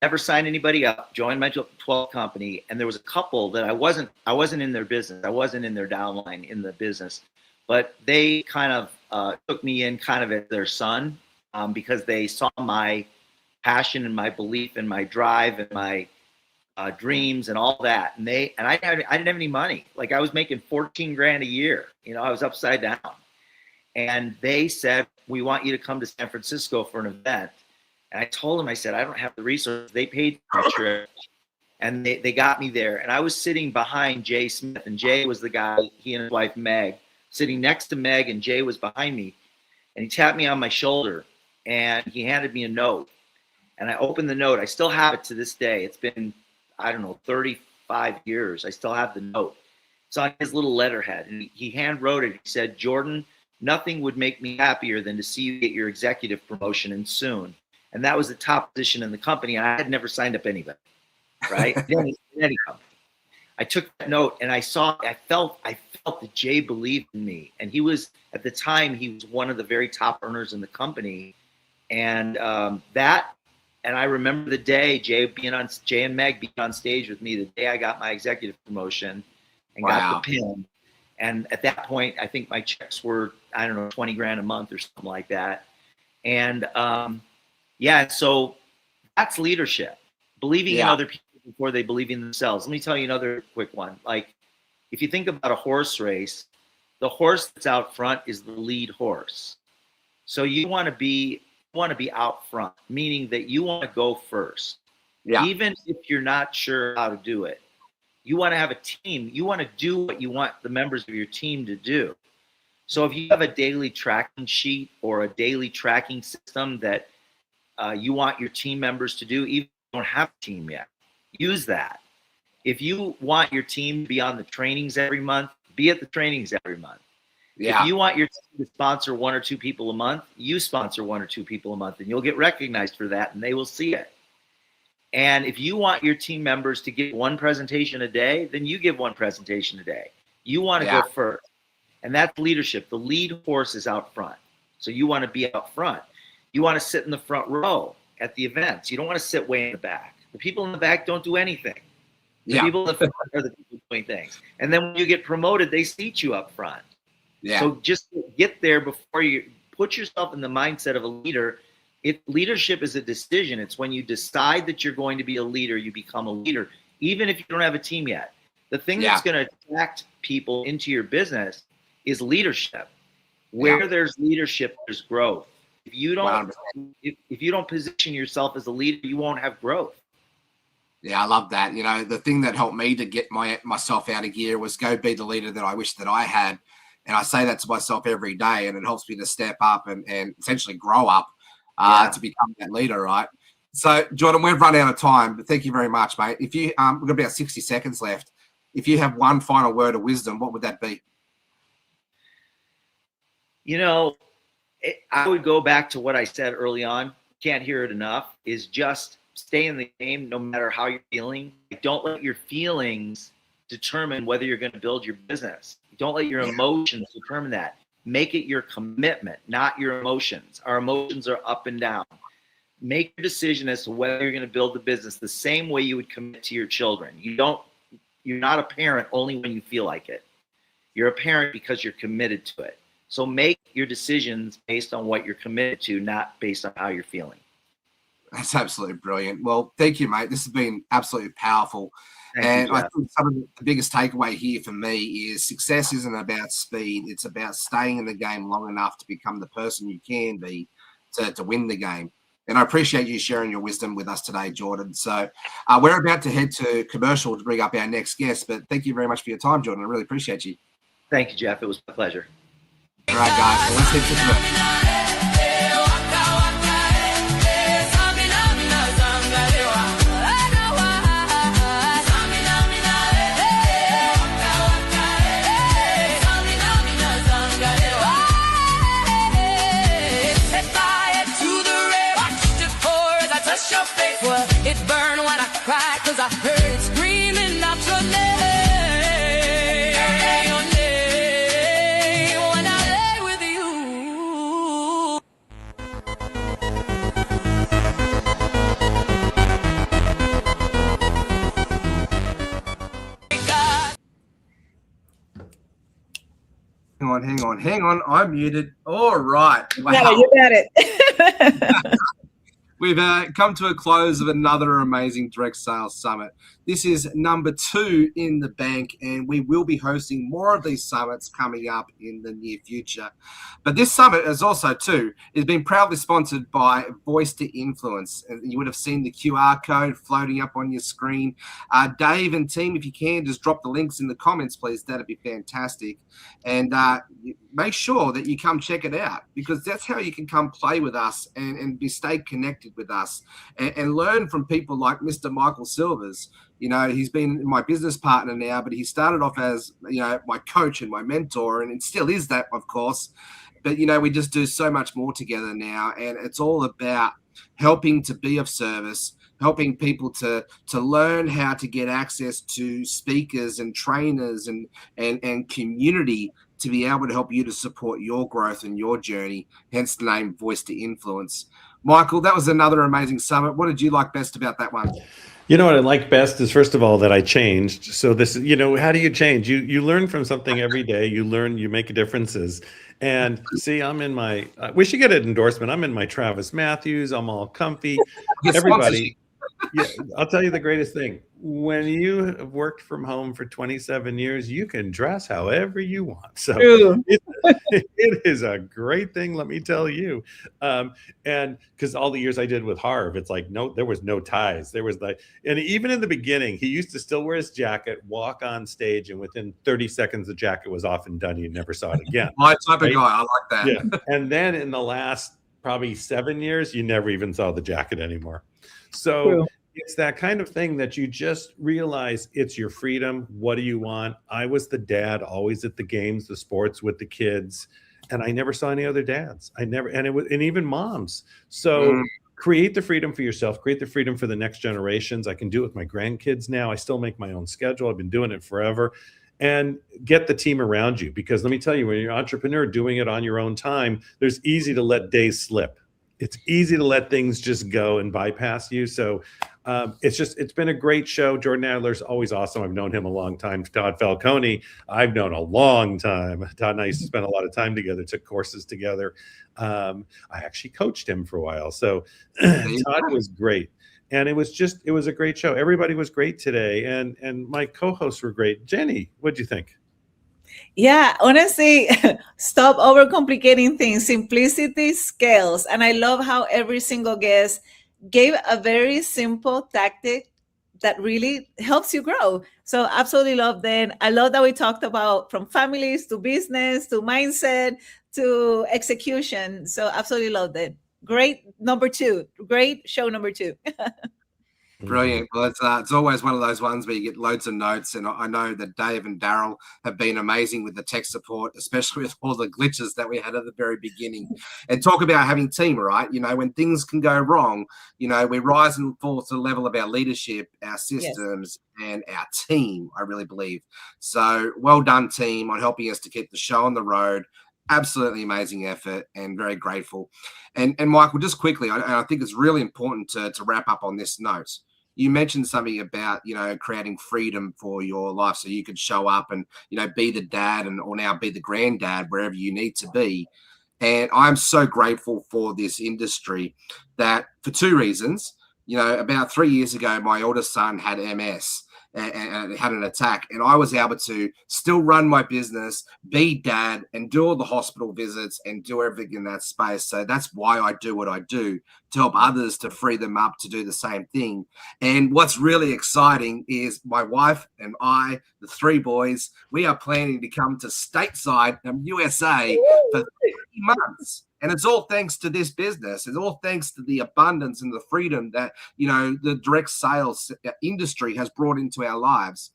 never signed anybody up, joined my 12 company, and there was a couple that I wasn't in their business. I wasn't in their downline in the business, but they kind of took me in kind of as their son because they saw my passion and my belief and my drive and my dreams and all that. And I didn't have any money. Like, I was making 14 grand a year. I was upside down. And they said, "We want you to come to San Francisco for an event." And I told them, I said, "I don't have the resources." They paid for my trip, and they got me there. And I was sitting behind Jay Smith, and Jay was the guy, he and his wife Meg, sitting next to Meg, and Jay was behind me. And he tapped me on my shoulder, and he handed me a note. And I opened the note. I still have it to this day. It's been, 35 years. I still have the note. It's on his little letterhead, and he hand wrote it. He said, "Jordan, nothing would make me happier than to see you get your executive promotion, and soon." And that was the top position in the company. And I had never signed up anybody, right? in any company. I took that note, and I felt that Jay believed in me. And at the time, he was one of the very top earners in the company. And and I remember the day Jay and Meg being on stage with me, the day I got my executive promotion and got the pin. And at that point, I think my checks were, 20 grand a month or something like that. And so that's leadership, believing in other people before they believe in themselves. Let me tell you another quick one. Like, if you think about a horse race, the horse that's out front is the lead horse. So you want to be out front, meaning that you want to go first. Yeah. Even if you're not sure how to do it. You want to have a team. You want to do what you want the members of your team to do. So if you have a daily tracking sheet or a daily tracking system that you want your team members to do, even if you don't have a team yet, use that. If you want your team to be on the trainings every month, be at the trainings every month. Yeah. If you want your team to sponsor 1 or 2 people a month, you sponsor 1 or 2 people a month, and you'll get recognized for that, and they will see it. And if you want your team members to give 1 presentation a day, then you give 1 presentation a day. You want to go first. And that's leadership. The lead horse is out front. So you want to be out front. You want to sit in the front row at the events. You don't want to sit way in the back. The people in the back don't do anything. The people in the front are the people doing things. And then when you get promoted, they seat you up front. Yeah. So just get there before you put yourself in the mindset of a leader. Leadership is a decision. It's when you decide that you're going to be a leader, you become a leader, even if you don't have a team yet. The thing that's going to attract people into your business is leadership. Where there's leadership, there's growth. If you don't position yourself as a leader, you won't have growth. Yeah, I love that. The thing that helped me to get myself out of gear was go be the leader that I wish that I had. And I say that to myself every day, and it helps me to step up and essentially grow up to become that leader, right? So, Jordan, we've run out of time, but thank you very much, mate. If you, we've got about 60 seconds left. If you have one final word of wisdom, what would that be? You know, I would go back to what I said early on. Can't hear it enough. Is just stay in the game, no matter how you're feeling. Don't let your feelings determine whether you're going to build your business. Don't let your emotions determine that. Make it your commitment, not your emotions. Our emotions are up and down. Make your decision as to whether you're going to build the business the same way you would commit to your children. You're not a parent only when you feel like it. You're a parent because you're committed to it. So make your decisions based on what you're committed to, not based on how you're feeling. That's absolutely brilliant. Well, thank you, mate. This has been absolutely powerful. Thank you, I Jeff. think some of the biggest takeaway here for me is success isn't about speed. It's about staying in the game long enough to become the person you can be to win the game. And I appreciate you sharing your wisdom with us today, Jordan. So we're about to head to commercial to bring up our next guest, but thank you very much for your time, Jordan. I really appreciate you. Thank you, Jeff. It was my pleasure. All right, guys. Well, let's head to commercial. It burned when I cried, 'cause I heard it screaming out your name, when I lay with you. Hang on. I'm muted. All right. Wow. Yeah, you got it. We've come to a close of another amazing Direct Sales Summit. This is number 2 in the bank, and we will be hosting more of these summits coming up in the near future. But this summit is also, too, is being proudly sponsored by Voice to Influence. And you would have seen the QR code floating up on your screen. Dave and team, if you can, just drop the links in the comments, please. That'd be fantastic. And make sure that you come check it out, because that's how you can come play with us and stay connected with us and learn from people like Mr. Michael Silvers. You know, he's been my business partner now, but he started off as, you know, my coach and my mentor, and it still is that, of course. But, you know, we just do so much more together now, and it's all about helping to be of service, helping people to learn how to get access to speakers and trainers and community to be able to help you to support your growth and your journey, hence the name Voice to Influence. Michael, that was another amazing summit. What did you like best about that one? You know what I like best is, first of all, that I changed. So this, you know, how do you change? You learn from something every day. You learn, you make differences. And see, I'm in my, we should get an endorsement. I'm in my Travis Matthews. I'm all comfy. Everybody, yeah, I'll tell you the greatest thing. When you have worked from home for 27 years, you can dress however you want. So it is a great thing, let me tell you. And because all the years I did with Harv, it's like, no, there was no ties. There was like, and even in the beginning, he used to still wear his jacket, walk on stage, and within 30 seconds, the jacket was off and done. You never saw it again. My type of guy. I like that. Yeah. And then in the last probably 7 years, you never even saw the jacket anymore. So True. It's that kind of thing that you just realize it's your freedom. What do you want? I was the dad always at the games, the sports with the kids, and I never saw any other dads. And even moms. So create the freedom for yourself, create the freedom for the next generations. I can do it with my grandkids now. I still make my own schedule. I've been doing it forever. And get the team around you, because let me tell you, when you're an entrepreneur doing it on your own time, there's easy to let days slip. It's easy to let things just go and bypass you. So it's been a great show. Jordan Adler's always awesome. I've known him a long time. Todd Falcone, I've known a long time. Todd and I used to spend a lot of time together, took courses together. I actually coached him for a while. So Todd was great. And it was a great show. Everybody was great today. And my co-hosts were great. Jenny, what'd you think? Yeah, honestly, stop overcomplicating things. Simplicity scales. And I love how every single guest gave a very simple tactic that really helps you grow. So absolutely love that. I love that we talked about from families to business to mindset to execution. So absolutely love that. great number 2. Great show number 2. Brilliant. Well, it's always one of those ones where you get loads of notes, and I know that Dave and Daryl have been amazing with the tech support, especially with all the glitches that we had at the very beginning. And talk about having team, right? You know, when things can go wrong, you know, we rise and fall to the level of our leadership, our systems, and our team, I really believe. So well done, team, on helping us to keep the show on the road. Absolutely amazing effort, and very grateful. And Michael, just quickly, I think it's really important to wrap up on this note. You mentioned something about, you know, creating freedom for your life so you could show up and, you know, be the dad or now be the granddad wherever you need to be. And I'm so grateful for this industry that for 2 reasons. You know, about 3 years ago, my oldest son had MS and had an attack, and I was able to still run my business, be dad, and do all the hospital visits and do everything in that space. So that's why I do what I do, to help others, to free them up to do the same thing. And what's really exciting is my wife and I, the 3 boys, we are planning to come to stateside USA for 3 months. And it's all thanks to this business. It's all thanks to the abundance and the freedom that, you know, the direct sales industry has brought into our lives.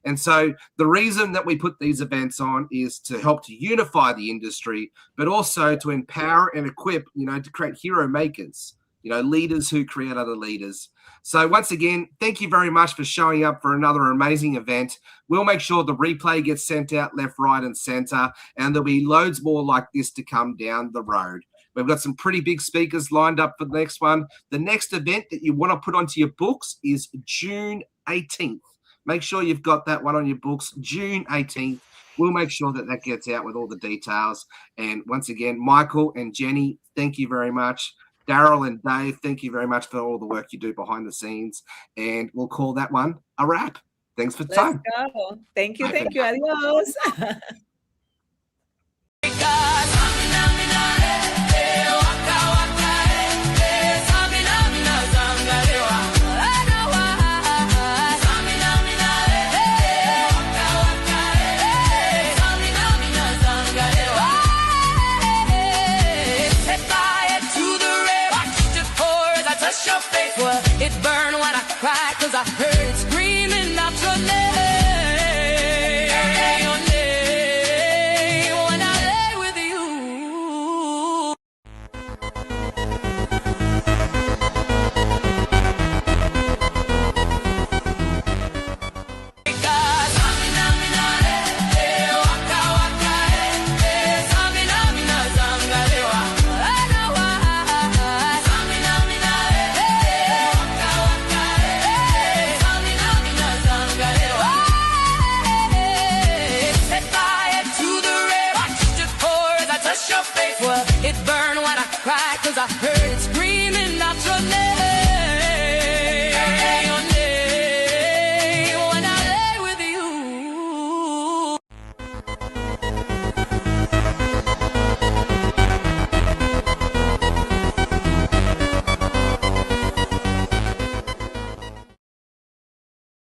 And so the reason that we put these events on is to help to unify the industry, but also to empower and equip, you know, to create hero makers, you know, leaders who create other leaders. So once again, thank you very much for showing up for another amazing event. We'll make sure the replay gets sent out left, right, and center, and there'll be loads more like this to come down the road. We've got some pretty big speakers lined up for the next one. The next event that you want to put onto your books is June 18th. Make sure you've got that one on your books, June 18th. We'll make sure that that gets out with all the details. And once again, Michael and Jenny, thank you very much. Daryl and Dave, thank you very much for all the work you do behind the scenes. And we'll call that one a wrap. Thanks for the time. Let's go. Thank you. Thank you. Adios. It burned when I cried, 'cause I heard it screaming out your name, when I lay with you. It burned when I cried, 'cause I heard it